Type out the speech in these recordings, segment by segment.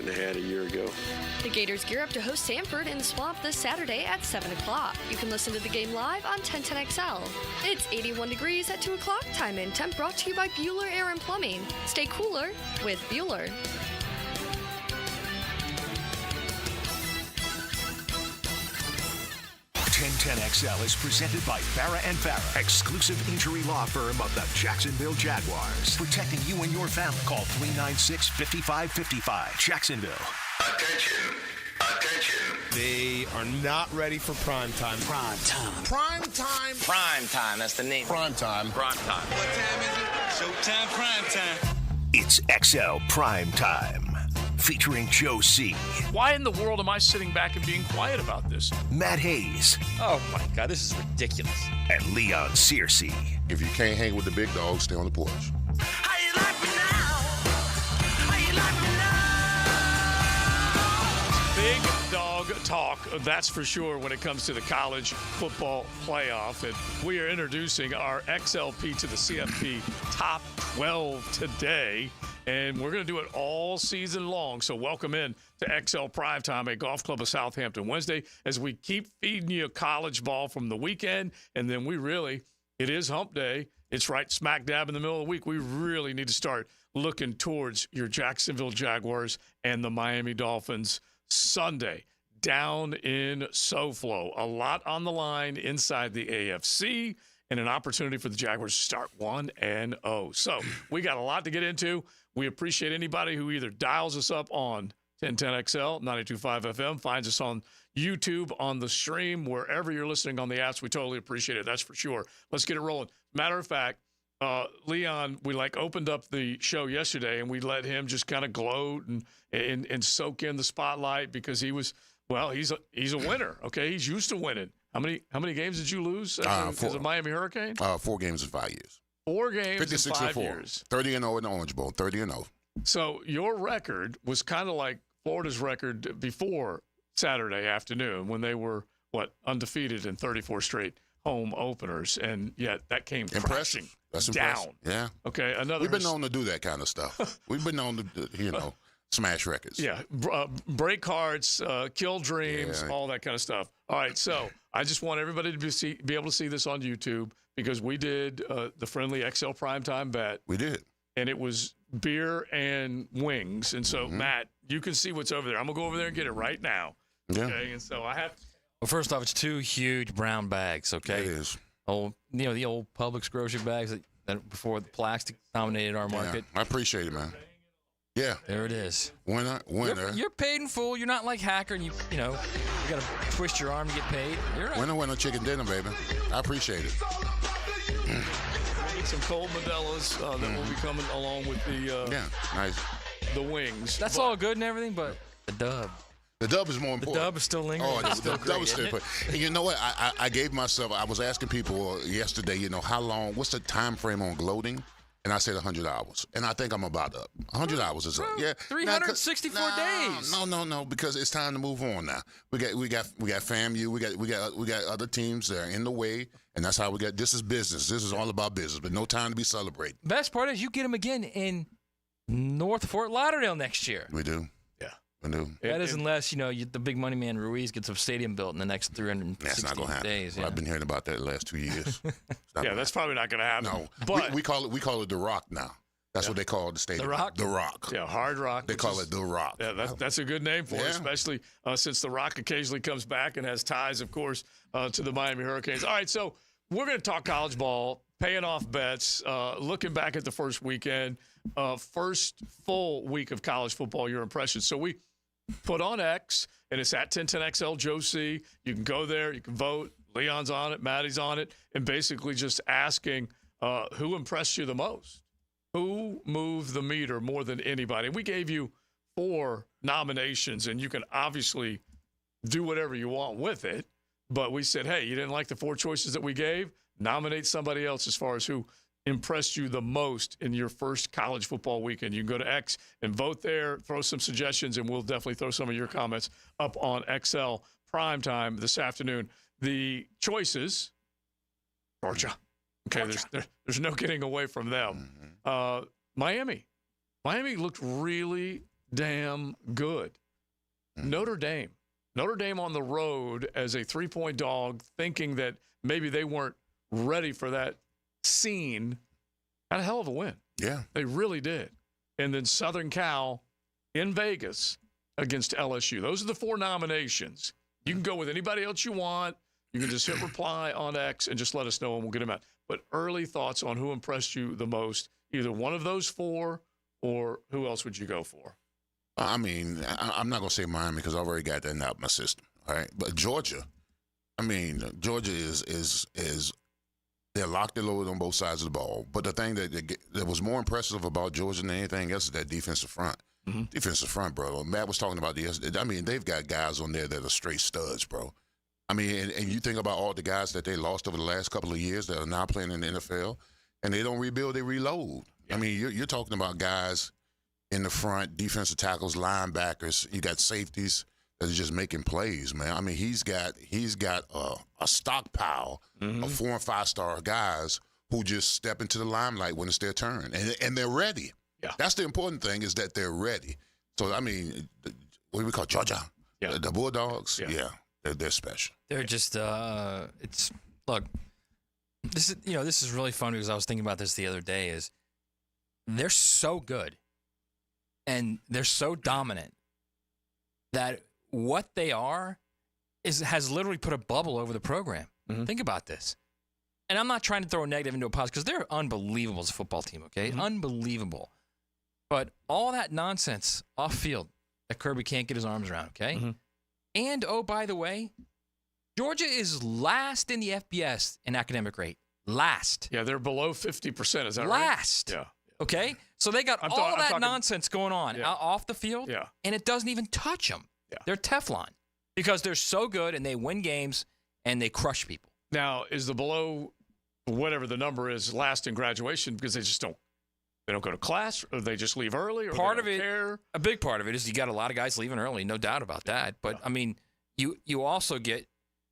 they had a year ago. The Gators gear up to host Samford in the Swamp this Saturday at 7 o'clock. You can listen to the game live on 1010XL. It's 81 degrees at 2 o'clock. Time and temp brought to you by Bueller Air and Plumbing. Stay cooler with Bueller. XL is presented by Farrah & Farrah, exclusive injury law firm of the Jacksonville Jaguars. Protecting you and your family. Call 396-5555. Jacksonville. Attention. They are not ready for prime time. Prime time. Prime time. Prime time. That's the name. Prime time. Prime time. What time is it? Showtime prime time. It's XL Primetime. Featuring Joe C. Why in the world am I sitting back and being quiet about this? Matt Hayes. Oh, my God. This is ridiculous. And Leon Searcy. If you can't hang with the big dogs, stay on the porch. How you like me now? How you like me now? Big dog talk, that's for sure, when it comes to the college football playoff. And we are introducing our XLP to the CFP top 12 today. And we're going to do it all season long. So welcome in to XL Primetime, a golf club of Southampton Wednesday, as we keep feeding you college ball from the weekend. And then it is hump day. It's right smack dab in the middle of the week. We really need to start looking towards your Jacksonville Jaguars and the Miami Dolphins Sunday down in SoFlo. A lot on the line inside the AFC and an opportunity for the Jaguars to start 1-0. So we got a lot to get into. We appreciate anybody who either dials us up on 1010XL, 92.5 FM, finds us on YouTube, on the stream, wherever you're listening on the apps. We totally appreciate it. That's for sure. Let's get it rolling. Matter of fact, Leon, we opened up the show yesterday, and we let him just kind of gloat and soak in the spotlight because he's a winner. Okay, he's used to winning. How many games did you lose as a Miami Hurricane? 4 games in 5 years. 4 games 56 in 5 and 4. years. 30-0 in the Orange Bowl. 30-0. So your record was kind of like Florida's record before Saturday afternoon when they were, undefeated in 34 straight home openers, and yet that came crashing That's down. impressive. Yeah. Okay, We've been known to do that kind of stuff. We've been known to, smash records. Yeah, break hearts, kill dreams, all that kind of stuff. All right, so I just want everybody to be able to see this on YouTube because we did the friendly XL Primetime bet. We did. And it was beer and wings. And so, Matt, you can see what's over there. I'm going to go over there and get it right now. Yeah. Okay, and so I have – Well, first off, it's 2 huge brown bags, okay? It is. The old Publix grocery bags that before the plastic dominated our market. Yeah, I appreciate it, man. Yeah. There it is. Winner. You're paid in full. You're not like Hacker and you got to twist your arm to get paid. You're right. Winner, chicken dinner, baby. I appreciate it. We'll get some cold Modelo's that will be coming along with nice. The wings. That's all good and everything, but the dub. The dub is more important. The dub is still lingering. Oh, the dub is still important. And you know what? I gave myself, I was asking people yesterday, how long, what's the time frame on gloating? And I said 100 hours. And I think I'm about up. 100 hours is up. Yeah. 364 days. No, because it's time to move on now. We got FAMU, we got other teams that are in the way, and that's how we got. This is business. This is all about business, but no time to be celebrating. Best part is you get them again in North Fort Lauderdale next year. We do. I do. That is unless, the big money man Ruiz gets a stadium built in the next 360 days. Well, I've been hearing about that the last 2 years. That's probably not going to happen. No, but we call it the Rock now. That's what they call the stadium. The Rock? The Rock. Yeah, Hard Rock. They call it the Rock. Yeah, that's a good name for it, especially since the Rock occasionally comes back and has ties, of course, to the Miami Hurricanes. All right, so we're going to talk college ball, paying off bets, looking back at the first weekend, first full week of college football, your impressions. So we put on X, and it's at 1010XL Joe C. You can go there. You can vote. Leon's on it. Maddie's on it. And basically just asking who impressed you the most? Who moved the meter more than anybody? We gave you 4 nominations, and you can obviously do whatever you want with it. But we said, hey, you didn't like the 4 choices that we gave? Nominate somebody else as far as who impressed you the most in your first college football weekend. You can go to X and vote there, throw some suggestions, and we'll definitely throw some of your comments up on XL Primetime this afternoon. The choices, Georgia. Okay, there's no getting away from them. Miami looked really damn good. Notre Dame on the road as a 3-point dog, thinking that maybe they weren't ready for that scene, had a hell of a win. Yeah. They really did. And then Southern Cal in Vegas against LSU. Those are the 4 nominations. You can go with anybody else you want. You can just hit reply on X and just let us know and we'll get them out. But early thoughts on who impressed you the most, either one of those 4 or who else would you go for? I mean, I'm not going to say Miami because I already got that out of my system. All right. But Georgia, I mean, Georgia is they're locked and loaded on both sides of the ball. But the thing that was more impressive about Georgia than anything else is that defensive front. Mm-hmm. Defensive front, bro. Matt was talking about this. I mean, they've got guys on there that are straight studs, bro. I mean, and you think about all the guys that they lost over the last couple of years that are now playing in the NFL, and they don't rebuild, they reload. Yeah. I mean, you're talking about guys in the front, defensive tackles, linebackers. You got safeties that are just making plays, man. I mean, he's got a stockpile of 4- and 5-star guys who just step into the limelight when it's their turn, and they're ready. Yeah. That's the important thing is that they're ready. So, I mean, what do we call Georgia? Yeah. The Bulldogs? Yeah. They're special. They're just look, this is really fun because I was thinking about this the other day is they're so good and they're so dominant that what they are has literally put a bubble over the program. Mm-hmm. Think about this. And I'm not trying to throw a negative into a positive because they're unbelievable as a football team, okay? Mm-hmm. Unbelievable. But all that nonsense off field that Kirby can't get his arms around, okay? Mm-hmm. And, oh, by the way, Georgia is last in the FBS in academic rate. Last. Yeah, they're below 50%. Is that right? Last. Yeah. Okay? So they got all that nonsense going on off the field, and it doesn't even touch them. Yeah. They're Teflon because they're so good, and they win games, and they crush people. Now, is the below whatever the number is last in graduation because they just don't go to class or they just leave early or part of it care? A big part of it is you got a lot of guys leaving early, no doubt about that. But I mean, you also get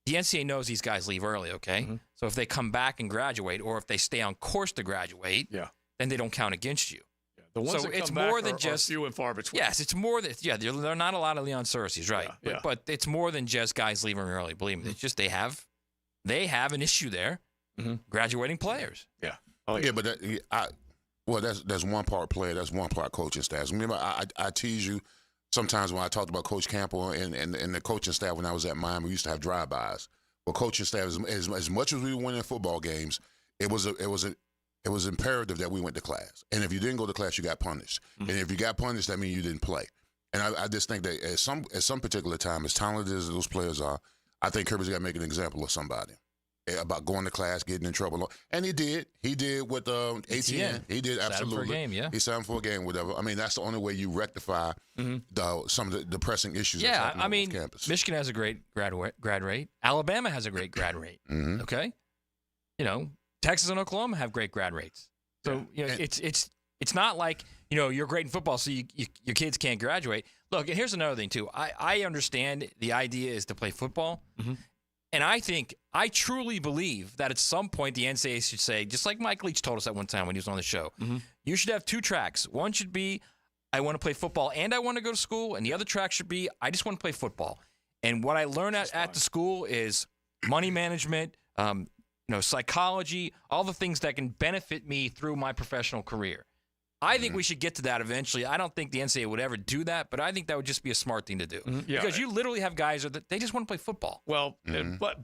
the NCAA knows these guys leave early, okay? Mm-hmm. So if they come back and graduate or if they stay on course to graduate, then they don't count against you. Yeah. The ones that come back are few and far between. Yes, it's more than there are not a lot of Leon Searcy's, right? Yeah. But it's more than just guys leaving early. Believe me, it's just they have an issue there. Mm-hmm. Graduating players. Yeah. Oh, yeah, but that's one part player. That's one part coaching staff. Remember, I tease you sometimes when I talked about Coach Campbell and the coaching staff when I was at Miami. We used to have drive-bys. Well, coaching staff, as much as we were winning football games, it was imperative that we went to class. And if you didn't go to class, you got punished. Mm-hmm. And if you got punished, that means you didn't play. And I just think that at some particular time, as talented as those players are, I think Kirby's got to make an example of somebody about going to class, getting in trouble. And he did. He did with ATN. He did, absolutely. For a game, yeah. He signed for a game, whatever. I mean, that's the only way you rectify some of the pressing issues that's happening on campus. Michigan has a great grad rate. Alabama has a great grad rate, okay? Texas and Oklahoma have great grad rates. So, it's not like, you're great in football, so your kids can't graduate. Look, and here's another thing, too. I understand the idea is to play football. Mm-hmm. And I truly believe that at some point the NCAA should say, just like Mike Leach told us that one time when he was on the show, you should have 2 tracks. One should be, I want to play football and I want to go to school. And the other track should be, I just want to play football. And what I learned at the school is money management, psychology, all the things that can benefit me through my professional career. I think we should get to that eventually. I don't think the NCAA would ever do that, but I think that would just be a smart thing to do. Mm-hmm. Yeah. Because you literally have guys that they just want to play football. Well, but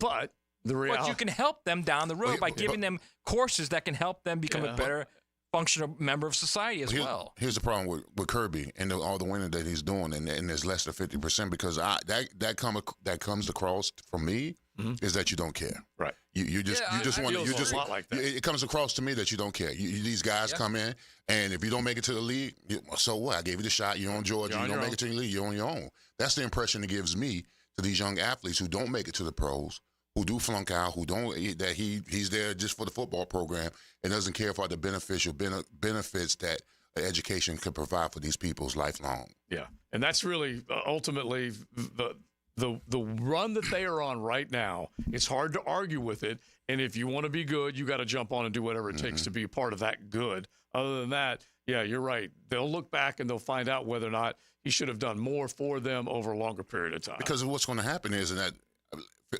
the reality. But you can help them down the road by giving them courses that can help them become a better functional member of society as well. Here's the problem with Kirby and all the winning that he's doing, and there's less than 50% because that comes across from me is that you don't care. Right. You just want to. Like that. It comes across to me that you don't care. These guys come in, and if you don't make it to the league, so what? I gave you the shot. You're on Georgia. You don't make it to the league. You're on your own. That's the impression it gives me to these young athletes who don't make it to the pros, who do flunk out, that he's there just for the football program and doesn't care for the benefits that education could provide for these people's lifelong. Yeah, and that's really ultimately the run that they are on right now. It's hard to argue with it, and if you want to be good, you got to jump on and do whatever it takes to be a part of that good. Other than that, yeah, you're right. They'll look back and they'll find out whether or not he should have done more for them over a longer period of time. Because what's going to happen is that,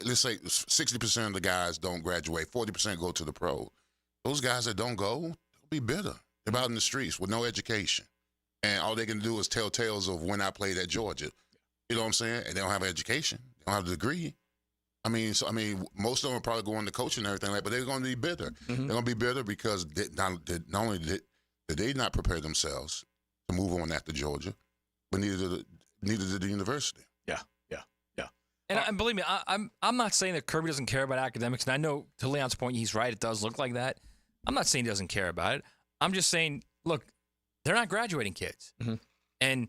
let's say 60% of the guys don't graduate, 40% go to the pro. Those guys that don't go, they'll be bitter. They're out in the streets with no education. And all they can do is tell tales of when I played at Georgia. You know what I'm saying? And they don't have education. They don't have a degree. Most of them are probably going to coaching and everything but they're going to be bitter. They're going to be bitter because not only did they not prepare themselves to move on after Georgia, but neither did the university. Yeah. And believe me, I'm not saying that Kirby doesn't care about academics. And I know, to Leon's point, he's right. It does look like that. I'm not saying he doesn't care about it. I'm just saying, look, they're not graduating kids. And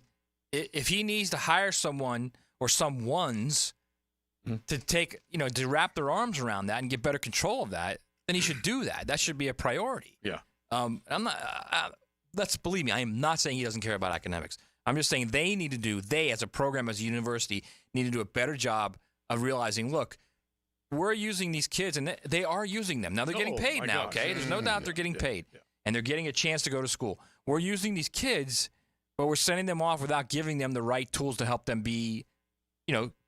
if he needs to hire someone or some ones to take, to wrap their arms around that and get better control of that, then he should do that. That should be a priority. Yeah. Believe me, I am not saying he doesn't care about academics. I'm just saying they as a program, as a university, need to do a better job of realizing, look, we're using these kids, and they are using them. Now, they're getting paid now, okay? There's no doubt they're getting paid, and they're getting a chance to go to school. We're using these kids, but we're sending them off without giving them the right tools to help them be,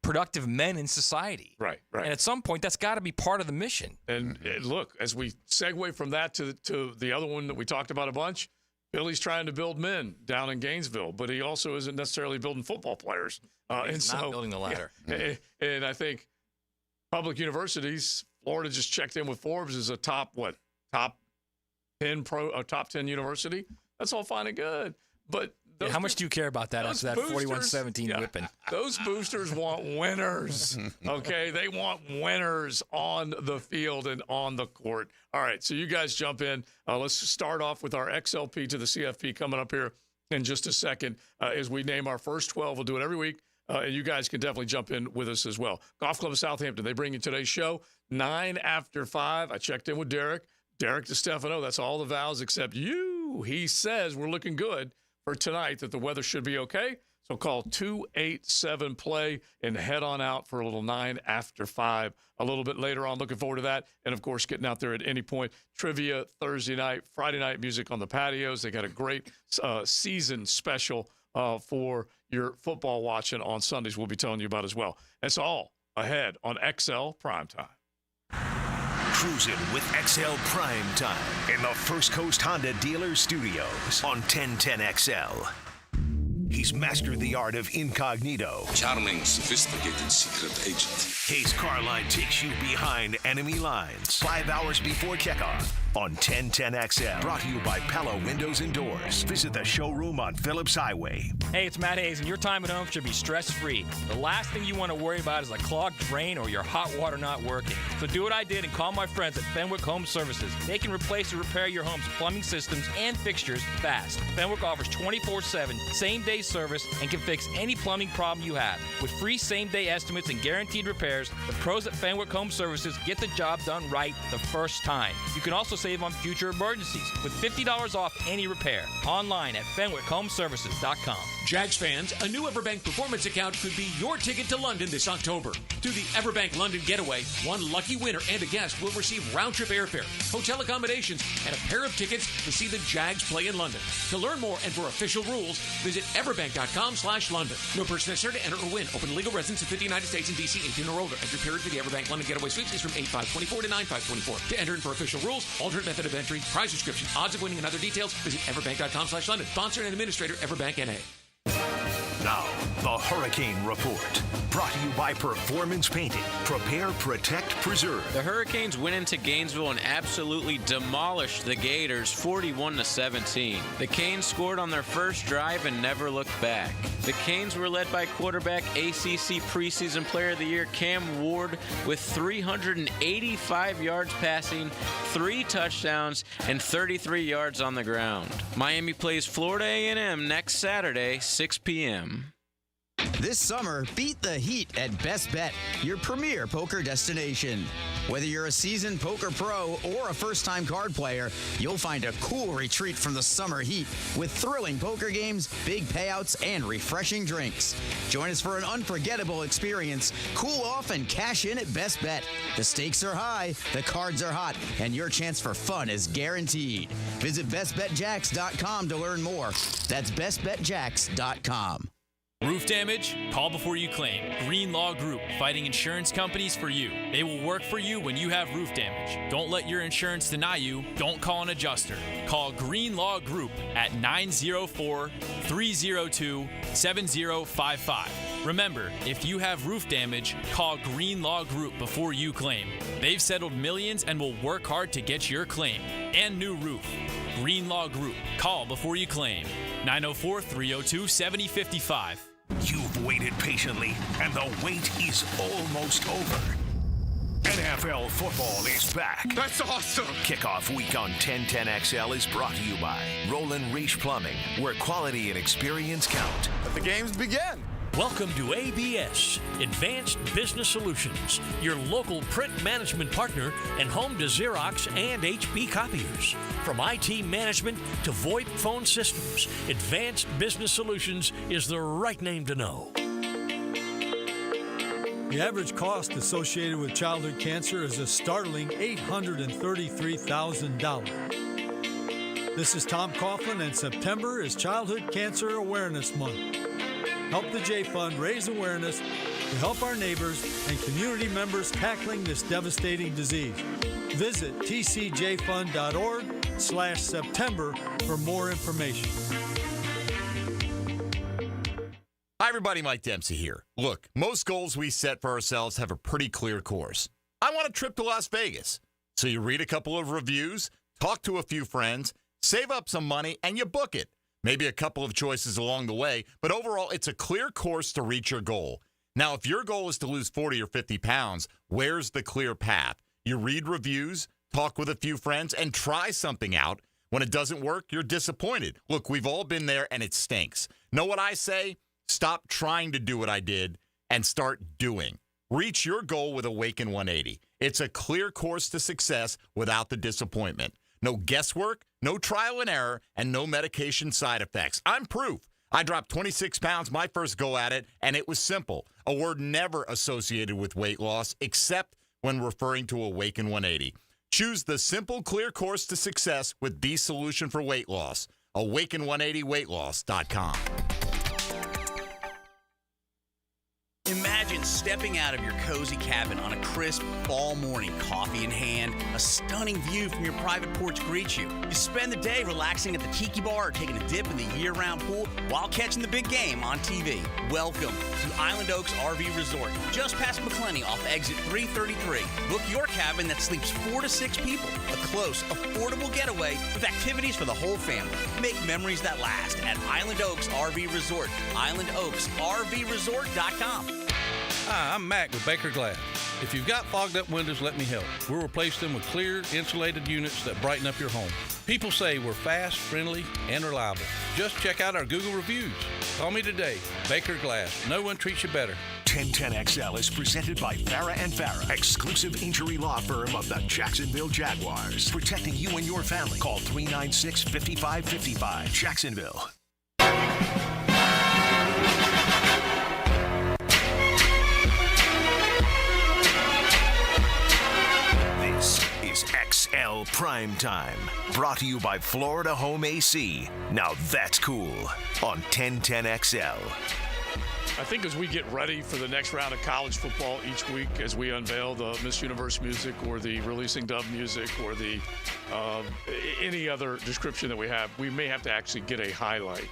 productive men in society. Right. And at some point, that's got to be part of the mission. And look, as we segue from that to the other one that we talked about a bunch, Billy's trying to build men down in Gainesville, but he also isn't necessarily building football players. He's not building the ladder. Yeah. And I think public universities, Florida just checked in with Forbes as a top 10 university. That's all fine and good. But how much do you care about that after that 41-17 whipping? Those boosters want winners, okay? They want winners on the field and on the court. All right, so you guys jump in. Let's start off with our XLP to the CFP coming up here in just a second as we name our first 12. We'll do it every week, and you guys can definitely jump in with us as well. Golf Club of Southampton, they bring you today's show, 9 after 5. I checked in with Derek. Derek DeStefano, that's all the vows except you. He says we're looking good for tonight, that the weather should be okay. So call 287-PLAY and head on out for a little 9 after 5 a little bit later on. Looking forward to that. And, of course, getting out there at any point. Trivia Thursday night, Friday night music on the patios. They got a great season special for your football watching on Sundays we'll be telling you about as well. That's all ahead on XL Primetime. Cruising with XL Primetime in the First Coast Honda Dealer Studios on 1010XL. He's mastered the art of incognito. Charming, sophisticated secret agent. His car line takes you behind enemy lines 5 hours before kickoff on 1010XL. Brought to you by Pella Windows and Doors. Visit the showroom on Phillips Highway. Hey, it's Matt Hayes, and your time at home should be stress-free. The last thing you want to worry about is a clogged drain or your hot water not working. So do what I did and call my friends at Fenwick Home Services. They can replace or repair your home's plumbing systems and fixtures fast. Fenwick offers 24/7 same-day service and can fix any plumbing problem you have. With free same-day estimates and guaranteed repairs, the pros at Fenwick Home Services get the job done right the first time. You can also save on future emergencies with $50 off any repair. Online at FenwickHomeservices.com. Jags fans, a new Everbank Performance account could be your ticket to London this October. Through the Everbank London Getaway, one lucky winner and a guest will receive round-trip airfare, hotel accommodations, and a pair of tickets to see the Jags play in London. To learn more and for official rules, visit everbank.com/London. No person necessary to enter or win. Open to legal residents of 50 United States and D.C. 18 or older. Entry period for the Everbank London Getaway Sweeps is from 8/5/24 to 9/5/24. To enter and for official rules, alternate method of entry, prize description, odds of winning, and other details, visit everbank.com/London. Sponsor and administrator, Everbank N.A. Now, the Hurricane Report. Brought to you by Performance Painting. Prepare, protect, preserve. The Hurricanes went into Gainesville and absolutely demolished the Gators 41-17. The Canes scored on their first drive and never looked back. The Canes were led by quarterback ACC preseason player of the year Cam Ward with 385 yards passing, 3 touchdowns, and 33 yards on the ground. Miami plays Florida A&M next Saturday, 6 p.m. This summer, beat the heat at Best Bet, your premier poker destination. Whether you're a seasoned poker pro or a first-time card player, you'll find a cool retreat from the summer heat with thrilling poker games, big payouts, and refreshing drinks. Join us for an unforgettable experience. Cool off and cash in at Best Bet. The stakes are high, the cards are hot, and your chance for fun is guaranteed. Visit bestbetjacks.com to learn more. That's bestbetjacks.com. Roof damage? Call before you claim. Greenlaw Group, fighting insurance companies for you. They will work for you when you have roof damage. Don't let your insurance deny you. Don't call an adjuster. Call Greenlaw Group at 904-302-7055. Remember, if you have roof damage, call Greenlaw Group before you claim. They've settled millions and will work hard to get your claim and new roof. Greenlaw Group. Call before you claim. 904-302-7055. You've waited patiently, and the wait is almost over. NFL football is back. That's awesome. Kickoff week on 1010XL is brought to you by Roland Reach Plumbing, where quality and experience count. Let the games begin. Welcome to ABS, Advanced Business Solutions, your local print management partner and home to Xerox and HP copiers. From IT management to VoIP phone systems, Advanced Business Solutions is the right name to know. The average cost associated with childhood cancer is a startling $833,000. This is Tom Coughlin, and September is Childhood Cancer Awareness Month. Help the J Fund raise awareness to help our neighbors and community members tackling this devastating disease. Visit tcjfund.org/September for more information. Hi, everybody. Mike Dempsey here. Look, most goals we set for ourselves have a pretty clear course. I want a trip to Las Vegas. So you read a couple of reviews, talk to a few friends, save up some money, and you book it. Maybe a couple of choices along the way, but overall, it's a clear course to reach your goal. Now, if your goal is to lose 40 or 50 pounds, where's the clear path? You read reviews, talk with a few friends, and try something out. When it doesn't work, you're disappointed. Look, we've all been there, and it stinks. Know what I say? Stop trying to do what I did and start doing. Reach your goal with Awaken 180. It's a clear course to success without the disappointment. No guesswork, no trial and error, and no medication side effects. I'm proof. I dropped 26 pounds my first go at it, and it was simple. A word never associated with weight loss, except when referring to Awaken 180. Choose the simple, clear course to success with the solution for weight loss. Awaken180weightloss.com. Imagine stepping out of your cozy cabin on a crisp fall morning, coffee in hand, a stunning view from your private porch greets you. You spend the day relaxing at the tiki bar or taking a dip in the year-round pool while catching the big game on TV. Welcome to Island Oaks RV Resort, just past McClenny off exit 333. Book your cabin that sleeps 4 to 6 people. A close, affordable getaway with activities for the whole family. Make memories that last at Island Oaks RV Resort, islandoaksrvresort.com. Hi, I'm Mac with Baker Glass. If you've got fogged up windows, let me help. We'll replace them with clear, insulated units that brighten up your home. People say we're fast, friendly, and reliable. Just check out our Google reviews. Call me today. Baker Glass. No one treats you better. 1010XL is presented by Farah & Farah, exclusive injury law firm of the Jacksonville Jaguars. Protecting you and your family. Call 396-5555. Jacksonville. XL Primetime, brought to you by Florida Home AC. Now that's cool on 1010XL. I think as we get ready for the next round of college football each week, as we unveil the Miss Universe music or the Releasing Dove music or the any other description that we have, we may have to actually get a highlight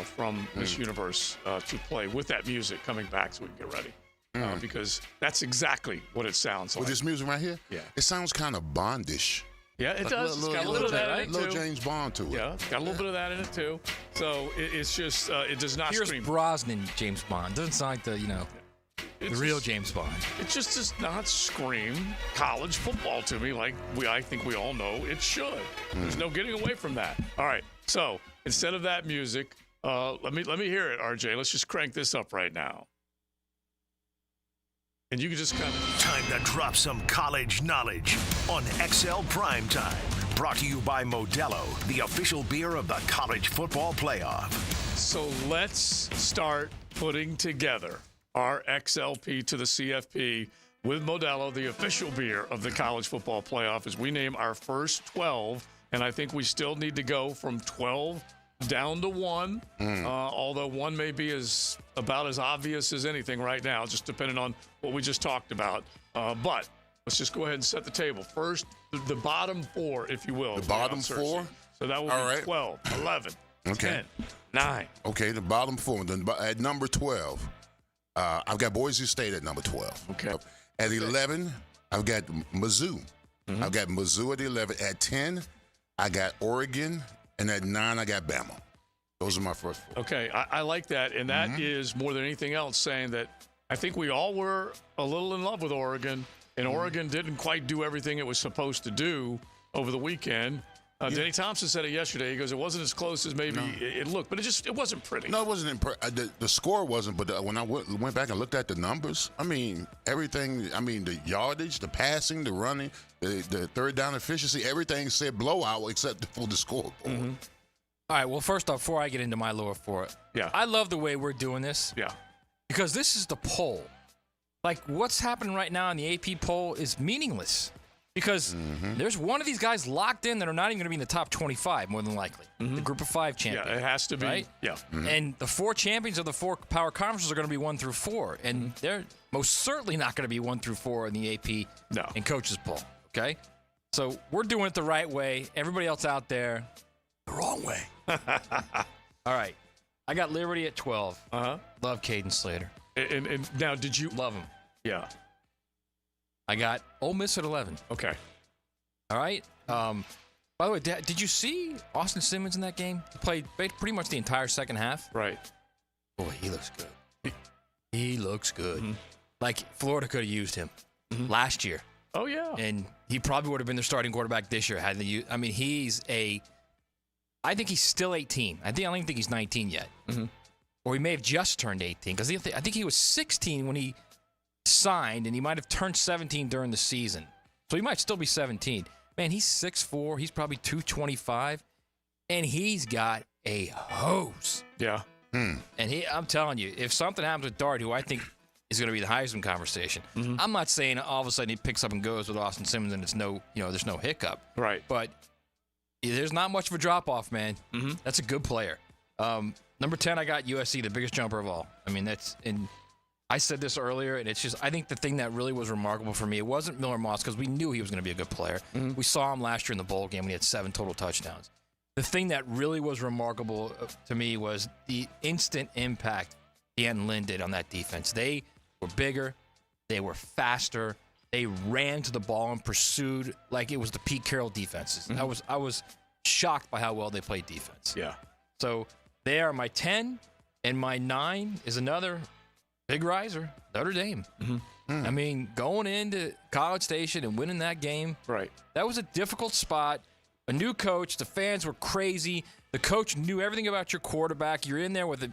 from Miss Universe to play with that music coming back so we can get ready. Because that's exactly what it sounds like. With this music right here? Yeah. It sounds kind of Bondish. Yeah, it does. It's got a little bit of that in it, too. Little James Bond to it. Yeah, it's got a little bit of that in it, too. So it's just, it does not Pierce scream. Brosnan James Bond. Doesn't sound like the real James Bond. It just does not scream college football to me like I think we all know it should. There's no getting away from that. All right, so instead of that music, let me hear it, RJ. Let's just crank this up right now. And you can just kind of... Time to drop some college knowledge on XL Primetime. Brought to you by Modelo, the official beer of the College Football Playoff. So let's start putting together our XLP to the CFP with Modelo, the official beer of the College Football Playoff, as we name our first 12. And I think we still need to go from 12 down to 1, although 1 may be about as obvious as anything right now, just depending on what we just talked about. But let's just go ahead and set the table. First, the bottom 4, if you will. The bottom 4? So that will be 12, 11, 10, 9. Okay, the bottom 4. Then at number 12, I've got Boise State at number 12. Okay. At 11, I've got Mizzou. I've got Mizzou at 11. At 10, I got Oregon. And at 9, I got Bama. Those are my first 4. Okay, I like that. And that is more than anything else saying that I think we all were a little in love with Oregon. And Oregon didn't quite do everything it was supposed to do over the weekend. Denny Thompson said it yesterday. He goes, it wasn't as close as maybe it looked, but it wasn't pretty. No, it wasn't. The score wasn't, but when I went back and looked at the numbers, I mean, everything, the yardage, the passing, the running, the third down efficiency, everything said blowout except for the scoreboard. All right, well, first off, before I get into my lower 4, I love the way we're doing this. Yeah. Because this is the poll. Like, what's happening right now in the AP poll is meaningless. Because there's one of these guys locked in that are not even going to be in the top 25, more than likely. The group of 5 champions. Yeah, it has to be. Right? Yeah. And the 4 champions of the 4 power conferences are going to be 1 through 4. And they're most certainly not going to be 1 through 4 in the AP and coaches poll. Okay? So we're doing it the right way. Everybody else out there, the wrong way. All right. I got Liberty at 12. Love Caden Slater. And now, did you love him? Yeah. I got Ole Miss at 11. Okay. All right. By the way, did you see Austin Simmons in that game? He played pretty much the entire second half. Right. Boy, he looks good. He looks good. Like Florida could have used him last year. Oh, yeah. And he probably would have been their starting quarterback this year. I think he's still 18. I don't even think he's 19 yet. Or he may have just turned 18 because I think he was 16 when he signed, and he might have turned 17 during the season. So he might still be 17. Man, he's 6'4". He's probably 225, and he's got a hose. Yeah. And I'm telling you, if something happens with Dart, who I think is going to be the Heisman conversation, I'm not saying all of a sudden he picks up and goes with Austin Simmons and there's no hiccup. Right. But there's not much of a drop-off, man. That's a good player. Number 10, I got USC, the biggest jumper of all. I said this earlier, and it's just, I think the thing that really was remarkable for me, it wasn't Miller Moss, because we knew he was going to be a good player. We saw him last year in the bowl game when he had 7 total touchdowns. The thing that really was remarkable to me was the instant impact Deanton Lynn did on that defense. They were bigger. They were faster. They ran to the ball and pursued like it was the Pete Carroll defenses. I was shocked by how well they played defense. Yeah. So they are my 10, and my 9 is another big riser, Notre Dame. I mean, going into College Station and winning that game, right? That was a difficult spot. A new coach, the fans were crazy. The coach knew everything about your quarterback. You're in there with a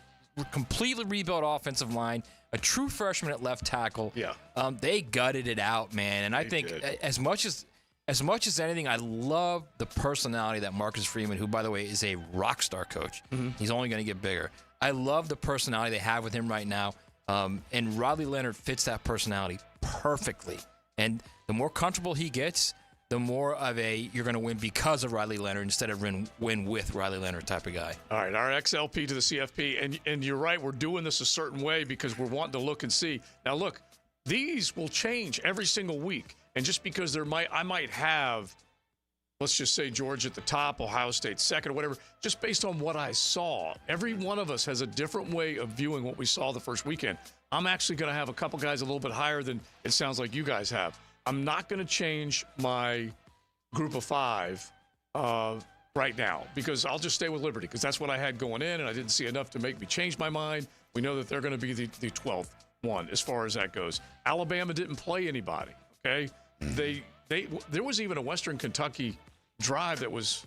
completely rebuilt offensive line, a true freshman at left tackle. Yeah. They gutted it out, man. And I think as much as anything, I love the personality that Marcus Freeman, who, by the way, is a rock star coach. He's only going to get bigger. I love the personality they have with him right now. And Riley Leonard fits that personality perfectly. And the more comfortable he gets, the more of you're going to win because of Riley Leonard instead of win with Riley Leonard type of guy. All right, our XLP to the CFP. And you're right, we're doing this a certain way because we're wanting to look and see. Now, look, these will change every single week. And just because I might have, let's just say Georgia at the top, Ohio State second, or whatever, just based on what I saw. Every one of us has a different way of viewing what we saw the first weekend. I'm actually going to have a couple guys a little bit higher than it sounds like you guys have. I'm not going to change my group of 5 right now because I'll just stay with Liberty because that's what I had going in, and I didn't see enough to make me change my mind. We know that they're going to be the 12th one as far as that goes. Alabama didn't play anybody, okay? There was even a Western Kentucky drive that was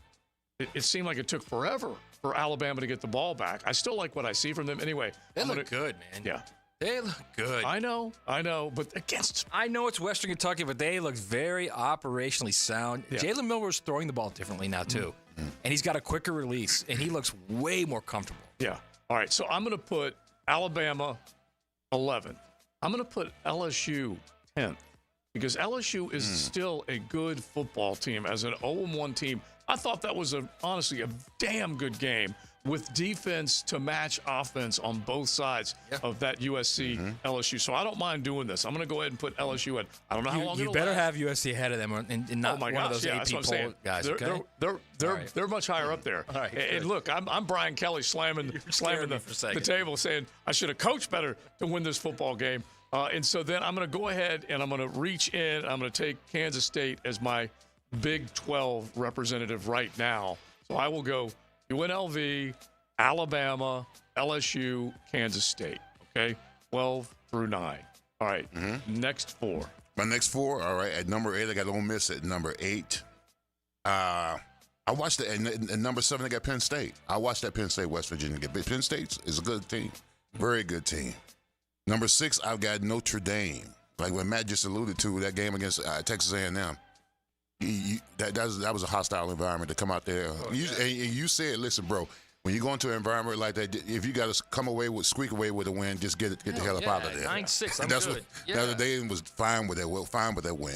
it seemed like it took forever for Alabama to get the ball back. I still like what I see from them. Anyway, they look good, man. Yeah. They look good. I know. But I know it's Western Kentucky, but they look very operationally sound. Yeah. Jalen Miller's throwing the ball differently now, too. And he's got a quicker release, and he looks way more comfortable. Yeah. All right, so I'm going to put Alabama 11. I'm going to put LSU 10th because LSU is still a good football team as an 0-1 team. I thought that was honestly a damn good game. with defense to match offense on both sides of that USC LSU. So I don't mind doing this. I'm going to go ahead and put LSU at. I don't know how long. You it'll better last. have USC ahead of them, and not one of those AP poll guys. They're much higher up there. All right, and look, I'm Brian Kelly slamming the table, saying I should have coached better to win this football game. And so then I'm going to go ahead and I'm going to reach in. I'm going to take Kansas State as my Big 12 representative right now. So I will go UNLV, Alabama, LSU, Kansas State. Okay, 12 through 9. All right, next 4. My next 4, all right, at number 8, I got Ole Miss at number 8. I watched it, and number 7, I got Penn State. I watched that Penn State, West Virginia game. Penn State is a good team, very good team. Number 6, I've got Notre Dame. Like when Matt just alluded to, that game against Texas A&M. That was a hostile environment to come out there. You said, listen, bro, when you go into an environment like that, if you got to squeak away with a win, just get the hell up out of there. 9-6, I'm That's good. Notre Dame was fine with that win.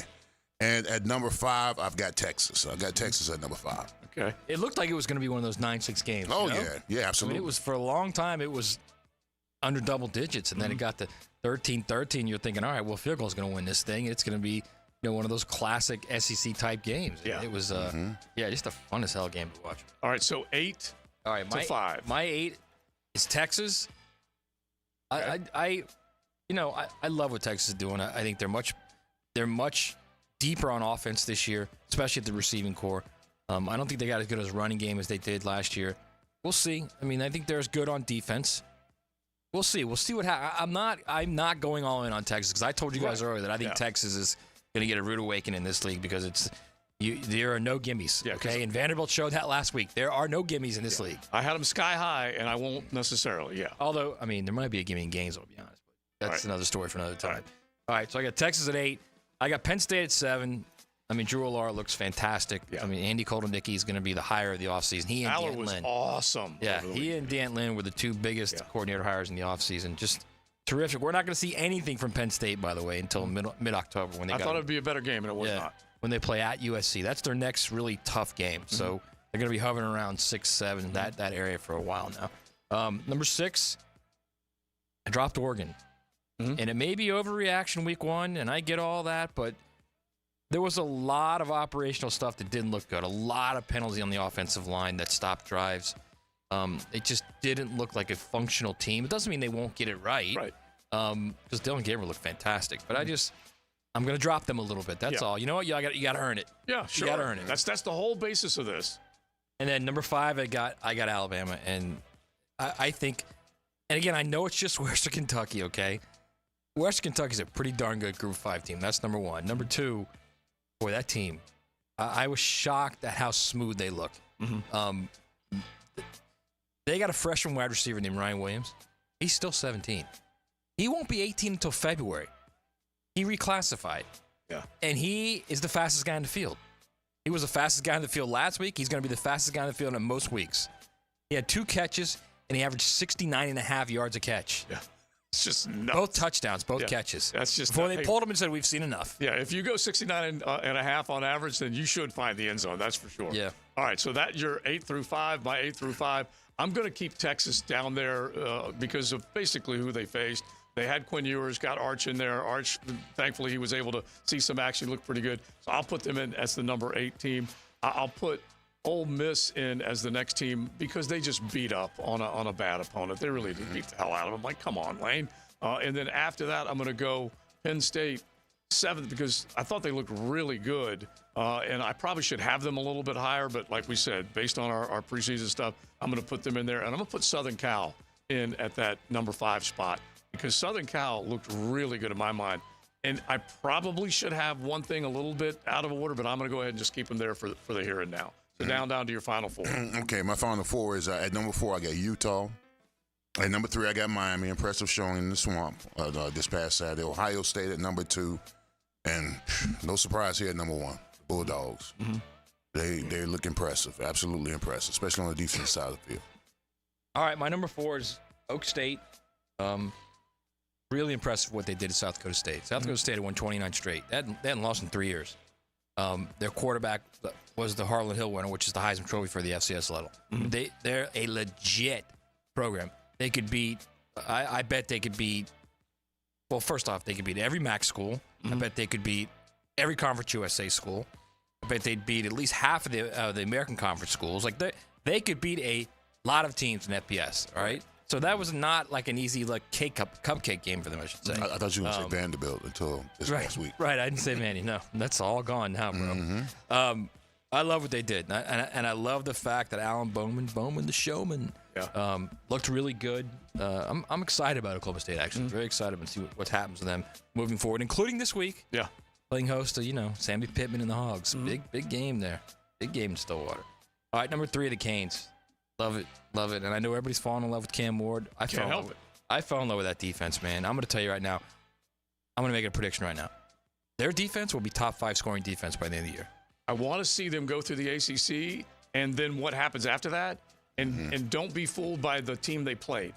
And at number 5, I've got Texas. I got Texas at number 5. Okay. It looked like it was going to be one of those 9-6 games. Oh, you know? yeah, absolutely. I mean, it was for a long time. It was under double digits, and then it got to 13-13. You're thinking, all right, well, field goal's going to win this thing. It's going to be one of those classic SEC type games. Yeah. It was just a fun as hell game to watch. All right, so 8 to 5. My 8 is Texas. Okay. I love what Texas is doing. I think they're much deeper on offense this year, especially at the receiving core. I don't think they got as good as running game as they did last year. We'll see. I mean, I think they're as good on defense. We'll see. We'll see what happens. I'm not going all in on Texas because I told you guys earlier that I think Texas is going to get a rude awakening in this league because there are no gimmies. Yeah, okay, and Vanderbilt showed that last week. There are no gimmies in this league. I had them sky high, and I won't necessarily. Yeah. Although, I mean, there might be a gimme in games. I'll be honest, but that's another story for another time. All right. So I got Texas at 8. I got Penn State at 7. I mean, Drew Allard looks fantastic. Yeah. I mean, Andy Koldenicki is going to be the hire of the offseason. He and Allard Dan was Lynn. Awesome. Yeah, he and Dan Lynn were the two biggest coordinator hires in the offseason. Just terrific. We're not going to see anything from Penn State, by the way, until mid-October. I thought it would be a better game, and it was not. When they play at USC. That's their next really tough game. So they're going to be hovering around 6-7, that area for a while now. Number 6, I dropped Oregon. And it may be overreaction week 1, and I get all that, but there was a lot of operational stuff that didn't look good. A lot of penalties on the offensive line that stopped drives. It just didn't look like a functional team. It doesn't mean they won't get it right. Right. Because Dylan Gabriel looked fantastic. But I'm going to drop them a little bit. That's all. You know what? You got to earn it. Yeah, sure. You got to earn it. That's the whole basis of this. And then number 5, I got Alabama. And I think, and again, I know it's just Western Kentucky, okay? Western Kentucky's a pretty darn good Group 5 team. That's number 1. Number 2, boy, that team, I was shocked at how smooth they look. They got a freshman wide receiver named Ryan Williams. He's still 17. He won't be 18 until February. He reclassified. Yeah. And he is the fastest guy in the field. He was the fastest guy in the field last week. He's going to be the fastest guy in the field in most weeks. He had 2 catches, and he averaged 69.5 yards a catch. Yeah. It's just nuts. Both touchdowns, both catches. That's just before they pulled him and said, we've seen enough. Yeah, if you go 69.5 on average, then you should find the end zone. That's for sure. Yeah. All right, so that your 8 through 5, my 8 through 5. I'm going to keep Texas down there because of basically who they faced. They had Quinn Ewers, got Arch in there. Arch, thankfully, he was able to see some action, look pretty good. So I'll put them in as the number 8 team. I'll put Ole Miss in as the next team because they just beat up on a bad opponent. They really did beat the hell out of them. Like, come on, Lane. And then after that, I'm going to go Penn State 7th because I thought they looked really good. And I probably should have them a little bit higher. But like we said, based on our preseason stuff, I'm going to put them in there. And I'm going to put Southern Cal in at that number 5 spot because Southern Cal looked really good in my mind. And I probably should have one thing a little bit out of order, but I'm going to go ahead and just keep them there for the here and now. So down to your final 4. Okay, my final 4 is at number 4, I got Utah. At number 3, I got Miami. Impressive showing in the Swamp this past Saturday. Ohio State at number 2. And no surprise here at number 1, Bulldogs. They look impressive, absolutely impressive, especially on the defensive side of the field. All right, my number 4 is Oak State. Really impressive what they did at South Dakota State. South Dakota State had won 29 straight. They hadn't lost in 3 years. Their quarterback was the Harlan Hill winner, which is the Heisman Trophy for the FCS level. Mm-hmm. They're a legit program. They could beat. I bet they could beat. Well, first off, they could beat every MAC school. Mm-hmm. I bet they could beat every Conference USA school. I bet they'd beat at least half of the American Conference schools. Like they could beat a lot of teams in FBS. All right. So that was not like an easy cupcake game for them, I should say. I thought you were going to say Vanderbilt until this past week. Right, I didn't say Vandy. No, that's all gone now, bro. Mm-hmm. I love what they did, and I love the fact that Alan Bowman the showman, looked really good. I'm excited about Oklahoma State, actually. Very excited to see what happens to them moving forward, including this week. Yeah. Playing host to, Sammy Pittman and the Hogs. Big game there. Big game in Stillwater. All right, number 3, the Canes. Love it. And I know everybody's falling in love with Cam Ward. I fell in love with that defense, man. I'm going to tell you right now. I'm going to make a prediction right now. Their defense will be top 5 scoring defense by the end of the year. I want to see them go through the ACC, and then what happens after that. And don't be fooled by the team they played.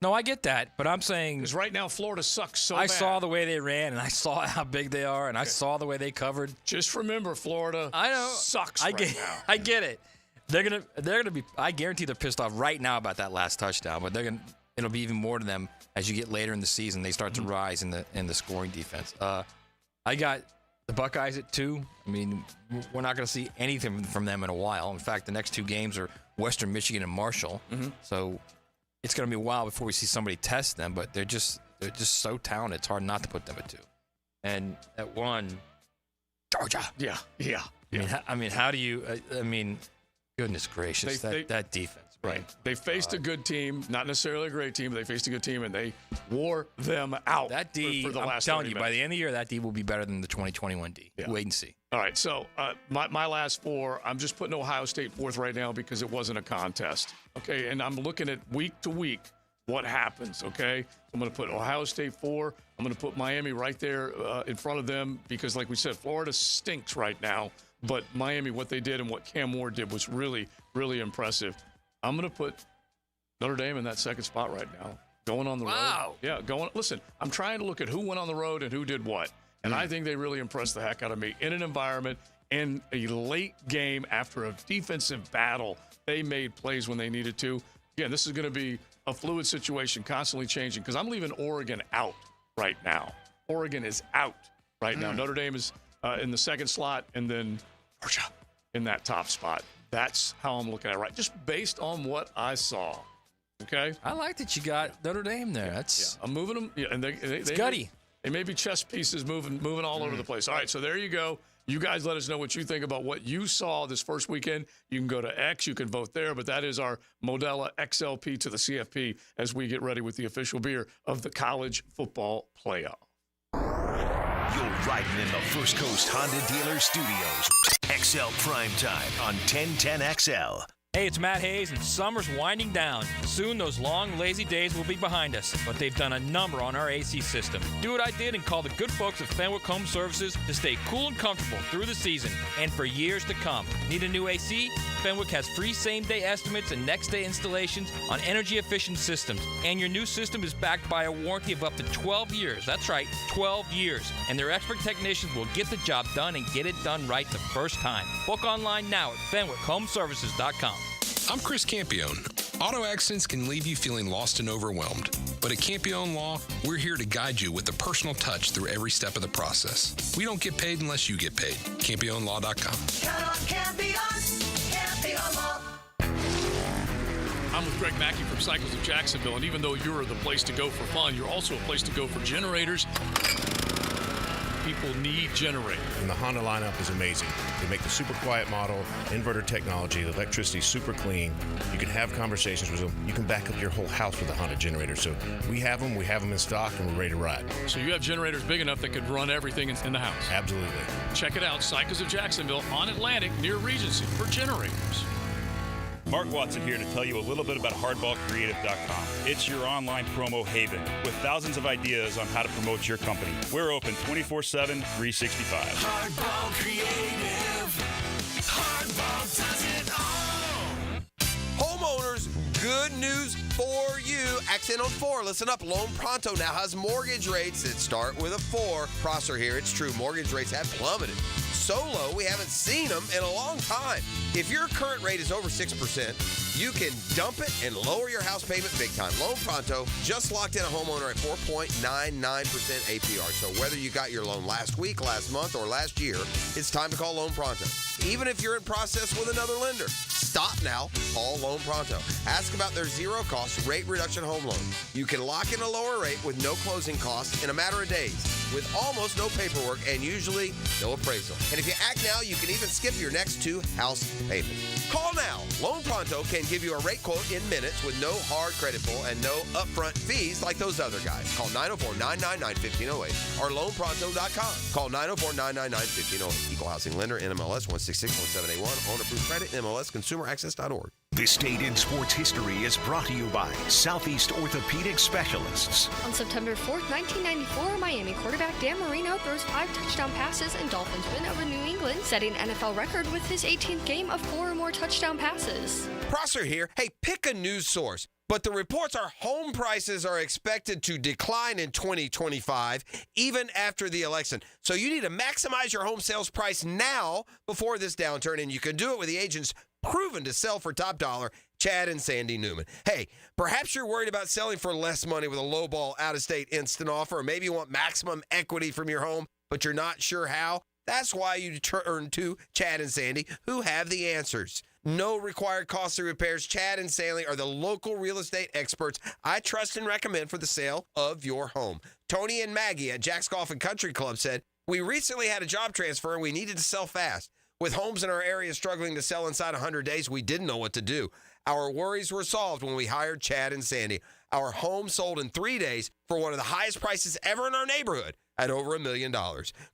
No, I get that, but I'm saying... Because right now, Florida sucks so bad. I saw the way they ran, and I saw how big they are, and I saw the way they covered. Just remember, Florida sucks now. I get it. They're gonna be. I guarantee they're pissed off right now about that last touchdown, but it'll be even more to them as you get later in the season. They start to rise in the scoring defense. I got the Buckeyes at 2. I mean, we're not going to see anything from them in a while. In fact, the next 2 games are Western Michigan and Marshall. So it's going to be a while before we see somebody test them. But they're just so talented. It's hard not to put them at 2. And at 1, Georgia. Yeah. I mean, how do you? Goodness gracious, that defense. Right. They faced a good team, not necessarily a great team, but they faced a good team, and they wore them out. That D, for the I'm last telling you, 30 minutes. by the end of the year, that D will be better than the 2021 D. Yeah. Wait and see. All right, so my last 4, I'm just putting Ohio State 4th right now because it wasn't a contest. Okay, and I'm looking at week to week what happens, okay? I'm going to put Ohio State 4. I'm going to put Miami right there in front of them because, like we said, Florida stinks right now. But Miami, what they did and what Cam Ward did was really, really impressive. I'm going to put Notre Dame in that 2nd spot right now. Going on the road. Yeah, listen, I'm trying to look at who went on the road and who did what. And I think they really impressed the heck out of me in an environment, in a late game after a defensive battle. They made plays when they needed to. Again, this is going to be a fluid situation, constantly changing, because I'm leaving Oregon out right now. Oregon is out right now. Notre Dame is in the 2nd slot, and then Georgia in that top spot. That's how I'm looking at it, right? Just based on what I saw. Okay? I like that you got Notre Dame there. That's I'm moving them. Yeah, and it's gutty. They may be chess pieces moving all over the place. All right, so there you go. You guys let us know what you think about what you saw this first weekend. You can go to X. You can vote there. But that is our Modelo XLP to the CFP as we get ready with the official beer of the college football playoff. You're riding in the First Coast Honda Dealer Studios. XL Primetime on 1010 XL. Hey, it's Matt Hayes, and summer's winding down. Soon those long, lazy days will be behind us, but they've done a number on our AC system. Do what I did and call the good folks at Fenwick Home Services to stay cool and comfortable through the season and for years to come. Need a new AC? Fenwick has free same-day estimates and next-day installations on energy-efficient systems, and your new system is backed by a warranty of up to 12 years. That's right, 12 years. And their expert technicians will get the job done and get it done right the first time. Book online now at FenwickHomeservices.com. I'm Chris Campione. Auto accidents can leave you feeling lost and overwhelmed. But at Campione Law, we're here to guide you with a personal touch through every step of the process. We don't get paid unless you get paid. CampioneLaw.com. Count on Campione Law. I'm with Greg Mackey from Cycles of Jacksonville, and even though you're the place to go for fun, you're also a place to go for generators. People need generators. And the Honda lineup is amazing. They make the super quiet model, inverter technology, the electricity super clean. You can have conversations with them. You can back up your whole house with a Honda generator. So we have them in stock, and we're ready to ride. So you have generators big enough that could run everything in the house. Absolutely. Check it out, Cycles of Jacksonville on Atlantic near Regency for generators. Mark Watson here to tell you a little bit about hardballcreative.com. It's your online promo haven with thousands of ideas on how to promote your company. We're open 24/7, 365. Hardball Creative. Hardball does it all. Homeowners, good news for you. Accent on 4. Listen up. Loan Pronto now has mortgage rates that start with a 4. Prosser here. It's true. Mortgage rates have plummeted. So low, we haven't seen them in a long time. If your current rate is over 6%, you can dump it and lower your house payment big time. Loan Pronto just locked in a homeowner at 4.99% APR. So whether you got your loan last week, last month, or last year, it's time to call Loan Pronto. Even if you're in process with another lender, stop now. Call Loan Pronto. Ask about their zero-cost rate reduction home loan. You can lock in a lower rate with no closing costs in a matter of days, with almost no paperwork and usually no appraisal. And if you act now, you can even skip your next 2 house payments. Call now. Loan Pronto can give you a rate quote in minutes with no hard credit pull and no upfront fees like those other guys. Call 904-999-1508 or loanpronto.com. Call 904-999-1508. Equal housing lender, NMLS 1661781. Owner approved credit, NMLSconsumeraccess.org. This date in sports history is brought to you by Southeast Orthopedic Specialists. On September 4th, 1994, Miami quarterback Dan Marino throws 5 touchdown passes and Dolphins win over New England, setting an NFL record with his 18th game of 4 or more touchdown passes. Prosser here. Hey, pick a news source. But the reports are home prices are expected to decline in 2025, even after the election. So you need to maximize your home sales price now before this downturn, and you can do it with the agents proven to sell for top dollar, Chad and Sandy Newman. Hey, perhaps you're worried about selling for less money with a lowball out-of-state instant offer, or maybe you want maximum equity from your home, but you're not sure how. That's why you turn to Chad and Sandy, who have the answers. No required costly repairs. Chad and Sandy are the local real estate experts I trust and recommend for the sale of your home. Tony and Maggie at Jack's Golf and Country Club said, "We recently had a job transfer and we needed to sell fast. With homes in our area struggling to sell inside 100 days, we didn't know what to do. Our worries were solved when we hired Chad and Sandy. Our home sold in 3 days for one of the highest prices ever in our neighborhood at over $1 million.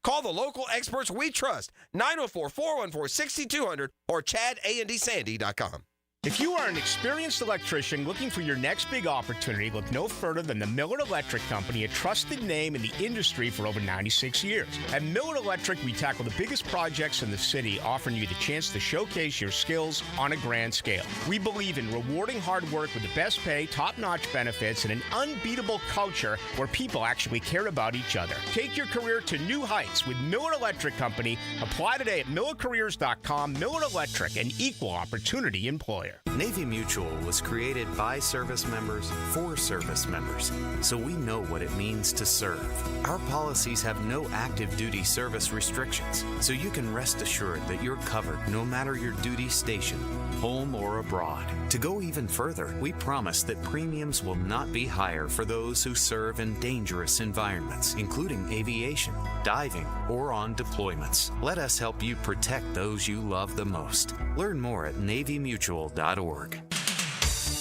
Call the local experts we trust, 904-414-6200 or ChadAndDSandy.com. If you are an experienced electrician looking for your next big opportunity, look no further than the Miller Electric Company, a trusted name in the industry for over 96 years. At Miller Electric, we tackle the biggest projects in the city, offering you the chance to showcase your skills on a grand scale. We believe in rewarding hard work with the best pay, top-notch benefits, and an unbeatable culture where people actually care about each other. Take your career to new heights with Miller Electric Company. Apply today at millercareers.com. Miller Electric, an equal opportunity employer. Navy Mutual was created by service members for service members, so we know what it means to serve. Our policies have no active duty service restrictions, so you can rest assured that you're covered no matter your duty station, home or abroad. To go even further, we promise that premiums will not be higher for those who serve in dangerous environments, including aviation, diving, or on deployments. Let us help you protect those you love the most. Learn more at NavyMutual.org.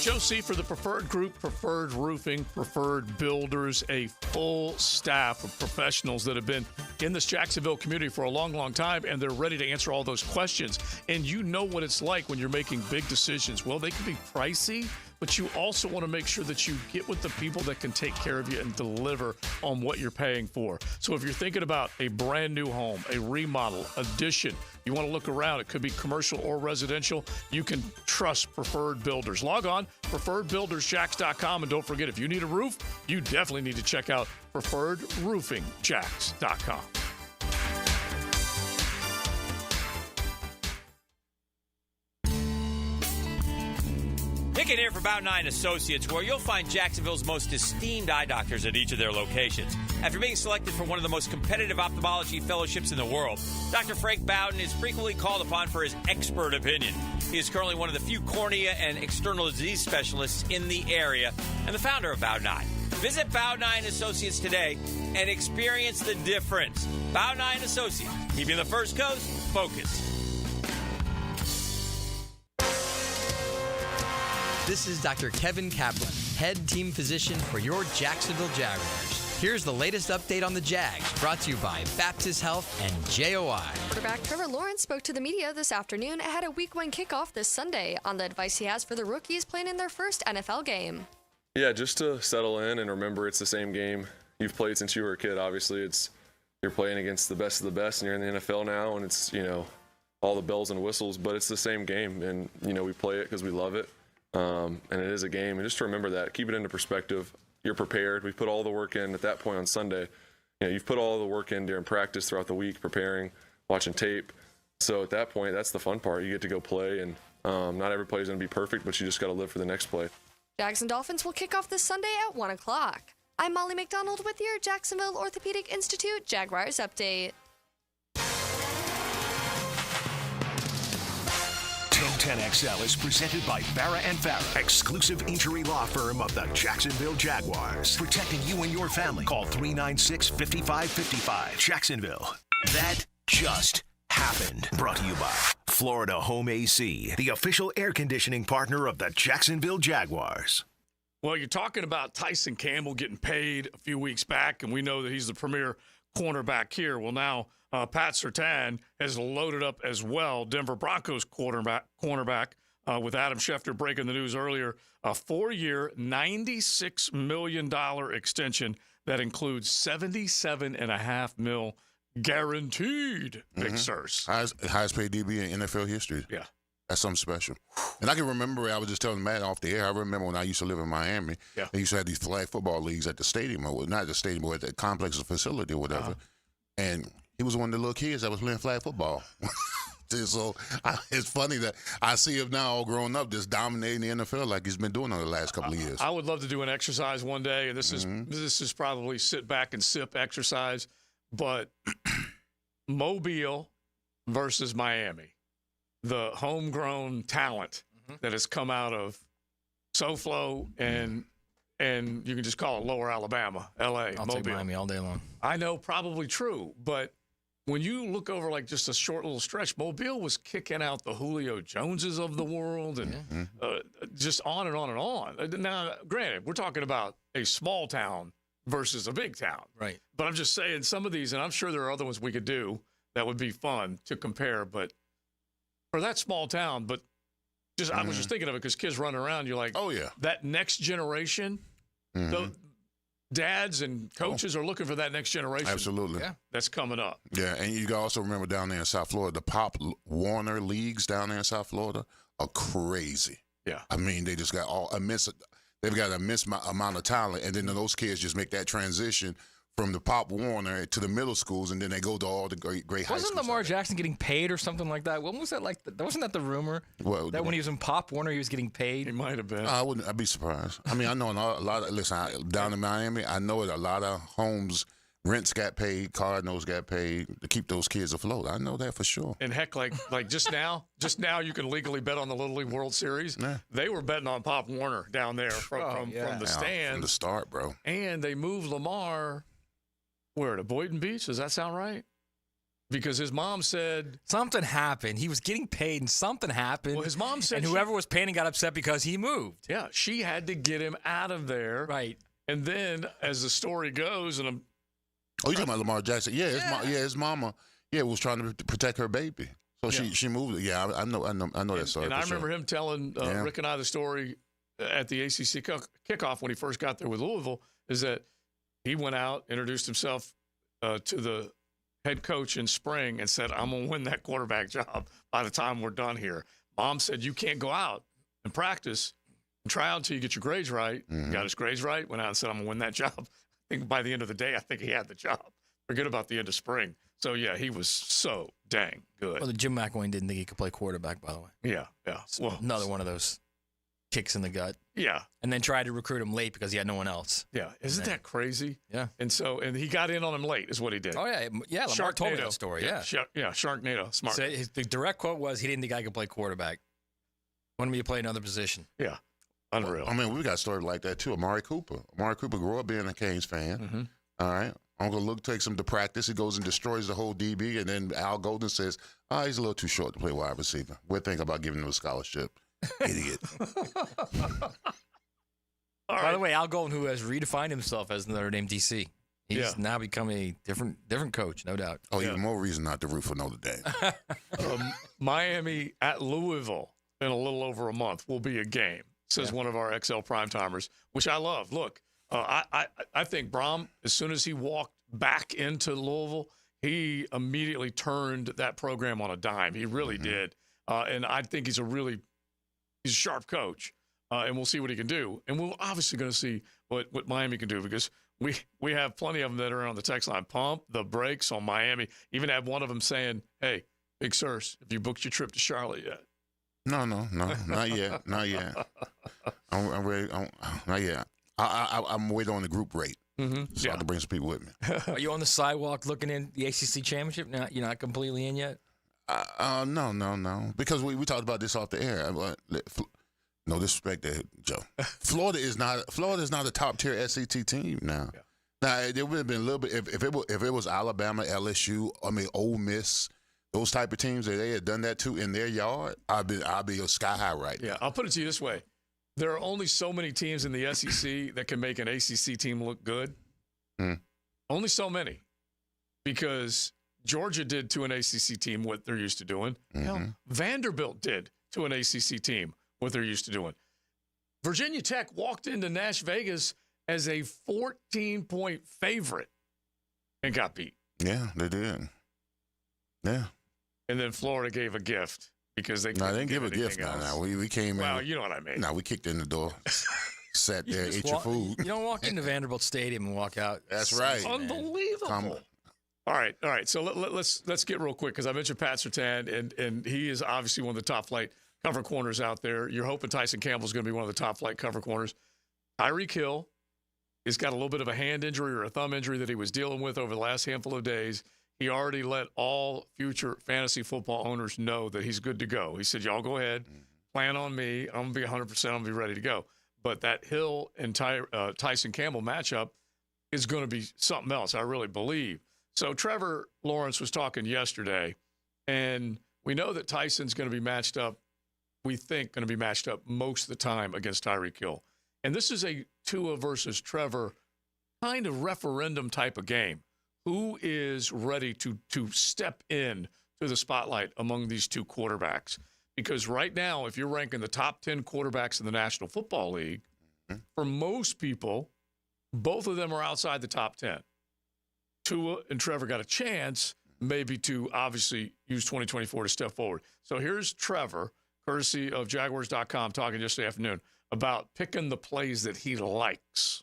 Joe C. for the Preferred Group, Preferred Roofing, Preferred Builders, a full staff of professionals that have been in this Jacksonville community for a long, long time, and they're ready to answer all those questions. And you know what it's like when you're making big decisions. Well, they can be pricey, but you also want to make sure that you get with the people that can take care of you and deliver on what you're paying for. So if you're thinking about a brand new home, a remodel, addition, you want to look around, it could be commercial or residential, you can trust Preferred Builders. Log on, preferredbuildersjacks.com, and don't forget, if you need a roof, you definitely need to check out preferredroofingjacks.com. Nick in here for Bout 9 Associates, where you'll find Jacksonville's most esteemed eye doctors at each of their locations. After being selected for one of the most competitive ophthalmology fellowships in the world, Dr. Frank Bowden is frequently called upon for his expert opinion. He is currently one of the few cornea and external disease specialists in the area and the founder of Bout 9. Visit Bout 9 Associates today and experience the difference. Bout 9 Associates, keeping the First Coast focused. This is Dr. Kevin Kaplan, head team physician for your Jacksonville Jaguars. Here's the latest update on the Jags, brought to you by Baptist Health and JOI. Quarterback Trevor Lawrence spoke to the media this afternoon ahead of Week 1 kickoff this Sunday on the advice he has for the rookies playing in their first NFL game. Yeah, just to settle in and remember it's the same game you've played since you were a kid. Obviously, you're playing against the best of the best, and you're in the NFL now, and it's, all the bells and whistles, but it's the same game, and, we play it because we love it. and it is a game. And just to remember that, keep it into perspective. You're prepared. We put all the work in at that point on Sunday. You've put all the work in during practice throughout the week, preparing, watching tape. So at that point, that's the fun part. You get to go play, and not every play is going to be perfect, but you just got to live for the next play. Jags and Dolphins will kick off this Sunday at 1 o'clock. I'm Molly McDonald with your Jacksonville Orthopedic Institute Jaguars update. 1010XL is presented by Farah and Farah, exclusive injury law firm of the Jacksonville Jaguars. Protecting you and your family. Call 396-5555. Jacksonville. That just happened. Brought to you by Florida Home AC, the official air conditioning partner of the Jacksonville Jaguars. Well, you're talking about Tyson Campbell getting paid a few weeks back, and we know that he's the premier cornerback here. Well, now Pat Surtain has loaded up as well. Denver Broncos cornerback with Adam Schefter breaking the news earlier. A 4-year, $96 million extension that includes $77.5 million guaranteed. Big Sirs. Highest paid DB in NFL history. Yeah. That's something special. And I can remember, I was just telling Matt off the air, I remember when I used to live in Miami, they used to have these flag football leagues at the stadium, or not the stadium, but at the complex or facility or whatever. And he was one of the little kids that was playing flag football. So it's funny that I see him now all grown up just dominating the NFL like he's been doing over the last couple of years. I would love to do an exercise one day, and this is probably sit back and sip exercise, but Mobile versus Miami, the homegrown talent that has come out of SoFlo and you can just call it Lower Alabama, L.A., I'll Mobile. take Miami all day long. I know, probably true, but when you look over like just a short little stretch, Mobile was kicking out the Julio Joneses of the world and just on and on and on. Now, granted, we're talking about a small town versus a big town. Right. But I'm just saying some of these, and I'm sure there are other ones we could do that would be fun to compare, but for that small town, but just I was just thinking of it because kids running around, you're like, oh, yeah. That next generation, the dads and coaches are looking for that next generation. Absolutely. Yeah. That's coming up. Yeah, and you can also remember down there in South Florida, the Pop Warner leagues down there in South Florida are crazy. Yeah. I mean, they just got they've got an immense amount of talent, and then those kids just make that transition from the Pop Warner to the middle schools, and then they go to all the great high schools. Wasn't Lamar Jackson getting paid or something like that? When was that like? Wasn't that the rumor? Well, that when he was in Pop Warner, he was getting paid? He might have been. I'd be surprised. I mean, I know a lot of, down in Miami, I know that a lot of homes, rents got paid, Cardinals got paid to keep those kids afloat. I know that for sure. And heck, like just now you can legally bet on the Little League World Series. Yeah. They were betting on Pop Warner down there from the stand. From the start, bro. And they moved Lamar, where, to Boynton Beach? Does that sound right? Because his mom said something happened. He was getting paid, and something happened. Well, his mom said, and whoever was paying got upset because he moved. Yeah, she had to get him out of there. Right. And then, as the story goes, Oh, you talking about Lamar Jackson? Yeah, his mama, was trying to protect her baby, so she moved. Yeah, I know that story. And I remember him telling Rick and I the story at the ACC kickoff when he first got there with Louisville. Is that he went out, introduced himself to the head coach in spring, and said, "I'm gonna win that quarterback job by the time we're done here." Mom said, "You can't go out and practice and try out until you get your grades right." Got his grades right. Went out and said, "I'm gonna win that job." I think by the end of the day, I think he had the job. Forget about the end of spring. So, yeah, he was so dang good. Well, Jim McElwain didn't think he could play quarterback, by the way. Yeah. Well, another one of those kicks in the gut. Yeah. And then tried to recruit him late because he had no one else. Yeah. Isn't that crazy? Yeah. And he got in on him late is what he did. Oh, yeah. Yeah, Lamar told me that story. Yeah. Sharknado. Smart. So the direct quote was he didn't think I could play quarterback. Wanted me to play another position. Yeah. Unreal. I mean, we got stories like that, too. Amari Cooper grew up being a Canes fan. All right. Uncle Luke takes him to practice. He goes and destroys the whole DB, and then Al Golden says, he's a little too short to play wide receiver. We're thinking about giving him a scholarship. Idiot. By the way, Al Golden, who has redefined himself as Notre Dame DC. He's now become a different coach, no doubt. Oh, even more reason not to root for Notre Dame. Miami at Louisville in a little over a month will be a game, says one of our XL Primetimers, which I love. Look, I think Brom, as soon as he walked back into Louisville, he immediately turned that program on a dime. He really did. And I think he's a sharp coach. and we'll see what he can do. And we're obviously going to see what Miami can do because we have plenty of them that are on the text line. Pump the brakes on Miami. Even had one of them saying, hey, Big Sirs, have you booked your trip to Charlotte yet? No, not yet. Not yet. I'm ready. Not yet. I'm waiting on the group rate. So I can bring some people with me. Are you on the sidewalk looking in the ACC championship? You're not completely in yet? No. Because we talked about this off the air. No disrespect to Joe. Florida is not a top tier SEC team now. Yeah. Now it would have been a little bit if it was Alabama, LSU, Ole Miss, those type of teams that they had done that to in their yard, I'd be sky high right now. Yeah, I'll put it to you this way. There are only so many teams in the SEC that can make an ACC team look good. Only so many. Because Georgia did to an ACC team what they're used to doing. Hell, Vanderbilt did to an ACC team what they're used to doing. Virginia Tech walked into Nash Vegas as a 14-point favorite and got beat. Yeah, they did. Yeah. And then Florida gave a gift. Because they didn't give a gift. No, we came in. Well, you know what I mean. No, we kicked in the door, sat there, ate your food. You don't walk into Vanderbilt Stadium and walk out. That's right. Unbelievable. All right. So let's get real quick because I mentioned Pat Surtain, and he is obviously one of the top flight cover corners out there. You're hoping Tyson Campbell's going to be one of the top flight cover corners. Tyreek Hill has got a little bit of a hand injury or a thumb injury that he was dealing with over the last handful of days. He already let all future fantasy football owners know that he's good to go. He said, y'all go ahead, plan on me. I'm going to be 100%. I'm going to be ready to go. But that Hill and Tyson Campbell matchup is going to be something else, I really believe. So Trevor Lawrence was talking yesterday, and we know that Tyson's going to be matched up, we think going to be matched up most of the time against Tyreek Hill. And this is a Tua versus Trevor kind of referendum type of game. Who is ready to step in to the spotlight among these two quarterbacks? Because right now, if you're ranking the top 10 quarterbacks in the National Football League, for most people, both of them are outside the top 10. Tua and Trevor got a chance maybe to obviously use 2024 to step forward. So here's Trevor, courtesy of Jaguars.com, talking yesterday afternoon about picking the plays that he likes.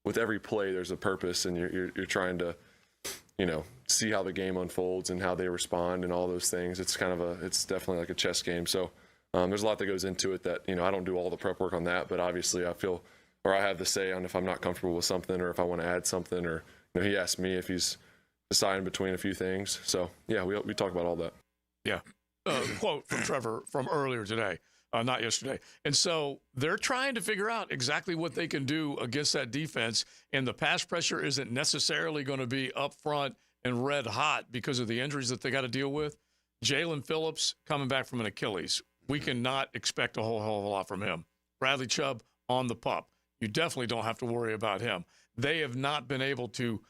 With every play, there's a purpose, and you're trying to see how the game unfolds and how they respond and all those things. It's it's definitely like a chess game. So there's a lot that goes into it that, I don't do all the prep work on that, but obviously I feel, or I have the say on if I'm not comfortable with something or if I want to add something, or, he asked me if he's deciding between a few things. So yeah, we talk about all that. Yeah. Quote from Trevor from earlier today, not yesterday. And so they're trying to figure out exactly what they can do against that defense. And the pass pressure isn't necessarily going to be up front and red hot because of the injuries that they got to deal with. Jalen Phillips coming back from an Achilles. We cannot expect a whole hell of a lot from him. Bradley Chubb on the pup. You definitely don't have to worry about him. They have not been able to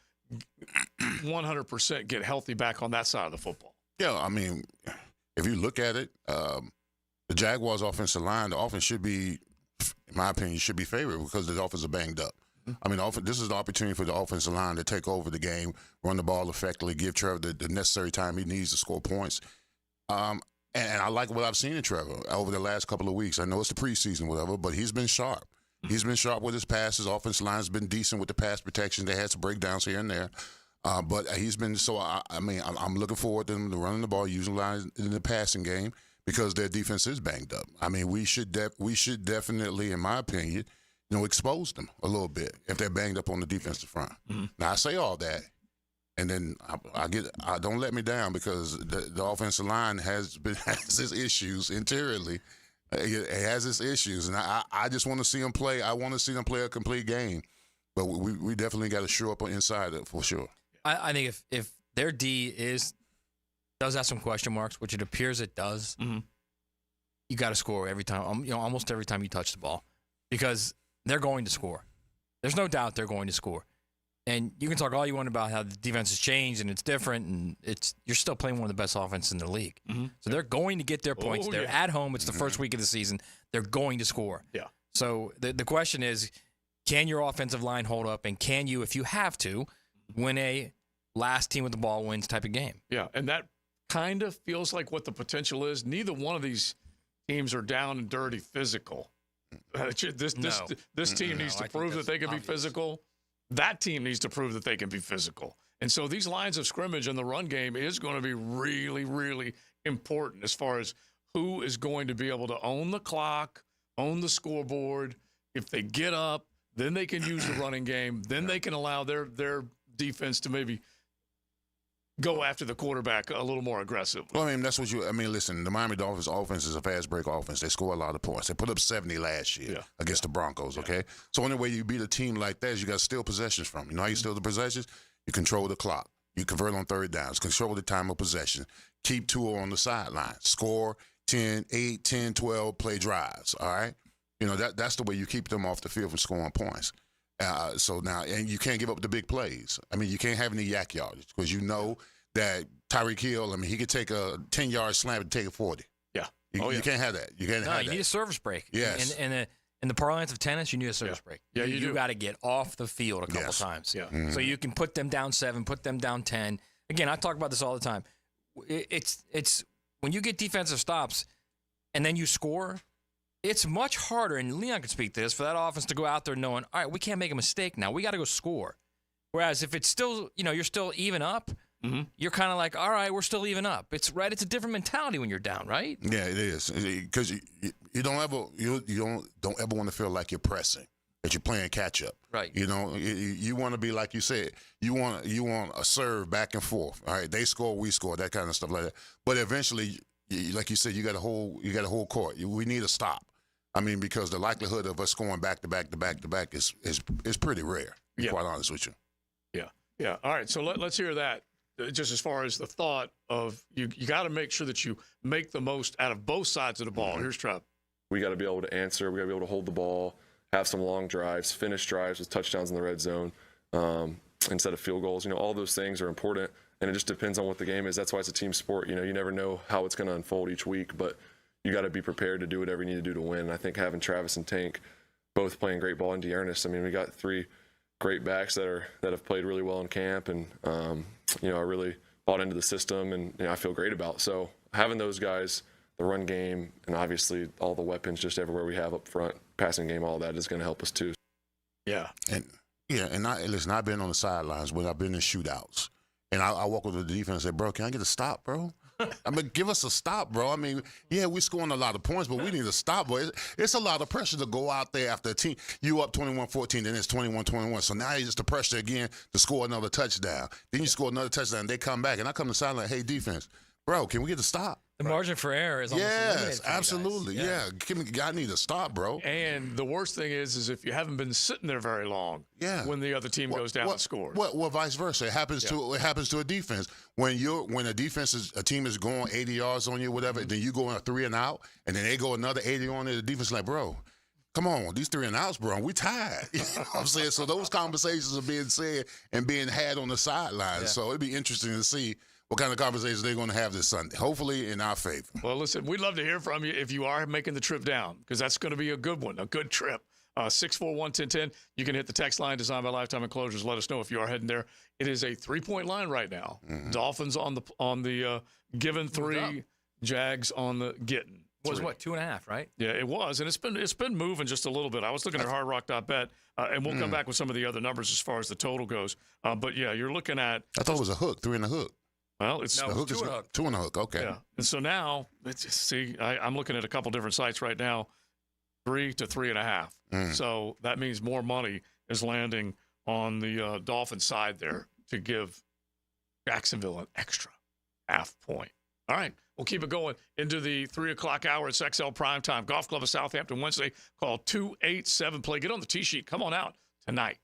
100% get healthy back on that side of the football. Yeah, I mean, if you look at it, the Jaguars' offensive line, the offense should be, in my opinion, should be favored because the offense are banged up. I mean, this is the opportunity for the offensive line to take over the game, run the ball effectively, give Trevor the necessary time he needs to score points. And I like what I've seen in Trevor over the last couple of weeks. I know it's the preseason, whatever, but he's been sharp. He's been sharp with his passes. Offensive line's been decent with the pass protection. They had some breakdowns here and there. But he's been I'm looking forward to them running the ball, using lines in the passing game because their defense is banged up. I mean, we should definitely, in my opinion, expose them a little bit if they're banged up on the defensive front. Now, I say all that, and then I don't let me down because the offensive line has its issues interiorly. It has its issues, and I just want to see them play. I want to see them play a complete game, but we definitely got to show up inside it for sure. I think if their D does have some question marks, which it appears it does, you got to score every time. Almost every time you touch the ball, because they're going to score. There's no doubt they're going to score. And you can talk all you want about how the defense has changed and it's different, and you're still playing one of the best offenses in the league. So they're going to get their points. They're at home. It's the first week of the season. They're going to score. Yeah. So the question is, can your offensive line hold up, and can you, if you have to, win a last team with the ball wins type of game? Yeah, and that kind of feels like what the potential is. Neither one of these teams are down and dirty physical. This team needs to prove that they can be physical. That team needs to prove that they can be physical. And so these lines of scrimmage in the run game is going to be really, really important as far as who is going to be able to own the clock, own the scoreboard. If they get up, then they can use the running game. Then they can allow their defense to maybe go after the quarterback a little more aggressively. Well, that's what listen, the Miami Dolphins offense is a fast break offense. They score a lot of points. They put up 70 last year against the Broncos, okay? So only way you beat a team like that is you got to steal possessions from. You know how you steal the possessions? You control the clock. You convert on third downs. Control the time of possession. Keep Tua on the sideline. Score 10, 8, 10, 12 play drives, all right? That's the way you keep them off the field from scoring points. So now, and you can't give up the big plays. You can't have any yak yardage because you know that Tyreek Hill, he could take a 10-yard slam and take a 40. Yeah. You can't have that. You can't have that. You need a service break. Yes. And in the parlance of tennis, you need a service break. Yeah, you got to get off the field a couple times. Yeah. Mm-hmm. So you can put them down 7, put them down 10. Again, I talk about this all the time. It's when you get defensive stops and then you score, it's much harder, and Leon can speak to this, for that offense to go out there knowing, all right, we can't make a mistake now. We got to go score. Whereas if it's still, you're still even up, you're kind of like, all right, we're still even up. It's a different mentality when you're down, right? Yeah, it is, because you don't ever want to feel like you're pressing, that you're playing catch up. Right. You want to be like you said. You want a serve back and forth. All right, they score, we score, that kind of stuff like that. But eventually, like you said, you got a whole court. We need a stop. Because the likelihood of us scoring back to back to back to back is pretty rare. To be quite honest with you. Yeah. All right. So let's hear that. Just as far as the thought of you got to make sure that you make the most out of both sides of the ball. Here's Trev. We got to be able to answer. We got to be able to hold the ball, have some long drives, finish drives with touchdowns in the red zone instead of field goals. All those things are important, and it just depends on what the game is. That's why it's a team sport. You never know how it's going to unfold each week, but you got to be prepared to do whatever you need to do to win. And I think having Travis and Tank both playing great ball, and Dearness, we got 3 great backs that have played really well in camp, and I really bought into the system, and I feel great about. So having those guys, the run game, and obviously all the weapons just everywhere we have up front, passing game, all that is going to help us too. Yeah. I've been on the sidelines when I've been in shootouts, and I walk over to the defense and say, bro, can I get a stop, bro? Give us a stop, bro. We're scoring a lot of points, but we need a stop, bro. It's a lot of pressure to go out there after a team. You up 21-14, then it's 21-21. So now it's just the pressure again to score another touchdown. Then you score another touchdown, they come back, and I come to sideline, hey, defense, bro, can we get a stop? The margin for error is almost eliminated. Yes, absolutely. Yeah. I need to stop, bro. And the worst thing is if you haven't been sitting there very long when the other team goes down and scores. Well, vice versa. It happens to a defense. When a team is going 80 yards on you, whatever, then you go on a 3 and out, and then they go another 80 on you, the defense is like, bro, come on, these 3 and outs, bro, we tired. You know what I'm saying? So those conversations are being said and being had on the sidelines. So it'd be interesting to see what kind of conversations they're going to have this Sunday, hopefully in our favor. Well, listen, we'd love to hear from you if you are making the trip down, because that's going to be a good one, a good trip. 641-1010. You can hit the text line designed by Lifetime Enclosures. Let us know if you are heading there. It is a 3-point line right now. Dolphins on the given 3, Jags on the getting. Was 2.5, right? Yeah, it was, and it's been moving just a little bit. I was looking at hardrock.bet, and we'll come back with some of the other numbers as far as the total goes. But yeah, you're looking at. I thought it was a hook, 3 and a hook. Well, it's the hook 2 and a hook. Okay. Yeah, and so now I'm looking at a couple different sites right now, 3 to 3.5. So that means more money is landing on the Dolphins side there to give Jacksonville an extra half point. All right, we'll keep it going into the 3 o'clock hour. It's XL Primetime. Golf Club of Southampton Wednesday. Call 287-PLAY. Get on the tee sheet. Come on out tonight.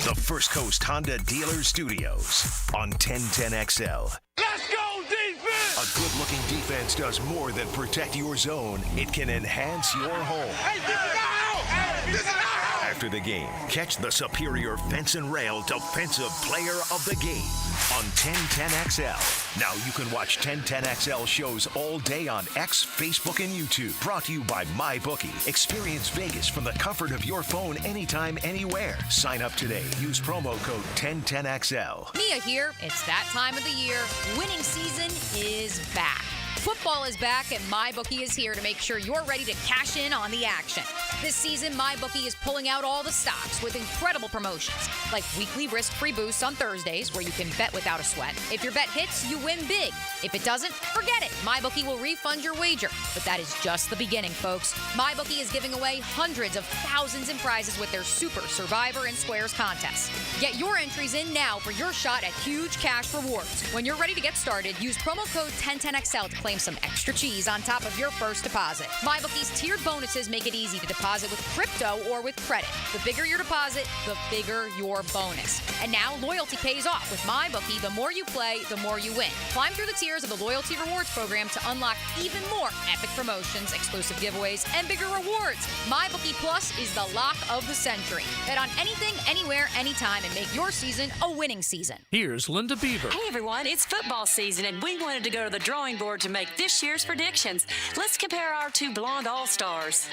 The First Coast Honda Dealer Studios on 1010XL. Let's go, defense! A good-looking defense does more than protect your zone. It can enhance your home. Hey, this is our house! Hey, this is our house! After the game, catch the superior fence and rail defensive player of the game on 1010XL. Now you can watch 1010XL shows all day on X, Facebook, and YouTube. Brought to you by MyBookie. Experience Vegas from the comfort of your phone anytime, anywhere. Sign up today. Use promo code 1010XL. Mia here. It's that time of the year. Winning season is back. Football is back, and MyBookie is here to make sure you're ready to cash in on the action. This season, MyBookie is pulling out all the stops with incredible promotions, like weekly risk-free boosts on Thursdays, where you can bet without a sweat. If your bet hits, you win big. If it doesn't, forget it. MyBookie will refund your wager. But that is just the beginning, folks. MyBookie is giving away hundreds of thousands in prizes with their Super Survivor and Squares contests. Get your entries in now for your shot at huge cash rewards. When you're ready to get started, use promo code 1010XL to claim some extra cheese on top of your first deposit. MyBookie's tiered bonuses make it easy to deposit with crypto or with credit. The bigger your deposit, the bigger your bonus. And now loyalty pays off. With MyBookie, the more you play, the more you win. Climb through the tiers of the Loyalty Rewards program to unlock even more epic promotions, exclusive giveaways, and bigger rewards. MyBookie Plus is the lock of the century. Bet on anything, anywhere, anytime, and make your season a winning season. Here's Linda Beaver. Hey everyone, it's football season and we wanted to go to the drawing board to make this year's predictions. Let's compare our two blonde all-stars.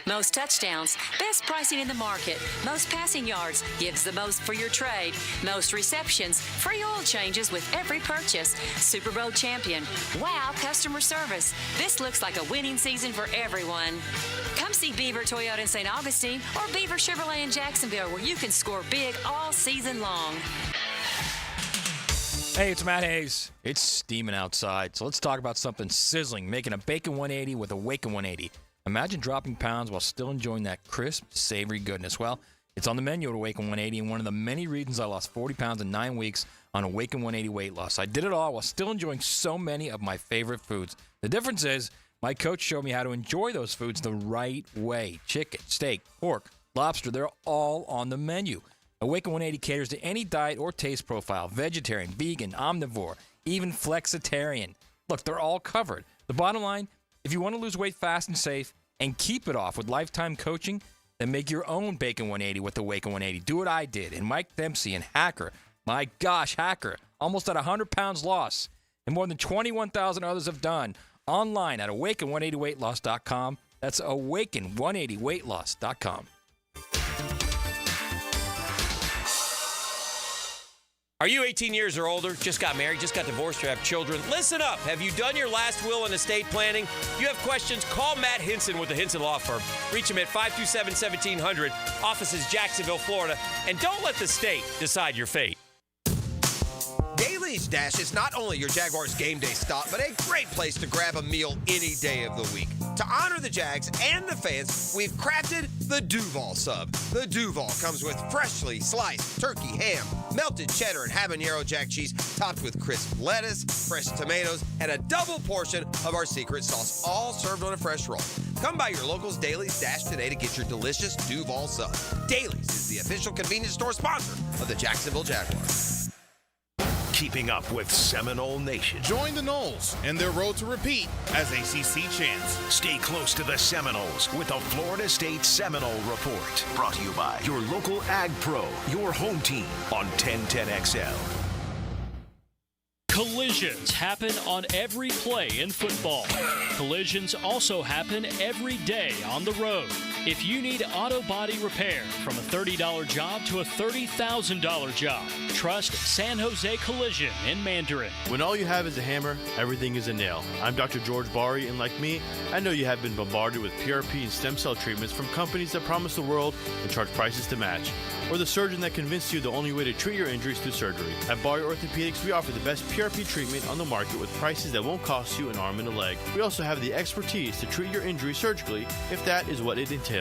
Most touchdowns, best pricing in the market. Most passing yards, gives the most for your trade. Most receptions, free oil changes with every purchase. Super Bowl champion, wow customer service. This looks like a winning season for everyone. Come see Beaver Toyota in St. Augustine or Beaver Chevrolet in Jacksonville, where you can score big all season long. Hey, it's Matt Hayes. It's steaming outside, so let's talk about something sizzling, making a Bacon 180 with a Waken 180. Imagine dropping pounds while still enjoying that crisp, savory goodness. Well, it's on the menu at Awaken 180, and one of the many reasons I lost 40 pounds in 9 weeks on Awaken 180 weight loss. I did it all while still enjoying so many of my favorite foods. The difference is my coach showed me how to enjoy those foods the right way. Chicken, steak, pork, lobster, they're all on the menu. Awaken 180 caters to any diet or taste profile, vegetarian, vegan, omnivore, even flexitarian. Look, they're all covered. The bottom line, if you want to lose weight fast and safe and keep it off with lifetime coaching, then make your own Bacon 180 with Awaken 180. Do what I did. And Mike Dempsey and Hacker, my gosh, Hacker, almost at 100 pounds loss. And more than 21,000 others have done. Online at awaken180weightloss.com. That's awaken180weightloss.com. Are you 18 years or older, just got married, just got divorced, or have children? Listen up. Have you done your last will and estate planning? You have questions? Call Matt Hinson with the Hinson Law Firm. Reach him at 527-1700. Office is Jacksonville, Florida. And don't let the state decide your fate. Daly's Dash is not only your Jaguars game day stop, but a great place to grab a meal any day of the week. To honor the Jags and the fans, we've crafted the Duval Sub. The Duval comes with freshly sliced turkey, ham, melted cheddar, and habanero jack cheese, topped with crisp lettuce, fresh tomatoes, and a double portion of our secret sauce, all served on a fresh roll. Come by your local's Daly's Dash today to get your delicious Duval Sub. Daly's is the official convenience store sponsor of the Jacksonville Jaguars. Keeping up with Seminole Nation. Join the Noles and their road to repeat as ACC champs. Stay close to the Seminoles with the Florida State Seminole Report. Brought to you by your local Ag Pro, your home team on 1010XL. Collisions happen on every play in football. Collisions also happen every day on the road. If you need auto body repair, from a $30 job to a $30,000 job, trust San Jose Collision in Mandarin. When all you have is a hammer, everything is a nail. I'm Dr. George Bari, and like me, I know you have been bombarded with PRP and stem cell treatments from companies that promise the world and charge prices to match, or the surgeon that convinced you the only way to treat your injuries through surgery. At Bari Orthopedics, we offer the best PRP treatment on the market with prices that won't cost you an arm and a leg. We also have the expertise to treat your injury surgically if that is what it entails.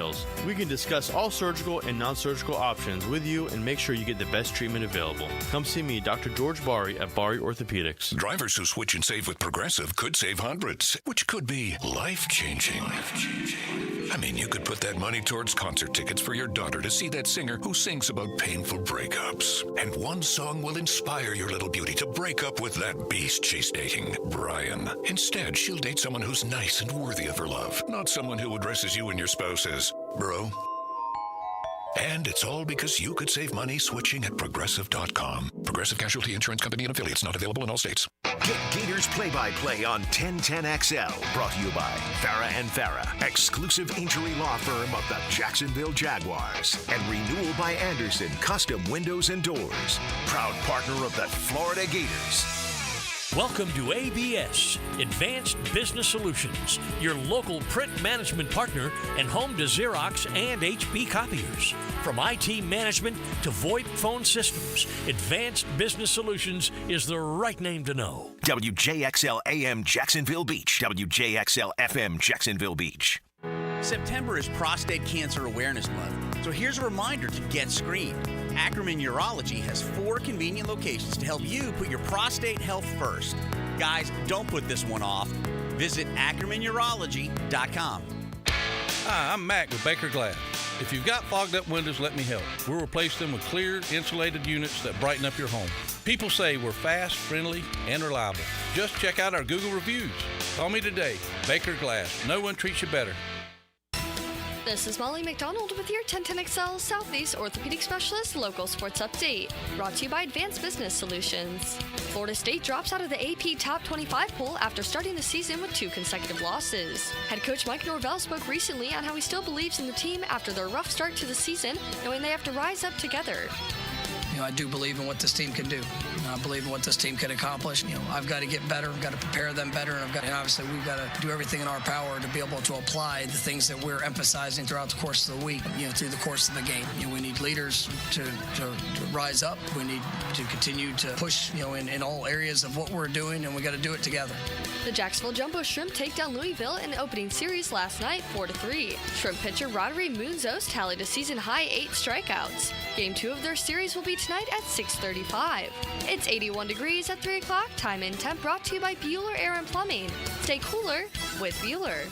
We can discuss all surgical and non-surgical options with you and make sure you get the best treatment available. Come see me, Dr. George Bari at Bari Orthopedics. Drivers who switch and save with Progressive could save hundreds, which could be life-changing. I mean, you could put that money towards concert tickets for your daughter to see that singer who sings about painful breakups. And one song will inspire your little beauty to break up with that beast she's dating, Brian. Instead, she'll date someone who's nice and worthy of her love, not someone who addresses you and your spouse as bro. And it's all because you could save money switching at Progressive.com. Progressive Casualty Insurance Company and affiliates, not available in all states. Get Gators play-by-play on 1010XL. Brought to you by Farah & Farah, exclusive injury law firm of the Jacksonville Jaguars. And Renewal by Anderson, custom windows and doors. Proud partner of the Florida Gators. Welcome to ABS, Advanced Business Solutions, your local print management partner and home to Xerox and HP copiers. From IT management to VoIP phone systems, Advanced Business Solutions is the right name to know. WJXL AM Jacksonville Beach. WJXL FM Jacksonville Beach. September is Prostate Cancer Awareness Month, so here's a reminder to get screened. Ackerman Urology has 4 convenient locations to help you put your prostate health first. Guys, don't put this one off. Visit AckermanUrology.com. Hi, I'm Mac with Baker Glass. If you've got fogged up windows, let me help. We'll replace them with clear, insulated units that brighten up your home. People say we're fast, friendly, and reliable. Just check out our Google reviews. Call me today. Baker Glass. No one treats you better. This is Molly McDonald with your 1010XL Southeast Orthopedic Specialist Local Sports Update, brought to you by Advanced Business Solutions. Florida State drops out of the AP Top 25 poll after starting the season with 2 consecutive losses. Head coach Mike Norvell spoke recently on how he still believes in the team after their rough start to the season, knowing they have to rise up together. I do believe in what this team can do. I believe in what this team can accomplish. I've got to get better. I've got to prepare them better. And obviously, we've got to do everything in our power to be able to apply the things that we're emphasizing throughout the course of the week, through the course of the game. We need leaders to rise up. We need to continue to push, in all areas of what we're doing, and we got to do it together. The Jacksonville Jumbo Shrimp take down Louisville in the opening series last night, 4-3. Shrimp pitcher Roderick Munzos tallied a season-high 8 strikeouts. Game 2 of their series will be tonight at 6:35. It's 81 degrees at 3 o'clock. Time and temp brought to you by Bueller Air and Plumbing. Stay cooler with Bueller.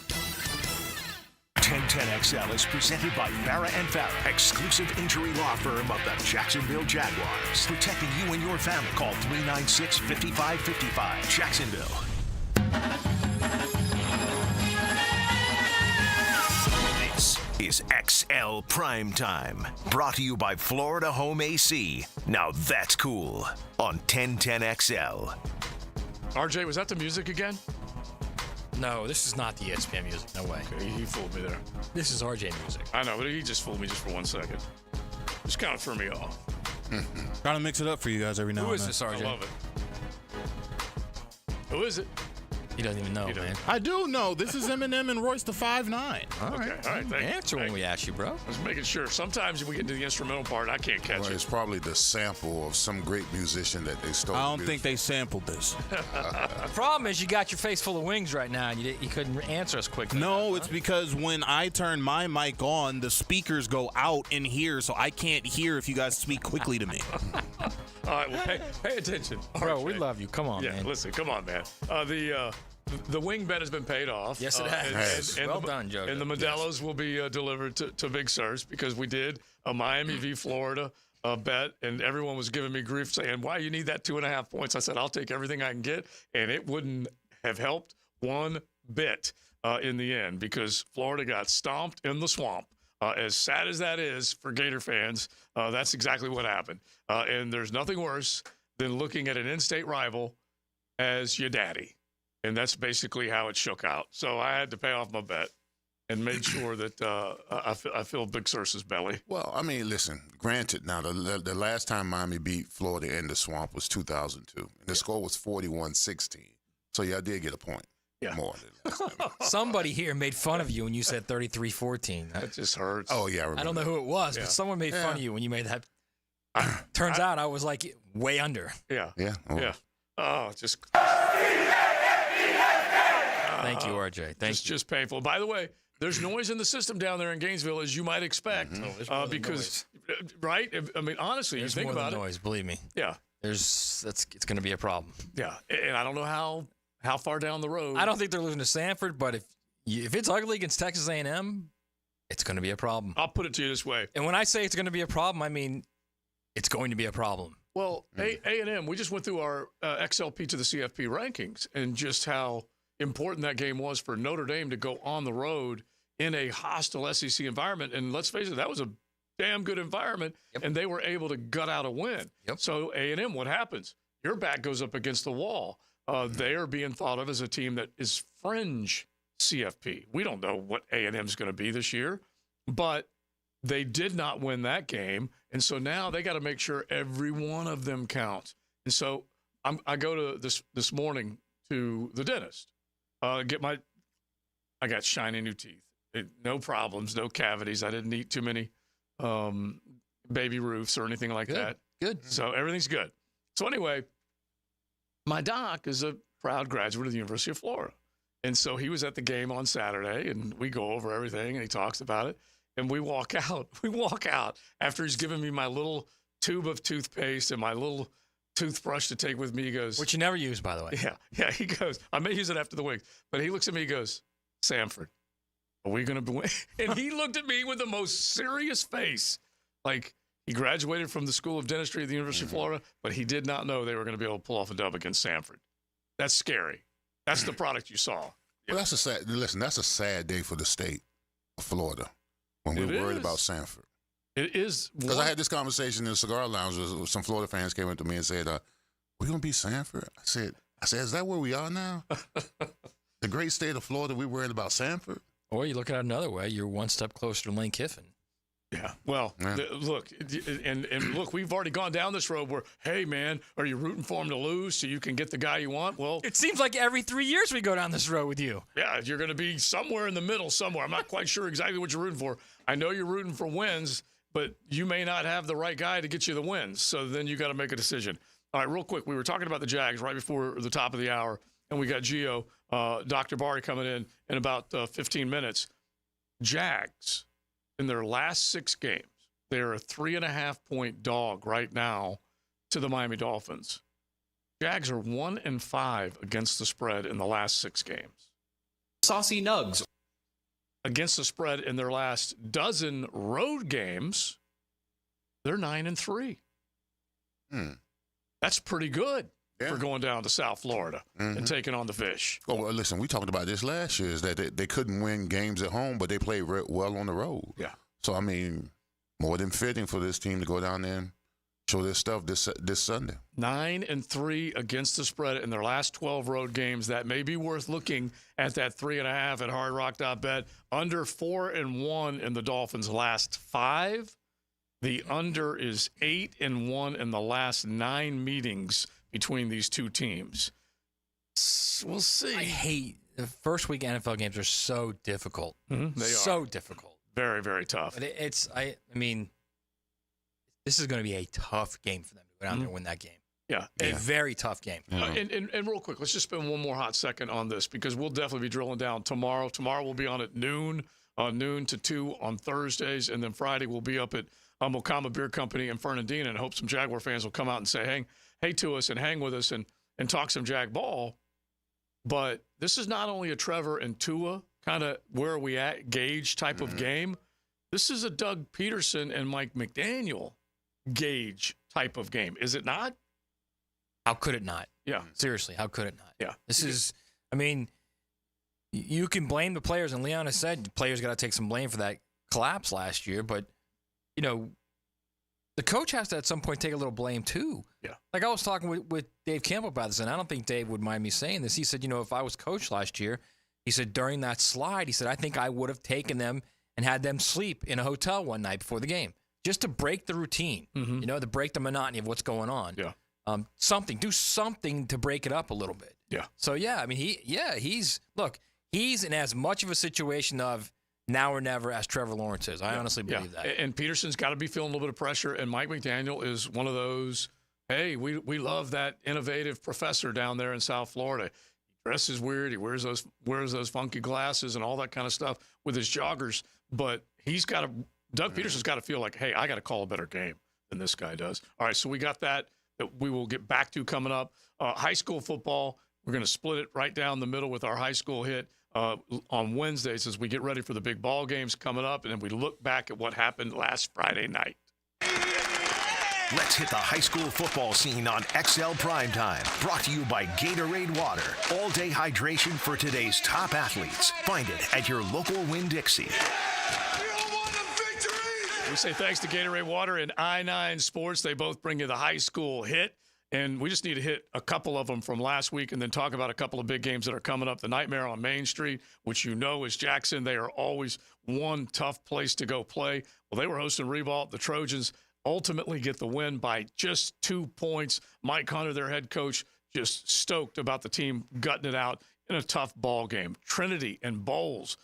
1010XL is presented by Farah & Farah, exclusive injury law firm of the Jacksonville Jaguars. Protecting you and your family. Call 396-5555. Jacksonville. This is XL Primetime, brought to you by Florida Home AC. Now that's cool on 1010XL. RJ, was that the music again? No, this is not the ESPN music. No way. Okay, he fooled me there. This is RJ music. I know, but he just fooled me just for 1 second. Just kind of threw me off. Trying to mix it up for you guys every now and then. Who is this, RJ? I love it. Who is it? He doesn't even know, man. I do know. This is Eminem and Royce the 5'9". All right, thank you. Answer when we ask you, bro. I was making sure. Sometimes we get to the instrumental part, I can't catch it. It's probably the sample of some great musician that they stole. I don't think they sampled this. The problem is you got your face full of wings right now, and you couldn't answer us quickly. No, it's because when I turn my mic on, the speakers go out in here, so I can't hear if you guys speak quickly to me. All right, well, pay attention. Bro, we love you. Come on, man. Yeah, listen, come on, man. The wing bet has been paid off. Yes, it has. And well done, Joe. And the Modelo's will be delivered to Big Sirs because we did a Miami v. Florida bet, and everyone was giving me grief saying, why you need that 2.5 points? I said, I'll take everything I can get, and it wouldn't have helped one bit in the end because Florida got stomped in the swamp. As sad as that is for Gator fans, that's exactly what happened. And there's nothing worse than looking at an in-state rival as your daddy. And that's basically how it shook out. So I had to pay off my bet and made sure that I fill Big Sirs's belly. Well, I mean, listen, granted, now the last time Miami beat Florida in the swamp was 2002. And the score was 41-16. So yeah, I did get a point. Yeah. More than Somebody here made fun of you when you said 33-14. That just hurts. Oh, yeah, I don't know who it was, but someone made fun of you when you made that. Turns out I was like way under. Yeah. Yeah. Oh. Yeah. Oh, just... Thank you, RJ. Thank you. Just painful. By the way, there's noise in the system down there in Gainesville, as you might expect. Because, right? I mean, honestly, there's you think more about than noise, believe me. Yeah. It's going to be a problem. Yeah. And I don't know how far down the road. I don't think they're losing to Sanford, but if it's ugly against Texas A&M, it's going to be a problem. I'll put it to you this way. And when I say it's going to be a problem, I mean it's going to be a problem. Well, A&M, we just went through our XLP to the CFP rankings and just how important that game was for Notre Dame to go on the road in a hostile SEC environment. And let's face it, that was a damn good environment, and they were able to gut out a win. So A&M, what happens? Your back goes up against the wall. They are being thought of as a team that is fringe CFP. We don't know what A&M is going to be this year, but they did not win that game, and so now they got to make sure every one of them counts. And so I go to this morning to the dentist. I got shiny new teeth. No problems, no cavities. I didn't eat too many baby roofs or anything like that. Good. So everything's good. So anyway, my doc is a proud graduate of the University of Florida. And so he was at the game on Saturday, and we go over everything, and he talks about it. And we walk out. We walk out after he's given me my little tube of toothpaste and my little toothbrush to take with me. He goes, which you never use, by the way. Yeah. He goes, I may use it after the week, but he looks at me. He goes, Sanford, are we going to win? And he looked at me with the most serious face, like he graduated from the School of Dentistry at the University of Florida, but he did not know they were going to be able to pull off a dub against Sanford. That's scary. That's the product you saw. Well, that's a sad day for the state of Florida when we're worried about Sanford. It is. Because I had this conversation in the cigar lounge with some Florida fans came up to me and said, we're going to beat Sanford? I said, is that where we are now? The great state of Florida, we're worried about Sanford? Or you look at it another way, you're one step closer to Lane Kiffin. Yeah. Well, look, and look, we've already gone down this road where, hey, man, are you rooting for him to lose so you can get the guy you want? Well, it seems like every 3 years we go down this road with you. Yeah, you're going to be somewhere in the middle somewhere. I'm not quite sure exactly what you're rooting for. I know you're rooting for wins, but you may not have the right guy to get you the wins. So then you got to make a decision. All right, real quick, we were talking about the Jags right before the top of the hour, and we got Gio, Dr. Bari coming in about 15 minutes. Jags, in their last 6 games, they're a 3.5-point dog right now to the Miami Dolphins. Jags are 1-5 against the spread in the last 6 games. Saucy Nugs. Against the spread in their last dozen road games, they're 9-3. That's pretty good for going down to South Florida and taking on the Fish. Oh, well, listen, we talked about this last year, is that they couldn't win games at home, but they played well on the road. Yeah. So, I mean, more than fitting for this team to go down there and show their stuff this Sunday. 9-3 against the spread in their last 12 road games. That may be worth looking at that 3.5 at hardrock.bet. Under 4-1 in the Dolphins' last 5. The under is 8-1 in the last 9 meetings between these two teams. We'll see. I hate the first week NFL games are so difficult. They so difficult. Very, very tough. But I mean, this is going to be a tough game for them to go down there and win that game. Yeah. A very tough game. And real quick, let's just spend one more hot second on this because we'll definitely be drilling down tomorrow. Tomorrow we'll be on at noon to 2 on Thursdays, and then Friday we'll be up at Mokama Beer Company in Fernandina, and hope some Jaguar fans will come out and say hey to us and hang with us and talk some Jag ball. But this is not only a Trevor and Tua kind of where are we at gauge type of game. This is a Doug Peterson and Mike McDaniel gauge type of game. Is it not? How could it not? Yeah. Seriously, how could it not? Yeah. This is, I mean, you can blame the players, and Leon has said the players got to take some blame for that collapse last year, but, you know, the coach has to at some point take a little blame too. Yeah. Like I was talking with Dave Campbell about this, and I don't think Dave would mind me saying this. He said, you know, if I was coach last year, he said during that slide, he said, I think I would have taken them and had them sleep in a hotel one night before the game just to break the routine, you know, to break the monotony of what's going on. Yeah. Do something to break it up a little bit. Yeah. So, yeah, I mean, he's in as much of a situation of now or never as Trevor Lawrence is. I honestly believe that. And Peterson's got to be feeling a little bit of pressure, and Mike McDaniel is one of those, hey, we love that innovative professor down there in South Florida. He dresses weird. He wears those funky glasses and all that kind of stuff with his joggers. But Doug Peterson's got to feel like, hey, I got to call a better game than this guy does. All right, so we got that we will get back to coming up. High school football, we're going to split it right down the middle with our high school hit on Wednesdays as we get ready for the big ball games coming up, and then we look back at what happened last Friday night. Let's hit the high school football scene on XL Primetime. Brought to you by Gatorade Water. All-day hydration for today's top athletes. Find it at your local Winn-Dixie. We say thanks to Gatorade Water and I-9 Sports. They both bring you the high school hit. And we just need to hit a couple of them from last week and then talk about a couple of big games that are coming up. The Nightmare on Main Street, which you know is Jackson. They are always one tough place to go play. Well, they were hosting Revolt. The Trojans ultimately get the win by just 2 points. Mike Hunter, their head coach, just stoked about the team gutting it out in a tough ball game. Trinity and Bowles.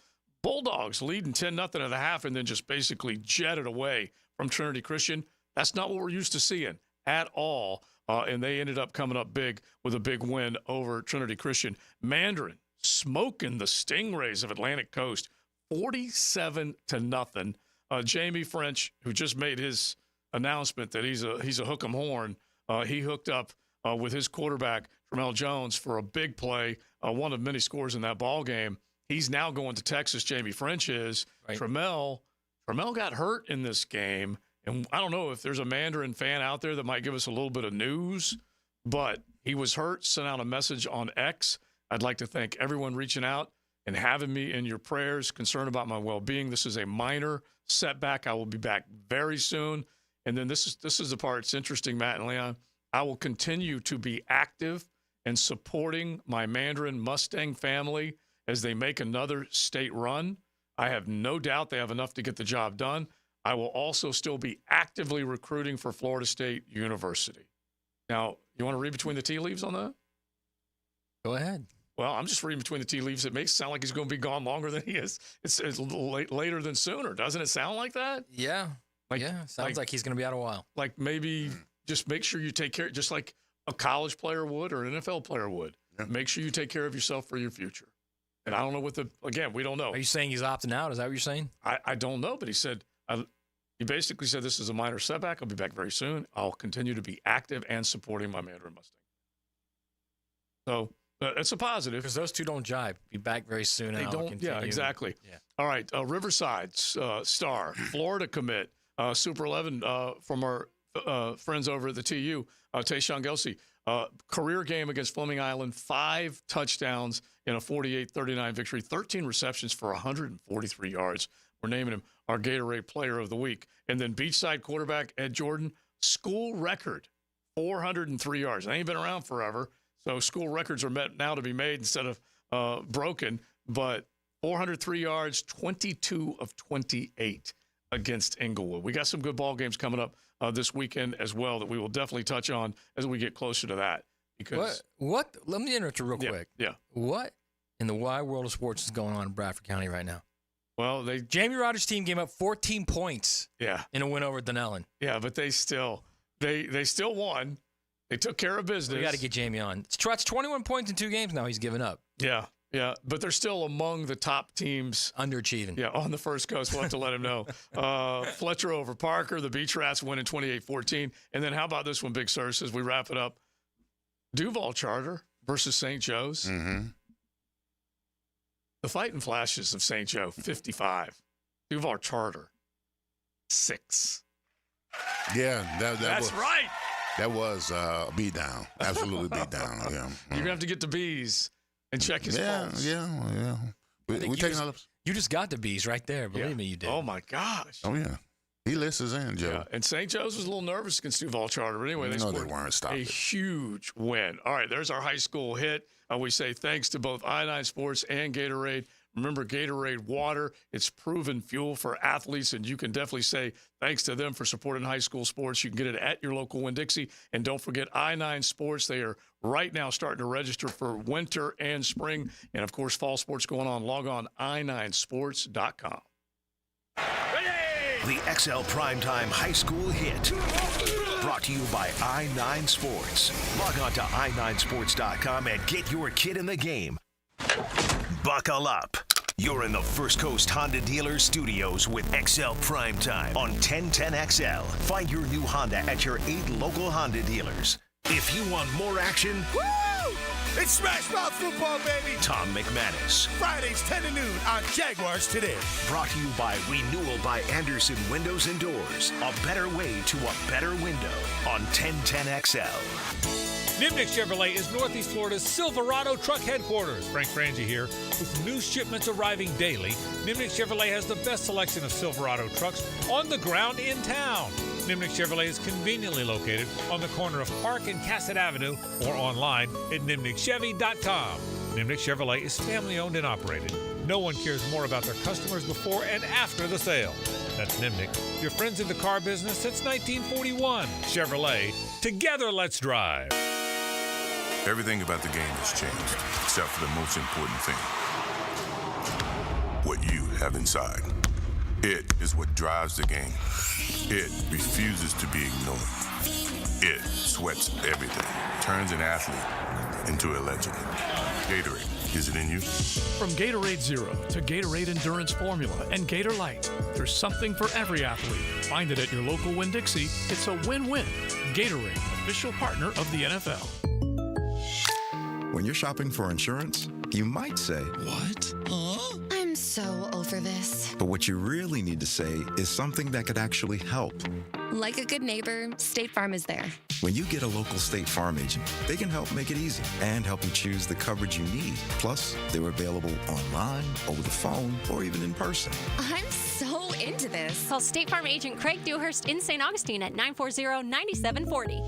Bulldogs leading 10-0 at the half and then just basically jetted away from Trinity Christian. That's not what we're used to seeing at all. And they ended up coming up big with a big win over Trinity Christian. Mandarin smoking the Stingrays of Atlantic Coast, 47-0. Jamie French, who just made his announcement that he's a hook 'em horn, he hooked up with his quarterback Tramel Jones for a big play, one of many scores in that ball game. He's now going to Texas. Jamie French is. Right. Tramel got hurt in this game. And I don't know if there's a Mandarin fan out there that might give us a little bit of news, but he was hurt, sent out a message on X. I'd like to thank everyone reaching out and having me in your prayers, concerned about my well-being. This is a minor setback. I will be back very soon. And then this is the part that's interesting, Matt and Leon. I will continue to be active and supporting my Mandarin Mustang family as they make another state run. I have no doubt they have enough to get the job done. I will also still be actively recruiting for Florida State University. Now, you want to read between the tea leaves on that? Go ahead. Well, I'm just reading between the tea leaves. It makes it sound like he's going to be gone longer than he is. It's a little later than sooner. Doesn't it sound like that? Yeah. Sounds like he's going to be out a while. Like maybe just make sure you take care, just like a college player would or an NFL player would. Yeah. Make sure you take care of yourself for your future. And I don't know again, we don't know. Are you saying he's opting out? Is that what you're saying? I don't know, but he said, he basically said, this is a minor setback. I'll be back very soon. I'll continue to be active and supporting my Mandarin Mustang. So it's a positive. Because those two don't jibe. Be back very soon. They don't. Yeah, exactly. Yeah. All right. Riverside star, Florida commit, Super 11 from our friends over at the TU, Tayshawn Gelsey. Career game against Fleming Island, 5 touchdowns in a 48-39 victory, 13 receptions for 143 yards. We're naming him our Gatorade Player of the Week. And then Beachside quarterback Ed Jordan, school record, 403 yards. They ain't been around forever, so school records are met now to be made instead of broken. But 403 yards, 22 of 28 against Inglewood. We got some good ball games coming up this weekend as well that we will definitely touch on as we get closer to that. Because what? Let me interrupt you real quick. Yeah. What in the wide world of sports is going on in Bradford County right now? Well, Jamie Rogers' team gave up 14 points. Yeah. In a win over Dunellen. Yeah, but they still won. They took care of business. We got to get Jamie on. Trot's 21 points in 2 games now. He's given up. Yeah. Yeah, but they're still among the top teams. Underachieving. Yeah, on the First Coast. We'll have to let him know. Fletcher over Parker. The Beach Rats win in 28-14. And then how about this one, Big Sur, as we wrap it up? Duval Charter versus St. Joe's. Mm-hmm. The Fighting Flashes of St. Joe, 55. Duval Charter, 6. Yeah, that's right. That was a beat down. Absolutely beat down. Yeah. You're gonna have to get the B's and check his pulse. Yeah. We taking all this. You just got the B's right there. Believe me, you did. Oh my gosh. Oh yeah. He listens in, Joe. Yeah. And St. Joe's was a little nervous against Duval Charter. But anyway, they scored a huge win. All right, there's our high school hit. We say thanks to both I-9 Sports and Gatorade. Remember, Gatorade water, it's proven fuel for athletes, and you can definitely say thanks to them for supporting high school sports. You can get it at your local Winn-Dixie. And don't forget I-9 Sports. They are right now starting to register for winter and spring. And, of course, fall sports going on. Log on i9sports.com. The XL Primetime High School Hit. Brought to you by I-9 Sports. Log on to i9sports.com and get your kid in the game. Buckle up. You're in the First Coast Honda Dealer Studios with XL Primetime on 1010XL. Find your new Honda at your 8 local Honda dealers. If you want more action, woo! It's Smash Mouth football, baby! Tom McManus. Fridays 10 to noon on Jaguars Today. Brought to you by Renewal by Anderson Windows and Doors. A better way to a better window on 1010XL. Nimnick Chevrolet is Northeast Florida's Silverado truck headquarters. Frank Frangie here. With new shipments arriving daily, Nimnick Chevrolet has the best selection of Silverado trucks on the ground in town. Nimnick Chevrolet is conveniently located on the corner of Park and Cassett Avenue or online at nimnickchevy.com. Nimnick Chevrolet is family owned and operated. No one cares more about their customers before and after the sale. That's Nimnick, your friends in the car business since 1941. Chevrolet, together let's drive. Everything about the game has changed, except for the most important thing. What you have inside. It is what drives the game. It refuses to be ignored. It sweats everything, turns an athlete into a legend. Gatorade, is it in you? From Gatorade Zero to Gatorade Endurance Formula and Gator Light, there's something for every athlete. Find it at your local Winn-Dixie. It's a win-win. Gatorade, official partner of the NFL. When you're shopping for insurance, you might say, "What? Huh?" I'm so over this. But what you really need to say is something that could actually help. Like a good neighbor, State Farm is there. When you get a local State Farm agent, they can help make it easy and help you choose the coverage you need. Plus, they're available online, over the phone, or even in person. I'm so into this. Call State Farm agent Craig Dewhurst in St. Augustine at 940-9740.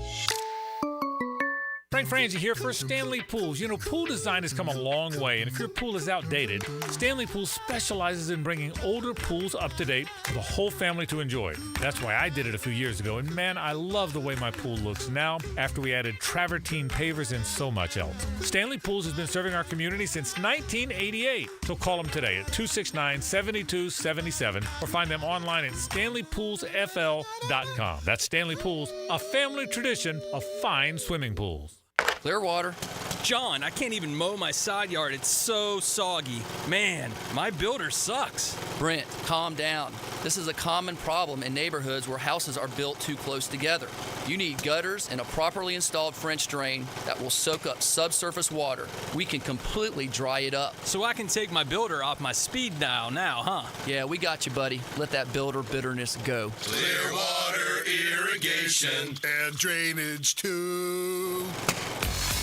Frank Frangie here for Stanley Pools. You know, pool design has come a long way, and if your pool is outdated, Stanley Pools specializes in bringing older pools up to date for the whole family to enjoy. That's why I did it a few years ago, and man, I love the way my pool looks now after we added travertine pavers and so much else. Stanley Pools has been serving our community since 1988, so call them today at 269-7277 or find them online at stanleypoolsfl.com. That's Stanley Pools, a family tradition of fine swimming pools. Clearwater. John, I can't even mow my side yard. It's so soggy. Man, my builder sucks. Brent, calm down. This is a common problem in neighborhoods where houses are built too close together. You need gutters and a properly installed French drain that will soak up subsurface water. We can completely dry it up. So I can take my builder off my speed dial now, huh? Yeah, we got you, buddy. Let that builder bitterness go. Clearwater irrigation and drainage too.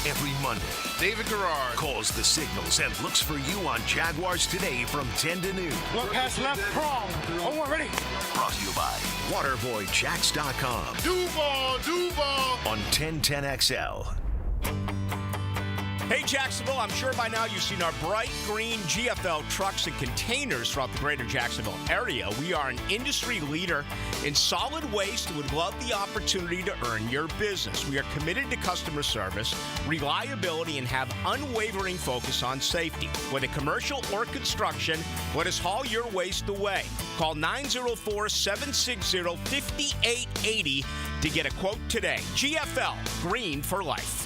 Every Monday, David Garrard calls the signals and looks for you on Jaguars Today from 10 to noon. Look past left prong. Oh, we're ready. Brought to you by WaterboyJacks.com. Duval. On 1010XL. Hey, Jacksonville, I'm sure by now you've seen our bright green GFL trucks and containers throughout the greater Jacksonville area. We are an industry leader in solid waste and would love the opportunity to earn your business. We are committed to customer service, reliability, and have unwavering focus on safety. Whether commercial or construction, let us haul your waste away. Call 904-760-5880 to get a quote today. GFL, green for life.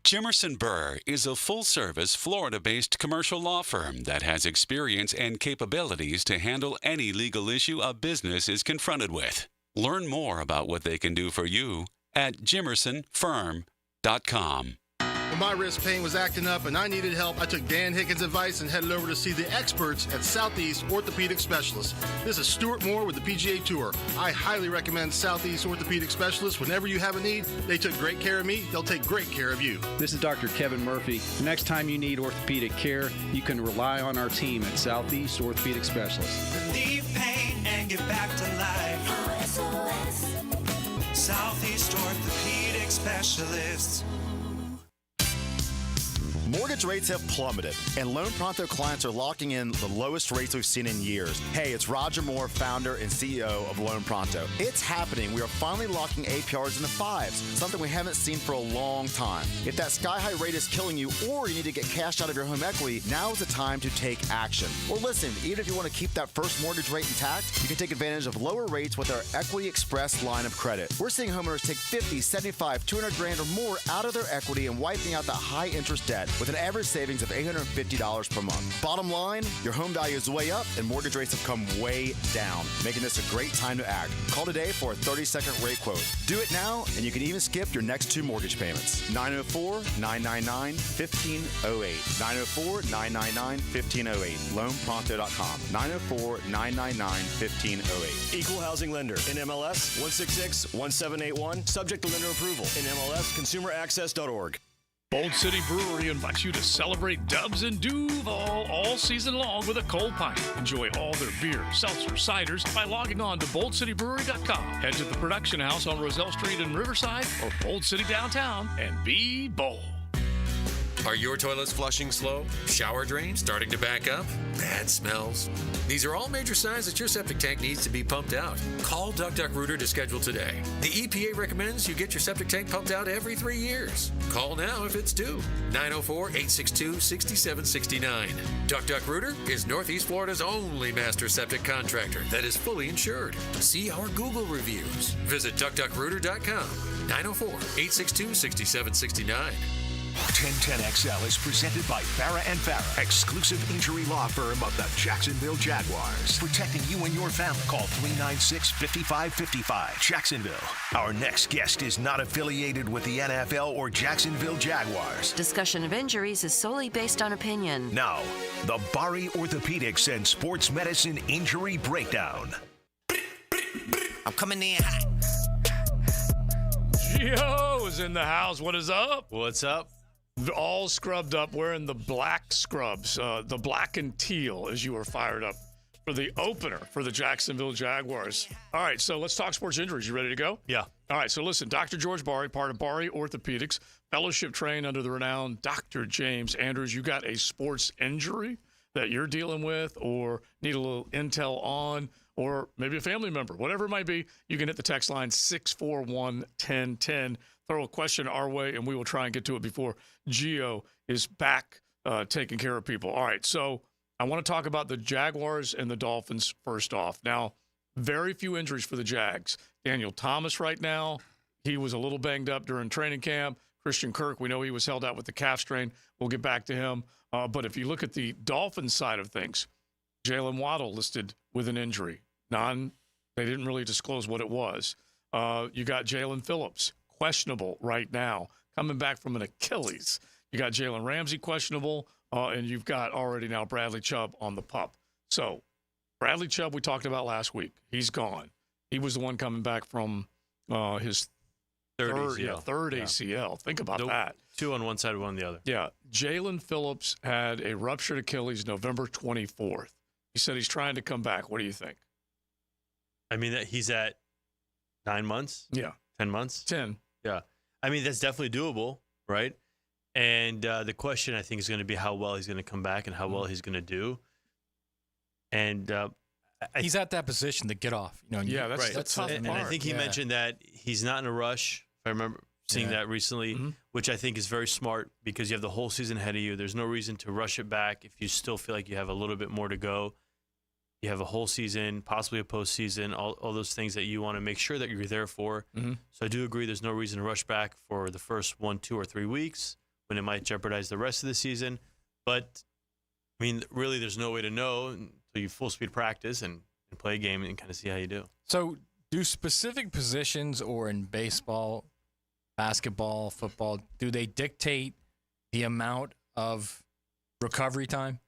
Jimerson Burr is a full-service, Florida-based commercial law firm that has experience and capabilities to handle any legal issue a business is confronted with. Learn more about what they can do for you at jimersonfirm.com. When my wrist pain was acting up and I needed help, I took Dan Hickens' advice and headed over to see the experts at Southeast Orthopedic Specialists. This is Stuart Moore with the PGA Tour. I highly recommend Southeast Orthopedic Specialists. Whenever you have a need, they took great care of me. They'll take great care of you. This is Dr. Kevin Murphy. The next time you need orthopedic care, you can rely on our team at Southeast Orthopedic Specialists. Relieve pain and get back to life. SOS. Southeast Orthopedic Specialists. Mortgage rates have plummeted, and Loan Pronto clients are locking in the lowest rates we've seen in years. Hey, it's Roger Moore, founder and CEO of Loan Pronto. It's happening. We are finally locking APRs in the fives, something we haven't seen for a long time. If that sky-high rate is killing you or you need to get cash out of your home equity, now is the time to take action. Or listen, even if you want to keep that first mortgage rate intact, you can take advantage of lower rates with our Equity Express line of credit. We're seeing homeowners take 50, 75, 200 grand or more out of their equity and wiping out that high-interest debt with an average savings of $850 per month. Bottom line, your home value is way up and mortgage rates have come way down, making this a great time to act. Call today for a 30-second rate quote. Do it now, and you can even skip your next two mortgage payments. 904-999-1508. 904-999-1508. LoanPronto.com. 904-999-1508. Equal housing lender. NMLS 166-1781. Subject to lender approval. NMLS consumeraccess.org. Bold City Brewery invites you to celebrate Dubs and Duval all season long with a cold pint. Enjoy all their beer, seltzer, ciders by logging on to boldcitybrewery.com. Head to the production house on Roselle Street in Riverside or Bold City downtown and be bold. Are your toilets flushing slow? Shower drain starting to back up? Bad smells? These are all major signs that your septic tank needs to be pumped out. Call Duck Rooter to schedule today. The EPA recommends you get your septic tank pumped out every 3 years. Call now if it's due. 904-862-6769. Duck Rooter is Northeast Florida's only master septic contractor that is fully insured. See our Google reviews. Visit duckrooter.com. 904-862-6769. 1010XL is presented by Farrah & Farrah, exclusive injury law firm of the Jacksonville Jaguars. Protecting you and your family. Call 396-5555. Jacksonville. Our next guest is not affiliated with the NFL or Jacksonville Jaguars. Discussion of injuries is solely based on opinion. Now, the Bari Orthopedics and Sports Medicine Injury Breakdown. I'm coming in hot. Gio is in the house. What is up? What's up? All scrubbed up, wearing the black scrubs, the black and teal, as you were fired up for the opener for the Jacksonville Jaguars. All right, so let's talk sports injuries. You ready to go? Yeah. All right, so listen, Dr. George Bari, part of Bari Orthopedics, fellowship trained under the renowned Dr. James Andrews. You got a sports injury that you're dealing with or need a little intel on, or maybe a family member, whatever it might be, you can hit the text line 641-1010. Throw a question our way, and we will try and get to it before Gio is back taking care of people. All right, so I want to talk about the Jaguars and the Dolphins first off. Now, very few injuries for the Jags. Daniel Thomas right now, he was a little banged up during training camp. Christian Kirk, we know he was held out with the calf strain. We'll get back to him. But if you look at the Dolphins side of things, Jalen Waddle listed with an injury. They didn't really disclose what it was. You got Jalen Phillips, questionable right now, coming back from an Achilles. You got Jalen Ramsey questionable, and you've got already now Bradley Chubb on the pup. So Bradley Chubb we talked about last week. He's gone. He was the one coming back from his third ACL. Think about that. 2 on one side, 1 on the other. Yeah. Jalen Phillips had a ruptured Achilles November 24th. He said he's trying to come back. What do you think? I mean, that he's at 9 months? Yeah. 10 months? 10. Yeah. I mean, that's definitely doable, right? And the question, I think, is going to be how well he's going to come back and how well he's going to do. And he's at that position to get off. You know, that's right. the tough part. And I think he mentioned that he's not in a rush. If I remember seeing that recently, which I think is very smart because you have the whole season ahead of you. There's no reason to rush it back if you still feel like you have a little bit more to go. You have a whole season, possibly a postseason, all those things that you want to make sure that you're there for. So I do agree there's no reason to rush back for the first 1, 2, or 3 weeks when it might jeopardize the rest of the season. But, I mean, really there's no way to know until you full speed practice and play a game and kind of see how you do. So do specific positions or in baseball, basketball, football, do they dictate the amount of recovery time?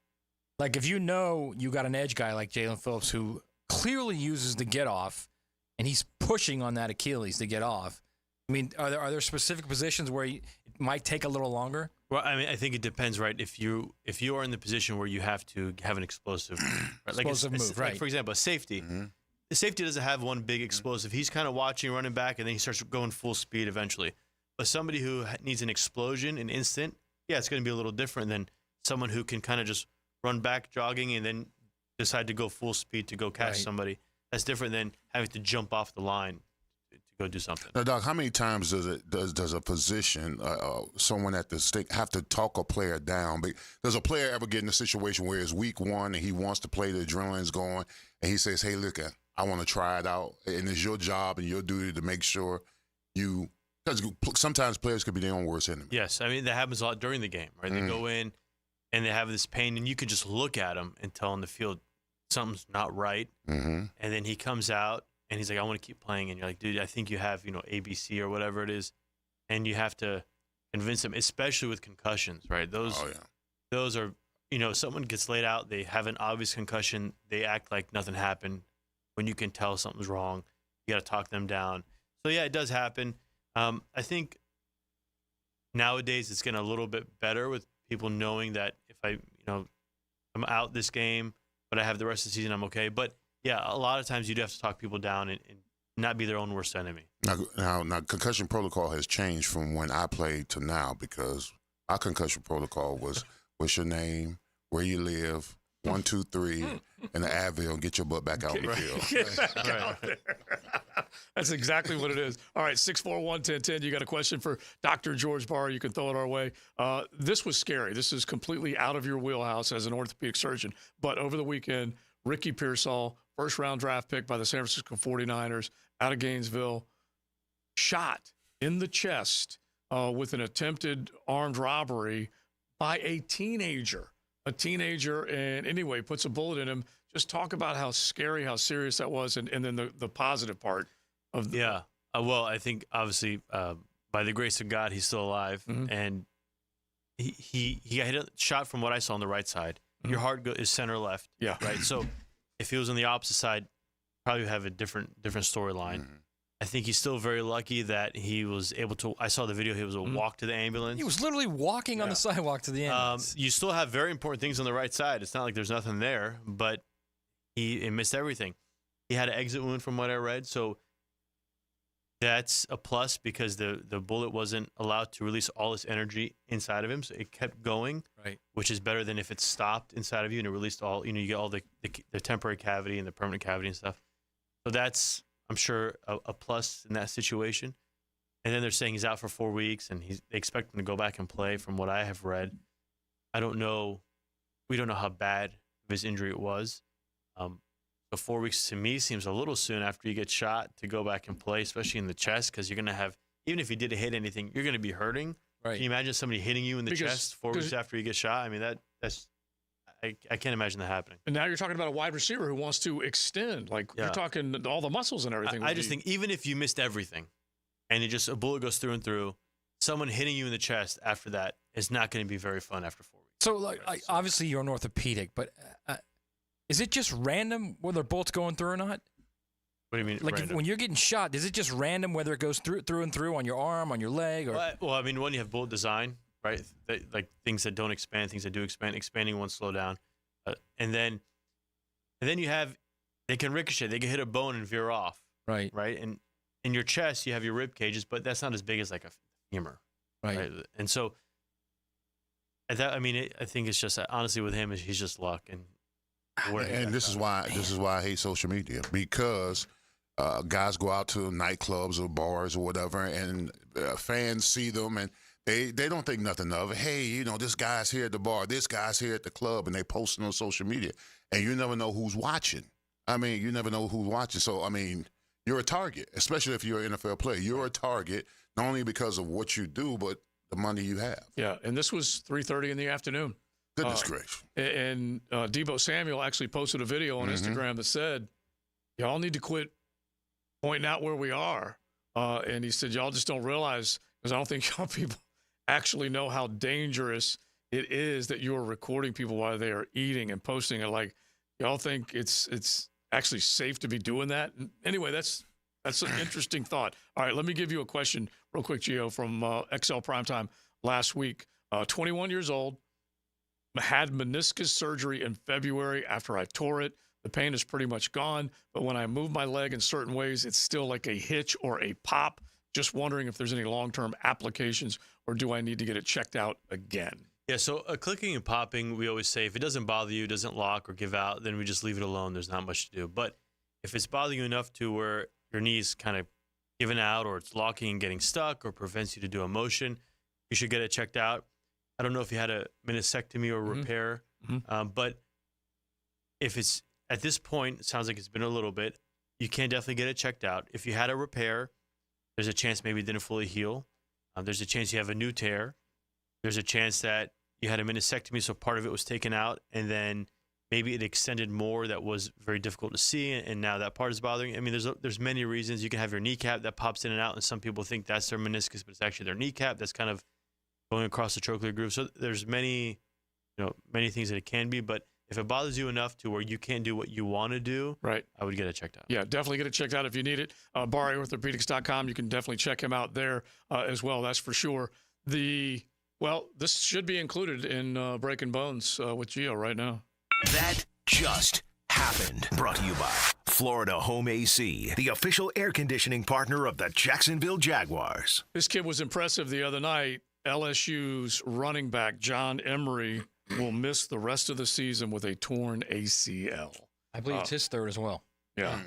Like if you know you got an edge guy like Jalen Phillips who clearly uses the get off and he's pushing on that Achilles to get off. I mean, are there specific positions where it might take a little longer? Well, I mean, I think it depends, right? If you are in the position where you have to have an explosive, right? Explosive move, right? Like for example, a safety. The safety doesn't have one big explosive. He's kind of watching, running back, and then he starts going full speed eventually. But somebody who needs an explosion, an instant, yeah, it's going to be a little different than someone who can kind of just run back jogging and then decide to go full speed to go catch somebody. That's different than having to jump off the line to go do something. Now, Doc, how many times does a position, someone at the stick, have to talk a player down? Does a player ever get in a situation where it's week 1 and he wants to play, the adrenaline's going, and he says, hey, look, I want to try it out, and it's your job and your duty to make sure you – because sometimes players could be their own worst enemy. Yes, I mean, that happens a lot during the game, right? They go in, and they have this pain, and you can just look at him and tell on the field something's not right. And then he comes out, and he's like, I want to keep playing. And you're like, dude, I think you have, ABC or whatever it is. And you have to convince him, especially with concussions, right? Those are, someone gets laid out, they have an obvious concussion, they act like nothing happened when you can tell something's wrong. You got to talk them down. So, yeah, it does happen. I think nowadays it's getting a little bit better with people knowing that if I'm out this game, but I have the rest of the season, I'm okay. But yeah, a lot of times you do have to talk people down and not be their own worst enemy. Now, concussion protocol has changed from when I played to now because Our concussion protocol was what's your name, where you live, 1, 2, 3, and the Advil, and get your butt back out on the field. Get back out there. That's exactly what it is. All right, 641-1010. You got a question for Dr. George Barr. You can throw it our way. This was scary. This is completely out of your wheelhouse as an orthopedic surgeon. But over the weekend, Ricky Pearsall, first-round draft pick by the San Francisco 49ers, out of Gainesville, shot in the chest with an attempted armed robbery by a teenager. And anyway, puts a bullet in him. Just talk about how scary, how serious that was, and then the positive part of the. Yeah. Well, I think obviously by the grace of God, he's still alive, and he got hit, shot from what I saw on the right side. Your heart is center left. Yeah. Right. So if he was on the opposite side, probably have a different storyline. I think he's still very lucky that he was able to. I saw the video. He was able to walk to the ambulance. He was literally walking on the sidewalk to the ambulance. You still have very important things on the right side. It's not like there's nothing there, but he missed everything. He had an exit wound from what I read, so that's a plus because the bullet wasn't allowed to release all its energy inside of him, so it kept going, right? Which is better than if it stopped inside of you and it released all. You get all the temporary cavity and the permanent cavity and stuff. So that's, I'm sure, a plus in that situation. And then they're saying he's out for 4 weeks, and they expect him to go back and play from what I have read. I don't know. We don't know how bad of his injury it was. So 4 weeks to me seems a little soon after you get shot to go back and play, especially in the chest, because you're going to have, even if you did hit anything, you're going to be hurting. Right. Can you imagine somebody hitting you in the chest 4 weeks after you get shot? I mean, that's I can't imagine that happening. And now you're talking about a wide receiver who wants to extend. You're talking all the muscles and everything. I just think even if you missed everything and a bullet goes through and through, someone hitting you in the chest after that is not going to be very fun after 4 weeks. So, obviously you're an orthopedic, but is it just random whether bullets going through or not? What do you mean? When you're getting shot, is it just random whether it goes through and through on your arm, on your leg? Or? Well, I mean, when you have bullet design, right? Like things that don't expand, things that do expand. Expanding won't slow down, and then you have they can ricochet. They can hit a bone and veer off. Right. Right. And in your chest, you have your rib cages, but that's not as big as like a femur. Right. And so, I think it's just honestly with him, he's just luck and. And this is why I hate social media, because guys go out to nightclubs or bars or whatever, and fans see them and they don't think nothing of it. Hey, this guy's here at the bar, this guy's here at the club, and they post it on social media, and you never know who's watching. You never know who's watching. So you're a target, especially if you're an NFL player. You're a target not only because of what you do, but the money you have. Yeah, and this was 3:30 in the afternoon. Goodness gracious. And Deebo Samuel actually posted a video on Instagram that said, y'all need to quit pointing out where we are. And he said, y'all just don't realize, because I don't think y'all people actually know how dangerous it is that you're recording people while they are eating and posting it. Like, y'all think it's actually safe to be doing that? And anyway, that's an interesting thought. All right, let me give you a question real quick, Gio, from XL Primetime last week. 21 years old. Had meniscus surgery in February after I tore it. The pain is pretty much gone, but when I move my leg in certain ways, it's still like a hitch or a pop. Just wondering if there's any long-term applications, or do I need to get it checked out again? Yeah, so clicking and popping, we always say if it doesn't bother you, doesn't lock or give out, then we just leave it alone. There's not much to do. But if it's bothering you enough to where your knee's kind of giving out, or it's locking and getting stuck, or prevents you to do a motion, you should get it checked out. I don't know if you had a meniscectomy or repair, but if it's at this point, it sounds like it's been a little bit, you can definitely get it checked out. If you had a repair, there's a chance maybe it didn't fully heal. There's a chance you have a new tear. There's a chance that you had a meniscectomy, so part of it was taken out, and then maybe it extended more that was very difficult to see, and now that part is bothering you. I mean, there's many reasons. You can have your kneecap that pops in and out, and some people think that's their meniscus, but it's actually their kneecap that's kind of going across the trochlear groove. So there's many things that it can be, but if it bothers you enough to where you can't do what you want to do, right, I would get it checked out. Yeah, definitely get it checked out if you need it. BarryOrthopedics.com. You can definitely check him out there as well. That's for sure. This should be included in Breaking Bones with Gio right now. That just happened. Brought to you by Florida Home AC, the official air conditioning partner of the Jacksonville Jaguars. This kid was impressive the other night. LSU's running back, John Emery, will miss the rest of the season with a torn ACL. I believe it's his third as well. Yeah.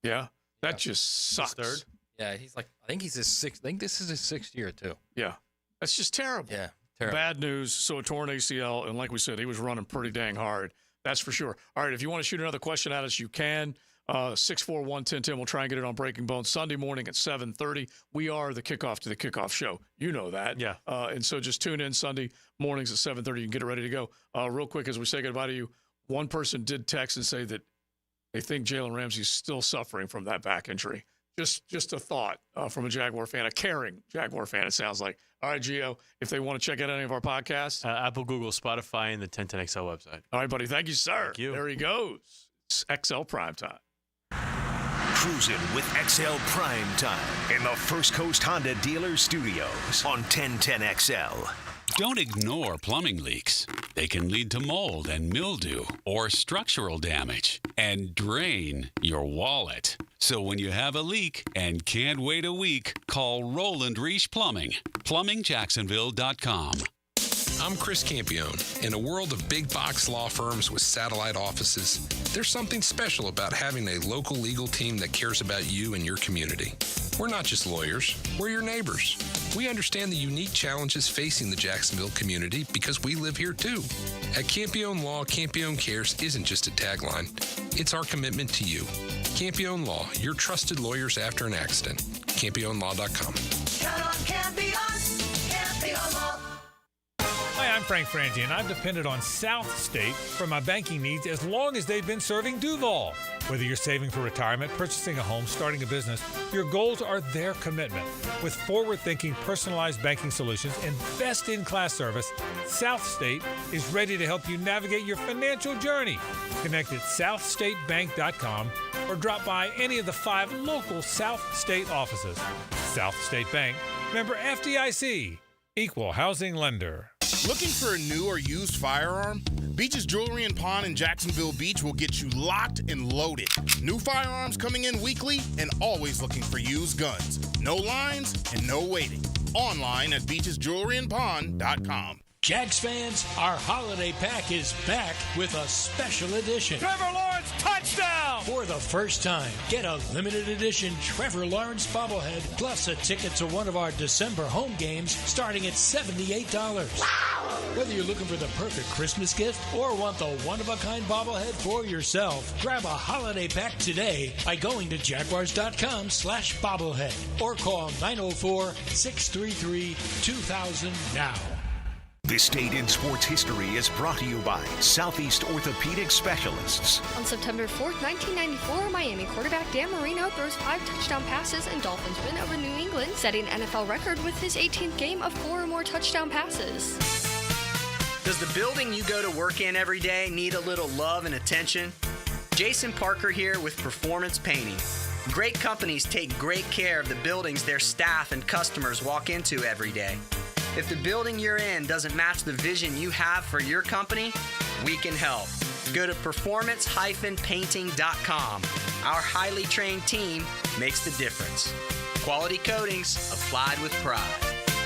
Yeah. That just sucks. Third? Yeah, he's like, I think he's his sixth. I think this is his 6th year, too. Yeah. That's just terrible. Yeah. Terrible. Bad news. So a torn ACL. And like we said, he was running pretty dang hard. That's for sure. All right. If you want to shoot another question at us, you can. 641-1010. We'll try and get it on Breaking Bones Sunday morning at 7:30. We are the kickoff to the kickoff show. You know that. Yeah. And so just tune in Sunday mornings at 7:30. You can get it ready to go. Real quick, as we say goodbye to you, one person did text and say that they think Jalen Ramsey's still suffering from that back injury. Just a thought from a Jaguar fan, a caring Jaguar fan, it sounds like. All right, Gio, if they want to check out any of our podcasts. Apple, Google, Spotify, and the 1010XL website. All right, buddy. Thank you, sir. Thank you. There he goes. It's XL Primetime. Cruising with XL Primetime in the First Coast Honda Dealer Studios on 1010XL. Don't ignore plumbing leaks. They can lead to mold and mildew or structural damage and drain your wallet. So when you have a leak and can't wait a week, call Roland Reich Plumbing. PlumbingJacksonville.com. I'm Chris Campione. In a world of big box law firms with satellite offices, there's something special about having a local legal team that cares about you and your community. We're not just lawyers, we're your neighbors. We understand the unique challenges facing the Jacksonville community because we live here too. At Campione Law, Campione Cares isn't just a tagline, it's our commitment to you. Campione Law, your trusted lawyers after an accident. CampioneLaw.com. Count on Campione, Campione Law. Hi, I'm Frank Frangie, and I've depended on South State for my banking needs as long as they've been serving Duval. Whether you're saving for retirement, purchasing a home, starting a business, your goals are their commitment. With forward-thinking, personalized banking solutions and best-in-class service, South State is ready to help you navigate your financial journey. Connect at southstatebank.com or drop by any of the 5 local South State offices. South State Bank, member FDIC, equal housing lender. Looking for a new or used firearm? Beach's Jewelry and Pawn in Jacksonville Beach will get you locked and loaded. New firearms coming in weekly and always looking for used guns. No lines and no waiting. Online at beachesjewelryandpawn.com. Jags fans, our holiday pack is back with a special edition. Trevor Lawrence touchdown! For the first time, get a limited edition Trevor Lawrence bobblehead plus a ticket to one of our December home games starting at $78. Wow! Whether you're looking for the perfect Christmas gift or want the one-of-a-kind bobblehead for yourself, grab a holiday pack today by going to Jaguars.com/bobblehead or call 904-633-2000 now. This date in sports history is brought to you by Southeast Orthopedic Specialists. On September 4th, 1994, Miami quarterback Dan Marino throws 5 touchdown passes and Dolphins win over New England, setting an NFL record with his 18th game of 4 or more touchdown passes. Does the building you go to work in every day need a little love and attention? Jason Parker here with Performance Painting. Great companies take great care of the buildings their staff and customers walk into every day. If the building you're in doesn't match the vision you have for your company, we can help. Go to performance-painting.com. Our highly trained team makes the difference. Quality coatings applied with pride.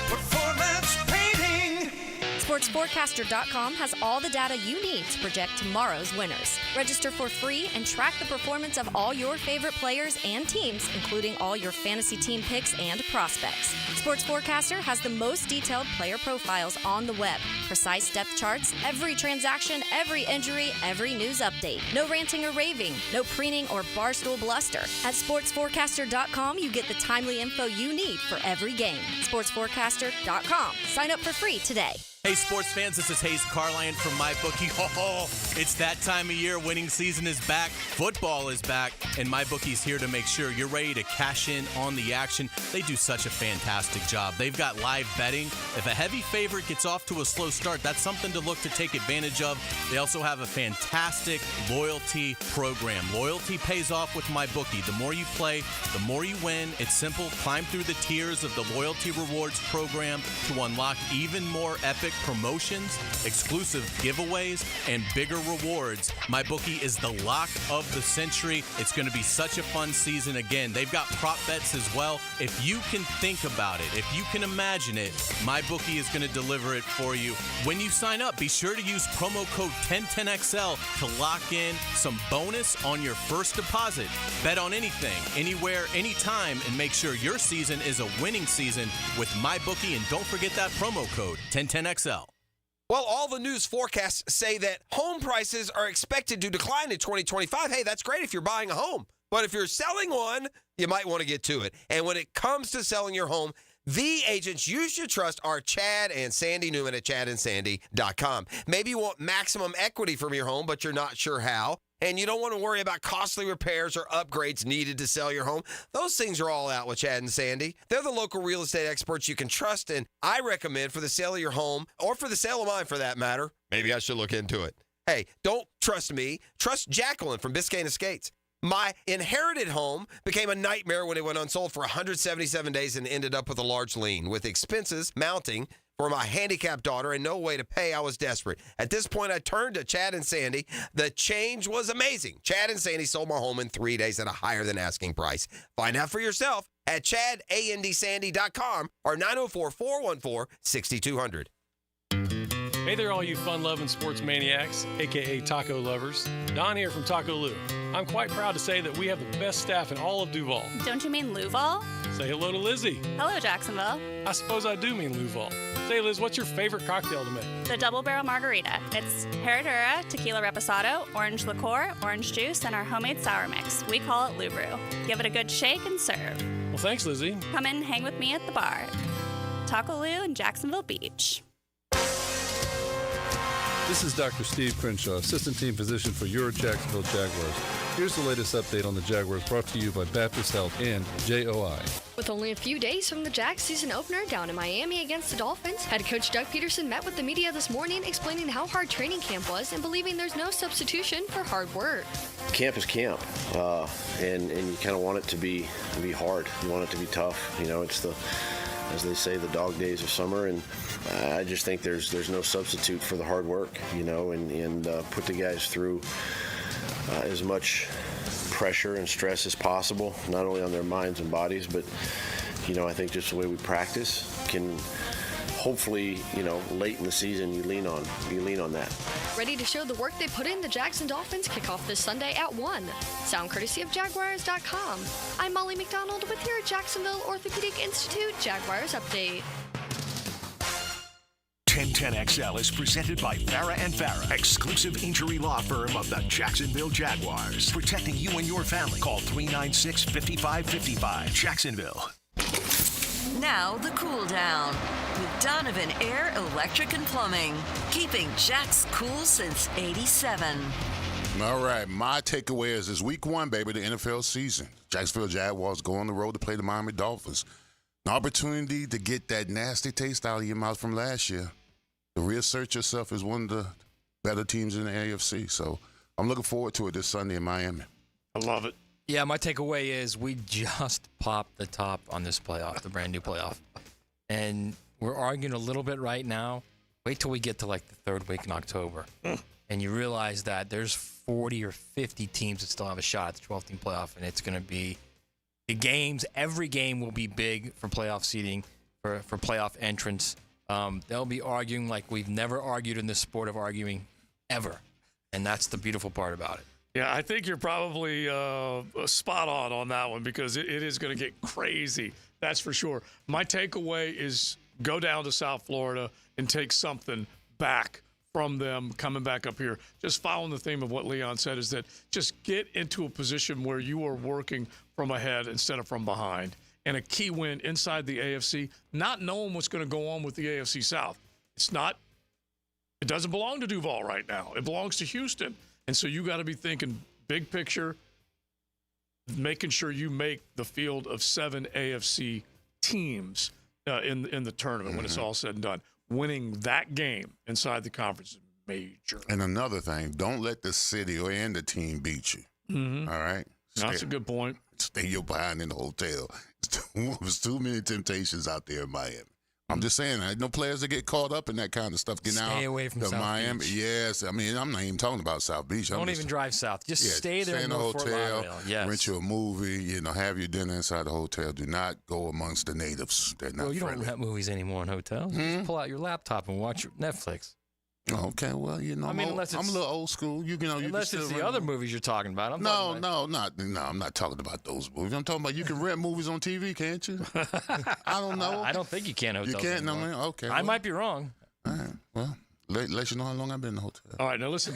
Performance Painting. SportsForecaster.com has all the data you need to project tomorrow's winners. Register for free and track the performance of all your favorite players and teams, including all your fantasy team picks and prospects. Sports Forecaster has the most detailed player profiles on the web, precise depth charts, every transaction, every injury, every news update. No ranting or raving, no preening or barstool bluster. At SportsForecaster.com, you get the timely info you need for every game. SportsForecaster.com. Sign up for free today. Hey, sports fans, this is Hayes Carline from MyBookie. Oh, it's that time of year. Winning season is back. Football is back. And MyBookie's here to make sure you're ready to cash in on the action. They do such a fantastic job. They've got live betting. If a heavy favorite gets off to a slow start, that's something to look to take advantage of. They also have a fantastic loyalty program. Loyalty pays off with MyBookie. The more you play, the more you win. It's simple. Climb through the tiers of the loyalty rewards program to unlock even more epic promotions, exclusive giveaways, and bigger rewards, MyBookie is the lock of the century. It's going to be such a fun season again. They've got prop bets as well. If you can think about it, if you can imagine it, MyBookie is going to deliver it for you. When you sign up, be sure to use promo code 1010XL to lock in some bonus on your first deposit. Bet on anything, anywhere, anytime, and make sure your season is a winning season with MyBookie, and don't forget that promo code 1010XL. Well, all the news forecasts say that home prices are expected to decline in 2025. Hey, that's great if you're buying a home. But if you're selling one, you might want to get to it. And when it comes to selling your home, the agents you should trust are Chad and Sandy Newman at chadandsandy.com. Maybe you want maximum equity from your home, but you're not sure how. And you don't want to worry about costly repairs or upgrades needed to sell your home. Those things are all out with Chad and Sandy. They're the local real estate experts you can trust, and I recommend for the sale of your home, or for the sale of mine for that matter. Maybe I should look into it. Hey, don't trust me. Trust Jacqueline from Biscayne Estates. My inherited home became a nightmare when it went unsold for 177 days and ended up with a large lien. With expenses mounting for my handicapped daughter and no way to pay, I was desperate. At this point, I turned to Chad and Sandy. The change was amazing. Chad and Sandy sold my home in 3 days at a higher than asking price. Find out for yourself at chadandsandy.com or 904-414-6200. Hey there, all you fun-loving sports maniacs, a.k.a. taco lovers. Don here from Taco Lou. I'm quite proud to say that we have the best staff in all of Duval. Don't you mean Louval? Say hello to Lizzie. Hello, Jacksonville. I suppose I do mean Louval. Say, Liz, what's your favorite cocktail to make? The Double Barrel Margarita. It's Herradura, Tequila Reposado, Orange Liqueur, Orange Juice, and our homemade sour mix. We call it Lou Brew. Give it a good shake and serve. Well, thanks, Lizzie. Come in and hang with me at the bar. Taco Lou in Jacksonville Beach. This is Dr. Steve Crenshaw, Assistant Team Physician for your Jacksonville Jaguars. Here's the latest update on the Jaguars, brought to you by Baptist Health and JOI. With only a few days from the Jags season opener down in Miami against the Dolphins, head coach Doug Peterson met with the media this morning explaining how hard training camp was and believing there's no substitution for hard work. Camp is camp, and you kind of want it to be hard. You want it to be tough. You know, it's the, as they say, the dog days of summer, and I just think there's no substitute for the hard work, you know, and put the guys through as much pressure and stress as possible, not only on their minds and bodies, but, you know, I think just the way we practice can hopefully, you know, late in the season you lean on that. Ready to show the work they put in, the Jags and Dolphins kick off this Sunday at 1. Sound courtesy of Jaguars.com. I'm Molly McDonald with your Jacksonville Orthopedic Institute Jaguars Update. 1010XL is presented by Farah & Farah, exclusive injury law firm of the Jacksonville Jaguars. Protecting you and your family. Call 396-5555. Jacksonville. Now the cool down with Donovan Air, Electric and Plumbing. Keeping Jack's cool since '87. All right, my takeaway is this week 1, baby, the NFL season. Jacksonville Jaguars go on the road to play the Miami Dolphins. An opportunity to get that nasty taste out of your mouth from last year. To reassert yourself as one of the better teams in the AFC. So I'm looking forward to it this Sunday in Miami. I love it. Yeah, my takeaway is we just popped the top on this playoff, the brand new playoff. And we're arguing a little bit right now. Wait till we get to like the third week in October. And you realize that there's 40 or 50 teams that still have a shot at the 12-team playoff. And it's going to be the games. Every game will be big for playoff seeding, for playoff entrance. They'll be arguing like we've never argued in this sport of arguing ever. And that's the beautiful part about it. Yeah, I think you're probably spot on that one because it is going to get crazy. That's for sure. My takeaway is go down to South Florida and take something back from them coming back up here. Just following the theme of what Leon said is that just get into a position where you are working from ahead instead of from behind. And a key win inside the AFC, not knowing what's going to go on with the AFC South. It doesn't belong to Duval right now. It belongs to Houston. And so you got to be thinking big picture, making sure you make the field of 7 AFC teams in the tournament when it's all said and done. Winning that game inside the conference is major. And another thing, don't let the city or the team beat you. Mm-hmm. All right? That's a good point. Stay your behind in the hotel. There's too many temptations out there in Miami. I'm just saying, I know players that get caught up in that kind of stuff. Stay away from South Miami. Beach. Yes, I mean, I'm not even talking about South Beach. Don't even drive south. Just stay there in the North Fort hotel. Lauderdale. Yes. Rent you a movie. Have your dinner inside the hotel. Do not go amongst the natives. They're not Well, you friendly. don't rent movies anymore in hotels. You just pull out your laptop and watch Netflix. Okay, well, I mean, unless I'm it's, a little old school. You unless can it's still the rent other movies you're talking about. I'm I'm not talking about those movies. I'm talking about you can rent movies on TV, can't you? I don't know. I don't think you can. You Hotels can't. No, anymore. man. Okay. I might be wrong. All right. Well, let you know how long I've been in the hotel. All right, now listen.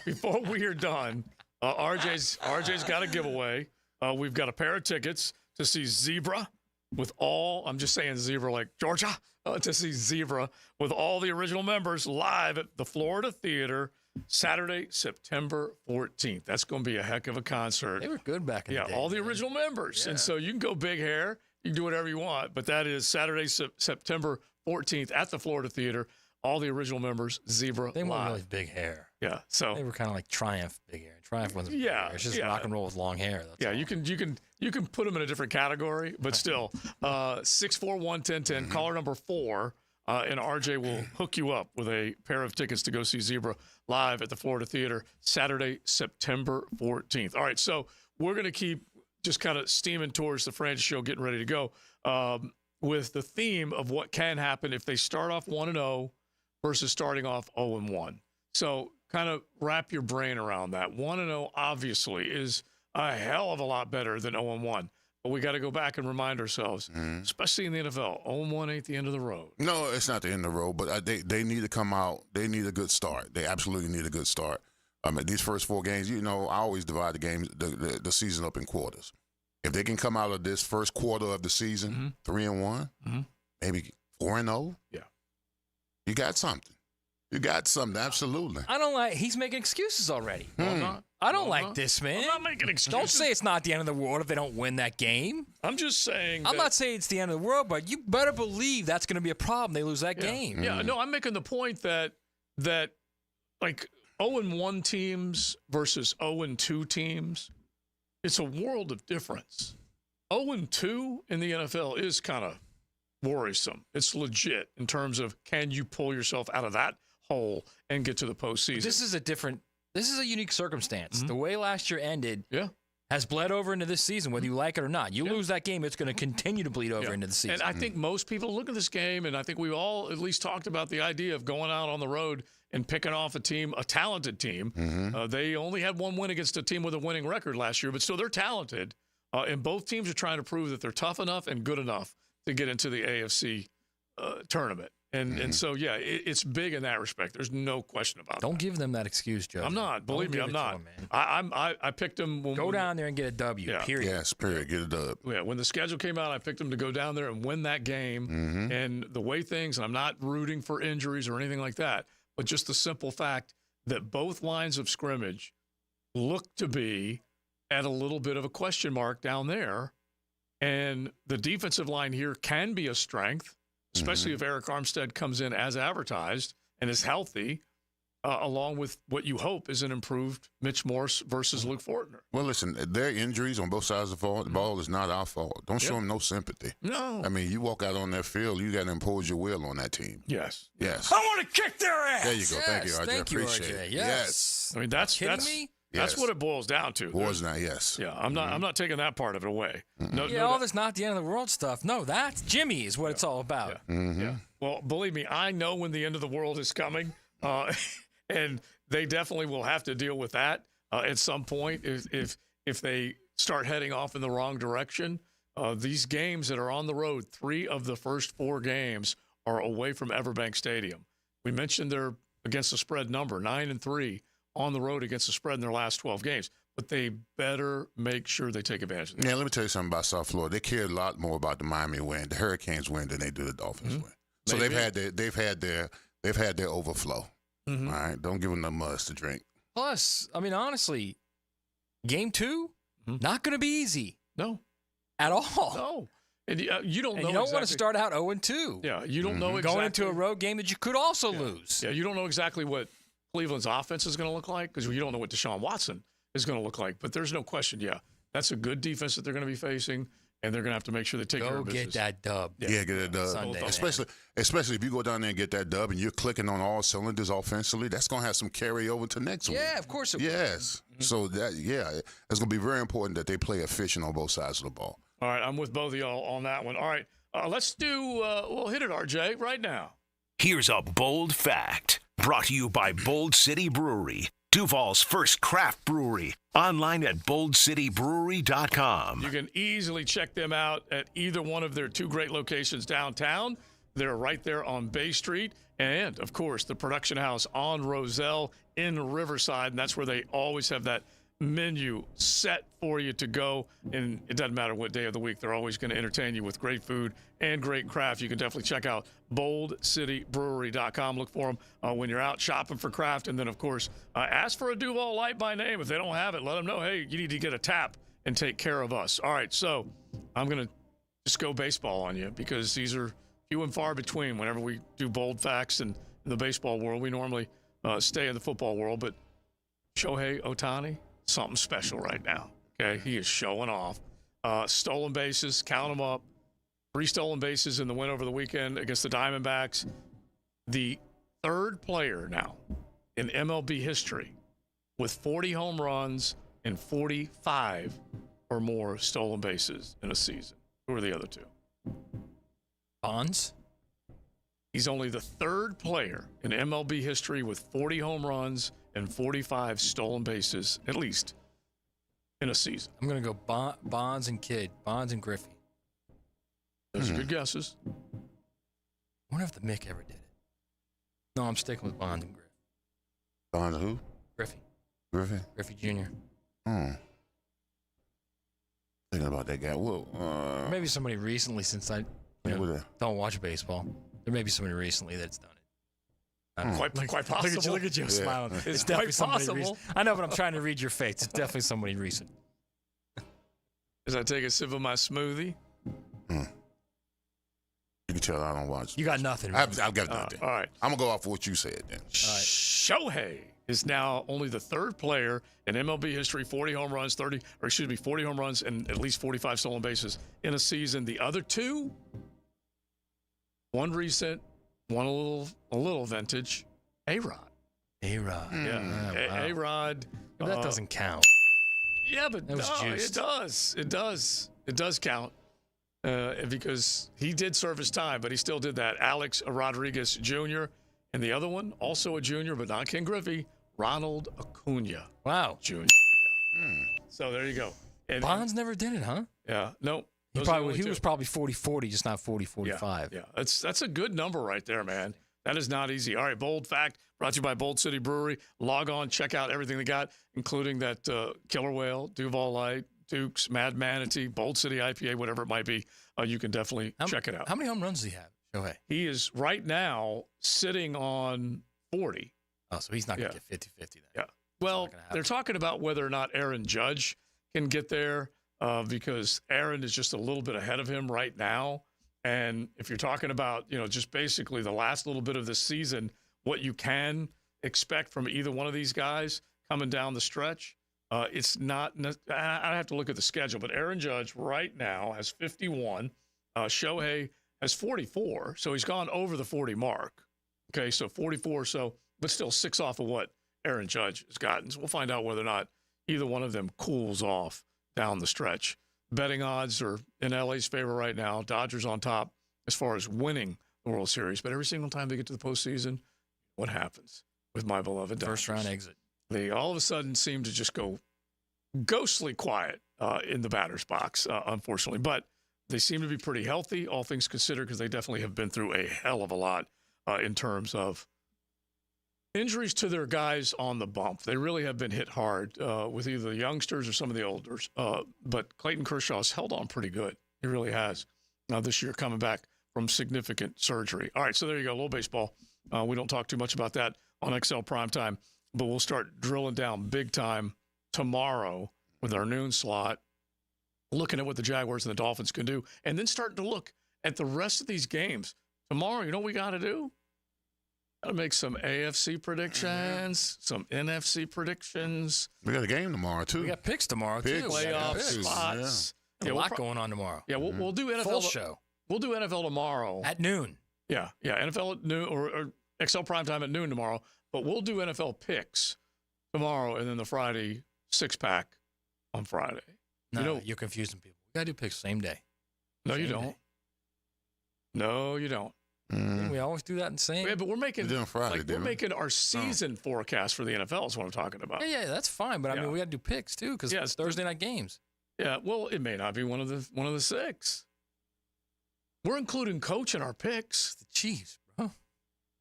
Before we are done, RJ's got a giveaway. We've got a pair of tickets to see Zebra with all. I'm just saying Zebra like Georgia. To see Zebra with all the original members live at the Florida Theater Saturday, September 14th. That's going to be a heck of a concert. They were good back in the day. Yeah, all the original members. Yeah. And so you can go big hair. You can do whatever you want. But that is Saturday, September 14th at the Florida Theater. All the original members, Zebra They weren't live. really big hair. Yeah, so They were kind of like Triumph big hair. Triumph wasn't big hair. It's just rock and roll with long hair. That's all. you can put them in a different category, but still, 641-1010, caller number 4, and RJ will hook you up with a pair of tickets to go see Zebra live at the Florida Theater Saturday, September 14th. All right, so we're going to keep just kind of steaming towards the franchise show, getting ready to go with the theme of what can happen if they start off 1-0 versus starting off 0-1. So kind of wrap your brain around that. 1-0 obviously is a hell of a lot better than 0-1. But we got to go back and remind ourselves, especially in the NFL, 0-1 ain't the end of the road. No, it's not the end of the road, but they need to come out. They need a good start. They absolutely need a good start. These first 4 games, I always divide the season up in quarters. If they can come out of this first quarter of the season 3-1, maybe 4-0, you got something. You got something, absolutely. I don't like. He's making excuses already. I don't like this, man. I'm not making excuses. Don't say it's not the end of the world if they don't win that game. I'm just saying. I'm not saying it's the end of the world, but you better believe that's going to be a problem. They lose that game. Yeah, no, I'm making the point that like 0-1 teams versus 0-2 teams, it's a world of difference. 0-2 in the NFL is kind of worrisome. It's legit in terms of can you pull yourself out of that hole and get to the postseason. This is a unique circumstance. The way last year ended has bled over into this season, whether you like it or not. You lose that game, it's going to continue to bleed over into the season. And I think most people look at this game, and I think we all at least talked about the idea of going out on the road and picking off a talented team. They only had 1 win against a team with a winning record last year, but still they're talented. And both teams are trying to prove that they're tough enough and good enough to get into the AFC tournament. And so, it's big in that respect. There's no question about that. Don't give them that excuse, Joe. I'm not. Believe me, I'm not. I picked them. Go down there and get a W, period. Yes, period. Get a dub. Yeah, when the schedule came out, I picked them to go down there and win that game. And the way things, and I'm not rooting for injuries or anything like that, but just the simple fact that both lines of scrimmage look to be at a little bit of a question mark down there. And the defensive line here can be a strength, especially if Eric Armstead comes in as advertised and is healthy, along with what you hope is an improved Mitch Morse versus Luke Fortner. Well, listen, their injuries on both sides of the ball is not our fault. Don't show them no sympathy. No. I mean, you walk out on that field, you got to impose your will on that team. Yes. Yes. I want to kick their ass. There you go. Thank you, RJ. Thank you, Appreciate RJ. it. Yes. I mean, that's me? That's what it boils down to. Boils down, yes. Yeah, I'm not taking that part of it away. All this not the end of the world stuff. No, that's Jimmy is what it's all about. Yeah. Well, believe me, I know when the end of the world is coming, and they definitely will have to deal with that at some point if they start heading off in the wrong direction. These games that are on the road, 3 of the first 4 games are away from Everbank Stadium. We mentioned they're against the spread number, 9-3 on the road against the spread in their last 12 games. But they better make sure they take advantage of that. Yeah, let me tell you something about South Florida. They care a lot more about the Miami win, the Hurricanes win, than they do the Dolphins win. So they've had their overflow. All right, don't give them no muds to drink. Plus, I mean, honestly, game 2, not going to be easy. No, at all. No, and you don't know. You don't want to start out 0-2. Yeah, you don't know exactly going into a road game that you could also lose. Yeah, you don't know exactly what Cleveland's offense is going to look like because you don't know what Deshaun Watson is going to look like. But there's no question, that's a good defense that they're going to be facing. and they're going to have to make sure they take care of business. Get that dub. Yeah, get that dub. Sunday, especially if you go down there and get that dub and you're clicking on all cylinders offensively, that's going to have some carryover to next week. Yeah, of course it will. Yes. So, it's going to be very important that they play efficient on both sides of the ball. All right, I'm with both of y'all on that one. All right, let's do, we'll hit it, RJ, right now. Here's a bold fact brought to you by Bold City Brewery, Duval's first craft brewery. Online at boldcitybrewery.com. You can easily check them out at either one of their two great locations downtown. They're right there on Bay Street. And, of course, the production house on Roselle in Riverside. And that's where they always have that menu set for you to go. And it doesn't matter what day of the week. They're always going to entertain you with great food and great craft. You can definitely check out boldcitybrewery.com. Look for them when you're out shopping for craft. And then, of course, ask for a Duval Light by name. If they don't have it, let them know, hey, you need to get a tap and take care of us. All right, so I'm going to just go baseball on you because these are few and far between. Whenever we do bold facts in the baseball world, we normally stay in the football world. But Shohei Ohtani, something special right now. Okay, he is showing off. Stolen bases, count them up. 3 stolen bases in the win over the weekend against the Diamondbacks. The third player now in MLB history with 40 home runs and 45 or more stolen bases in a season. Who are the other two? Bonds? He's only the third player in MLB history with 40 home runs and 45 stolen bases, at least, in a season. I'm going to go Bonds and Kidd. Bonds and Griffey. Those are good guesses. I wonder if the Mick ever did it. No, I'm sticking with Bonds and Griffey. Bonds who? Griffey. Griffey Jr. Thinking about that guy. Well, maybe somebody recently, since I don't watch baseball. There may be somebody recently that's done it. Quite possible. Look at you smiling. It's It's definitely quite somebody possible. recent. I know, but I'm trying to read your face. It's definitely somebody recent. As I take a sip of my smoothie. You can tell I don't watch. You got nothing. I've got nothing. All right. I'm going to go off what you said then. Shohei is now only the third player in MLB history, 40 home runs and at least 45 stolen bases in a season. The other two, one recent, one a little vintage, A-Rod. A-Rod. Yeah. Wow. A-Rod. That doesn't count. Yeah, but That was juiced. it does. It does count. Because he did serve his time, but he still did that. Alex Rodriguez Jr. And the other one, also a junior, but not Ken Griffey, Ronald Acuna. Wow. Jr. Yeah. So there you go. And Bonds never did it, huh? Yeah. No. He those are the only two. was probably 40-40, just not 40-45. Yeah. That's a good number right there, man. That is not easy. All right, bold fact brought to you by Bold City Brewery. Log on, check out everything they got, including that Killer Whale, Duval Light, Dukes, Mad Manatee, Bold City IPA, whatever it might be. You can definitely check it out. How many home runs does he have, Shohei? He is right now sitting on 40. Oh, so he's not going to get 50-50 then. Yeah. Well, they're talking about whether or not Aaron Judge can get there because Aaron is just a little bit ahead of him right now. And if you're talking about, just basically the last little bit of this season, what you can expect from either one of these guys coming down the stretch, it's not – I have to look at the schedule. But Aaron Judge right now has 51. Shohei has 44. So he's gone over the 40 mark. Okay, so 44 but still 6 off of what Aaron Judge has gotten. So we'll find out whether or not either one of them cools off down the stretch. Betting odds are in LA's favor right now. Dodgers on top as far as winning the World Series. But every single time they get to the postseason, what happens with my beloved Dodgers? First round exit. They all of a sudden seem to just go ghostly quiet in the batter's box, unfortunately. But they seem to be pretty healthy, all things considered, because they definitely have been through a hell of a lot in terms of injuries to their guys on the bump. They really have been hit hard with either the youngsters or some of the elders. But Clayton Kershaw's held on pretty good. He really has this year coming back from significant surgery. All right, so there you go, a little baseball. We don't talk too much about that on XL Primetime, but we'll start drilling down big time tomorrow with our noon slot, looking at what the Jaguars and the Dolphins can do, and then starting to look at the rest of these games. Tomorrow, you know what we got to do? Got to make some AFC predictions, some NFC predictions. We got a game tomorrow, too. We got picks tomorrow, too. Playoff spots. A lot going on tomorrow. Yeah, we'll do NFL. Full show. We'll do NFL tomorrow. At noon. Yeah, NFL at noon or XL Primetime at noon tomorrow. But we'll do NFL picks tomorrow and then the Friday 6-pack on Friday. No, you're confusing people. We got to do picks same day. No, you don't. No, you don't. We always do that in the same. Yeah, but we're making Friday, we're making our season forecast for the NFL is what I'm talking about. Yeah, that's fine. But I mean, we got to do picks too because it's Thursday night games. Yeah, well, it may not be one of the 6. We're including coach in our picks. The Chiefs, bro. Of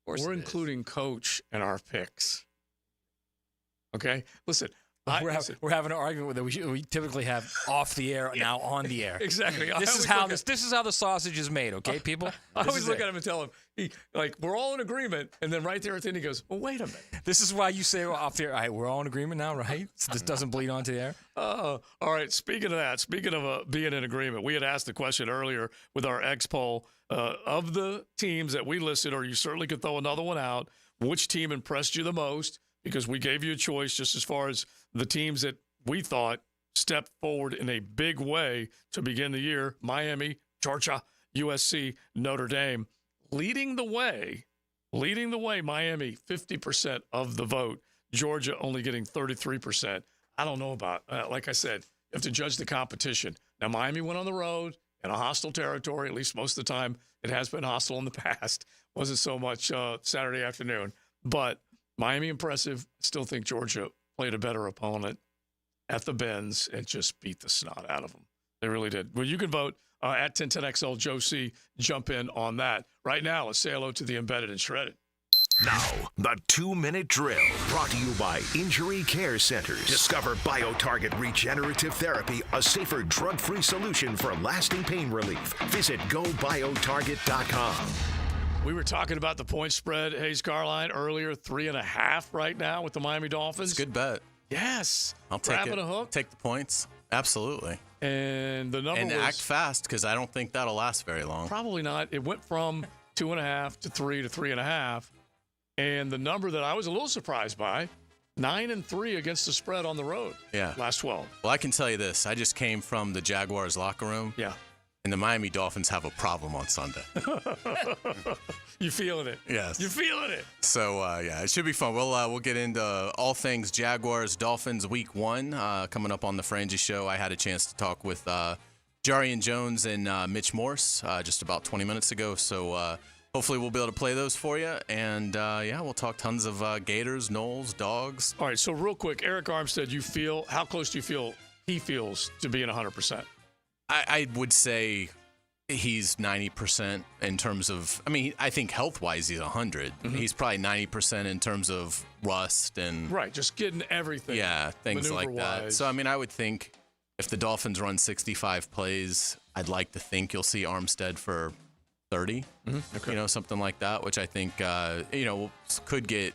course we're including coach in our picks. Okay, listen. We're having an argument that we typically have off the air now on the air. Exactly. This is how the sausage is made. Okay, people. I always look at him and tell him, we're all in agreement, and then right there at the end he goes, "Well, wait a minute." This is why you say off the air. All right, we're all in agreement now, right? So this doesn't bleed onto the air. All right. Speaking of that, being in agreement, we had asked the question earlier with our X poll of the teams that we listed, or you certainly could throw another one out. Which team impressed you the most? Because we gave you a choice just as far as the teams that we thought stepped forward in a big way to begin the year. Miami, Georgia, USC, Notre Dame. Leading the way, Miami, 50% of the vote. Georgia only getting 33%. I don't know about, like I said, you have to judge the competition. Now, Miami went on the road in a hostile territory, at least most of the time. It has been hostile in the past. Wasn't so much Saturday afternoon. But Miami impressive. Still think Georgia played a better opponent at the Benz and just beat the snot out of them. They really did. Well, you can vote at 1010XL. Joe C. Jump in on that. Right now, let's say hello to the embedded and shredded. Now, the 2-minute drill brought to you by Injury Care Centers. Discover BioTarget Regenerative Therapy, a safer drug-free solution for lasting pain relief. Visit GoBioTarget.com. We were talking about the point spread, Hayes Carline, earlier, 3.5 right now with the Miami Dolphins. It's a good bet. Yes. I'll take Grabbing it. a hook. Take the points. Absolutely. And the number was act fast because I don't think that'll last very long. Probably not. It went from 2.5 to 3 to 3.5. And the number that I was a little surprised by, 9-3 against the spread on the road. Yeah. Last 12. Well, I can tell you this. I just came from the Jaguars locker room. Yeah. And the Miami Dolphins have a problem on Sunday. You feeling it? Yes. You feeling it? So, it should be fun. We'll get into all things Jaguars, Dolphins Week 1 coming up on the Frangie Show. I had a chance to talk with Jarian Jones and Mitch Morse just about 20 minutes ago. So, hopefully we'll be able to play those for you. And, we'll talk tons of Gators, Knowles, Dogs. All right, so real quick, Eric Armstead, how close do you feel he feels to being 100%? I would say he's 90% in terms of, I think health-wise he's 100. Mm-hmm. He's probably 90% in terms of rust and... Right, just getting everything. Yeah, things like that. So, I would think if the Dolphins run 65 plays, I'd like to think you'll see Armstead for 30, okay. Something like that, which I think, could get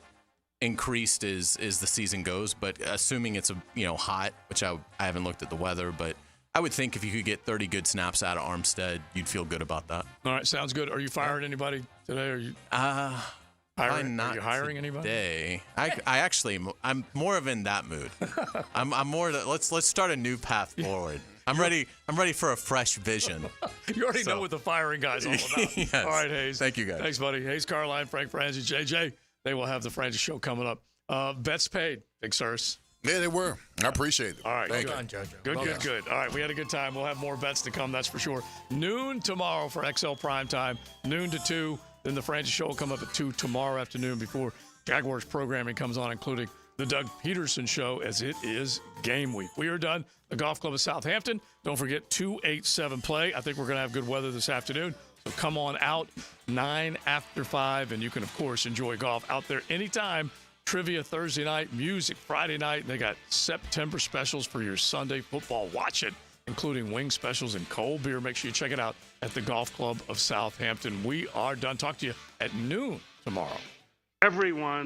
increased as the season goes. But assuming it's, hot, which I haven't looked at the weather, but... I would think if you could get 30 good snaps out of Armstead, you'd feel good about that. All right, sounds good. Are you firing anybody today? Are you hiring? Are you hiring anybody? Today. I'm more of in that mood. I'm more. Let's start a new path forward. I'm ready for a fresh vision. You already know what the firing guy's all about. Yes. All right, Hayes. Thank you, guys. Thanks, buddy. Hayes Carline, Frank Frangie, JJ. They will have the Frangie Show coming up. Bets paid. Big Sirs. Yeah, they were. I appreciate it. All right. Thank Good. you. Good. All right, we had a good time. We'll have more bets to come, that's for sure. Noon tomorrow for XL Primetime, noon to 2. Then the Frangie Show will come up at 2 tomorrow afternoon before Jaguars programming comes on, including the Doug Peterson Show, as it is game week. We are done. The Golf Club of Southampton. Don't forget 287 play. I think we're going to have good weather this afternoon. So come on out 9 after 5, and you can, of course, enjoy golf out there anytime. Trivia Thursday night, music Friday night. They got September specials for your Sunday football watching, including wing specials and cold beer. Make sure you check it out at the Golf Club of Southampton. We are done. Talk to you at noon tomorrow. Everyone.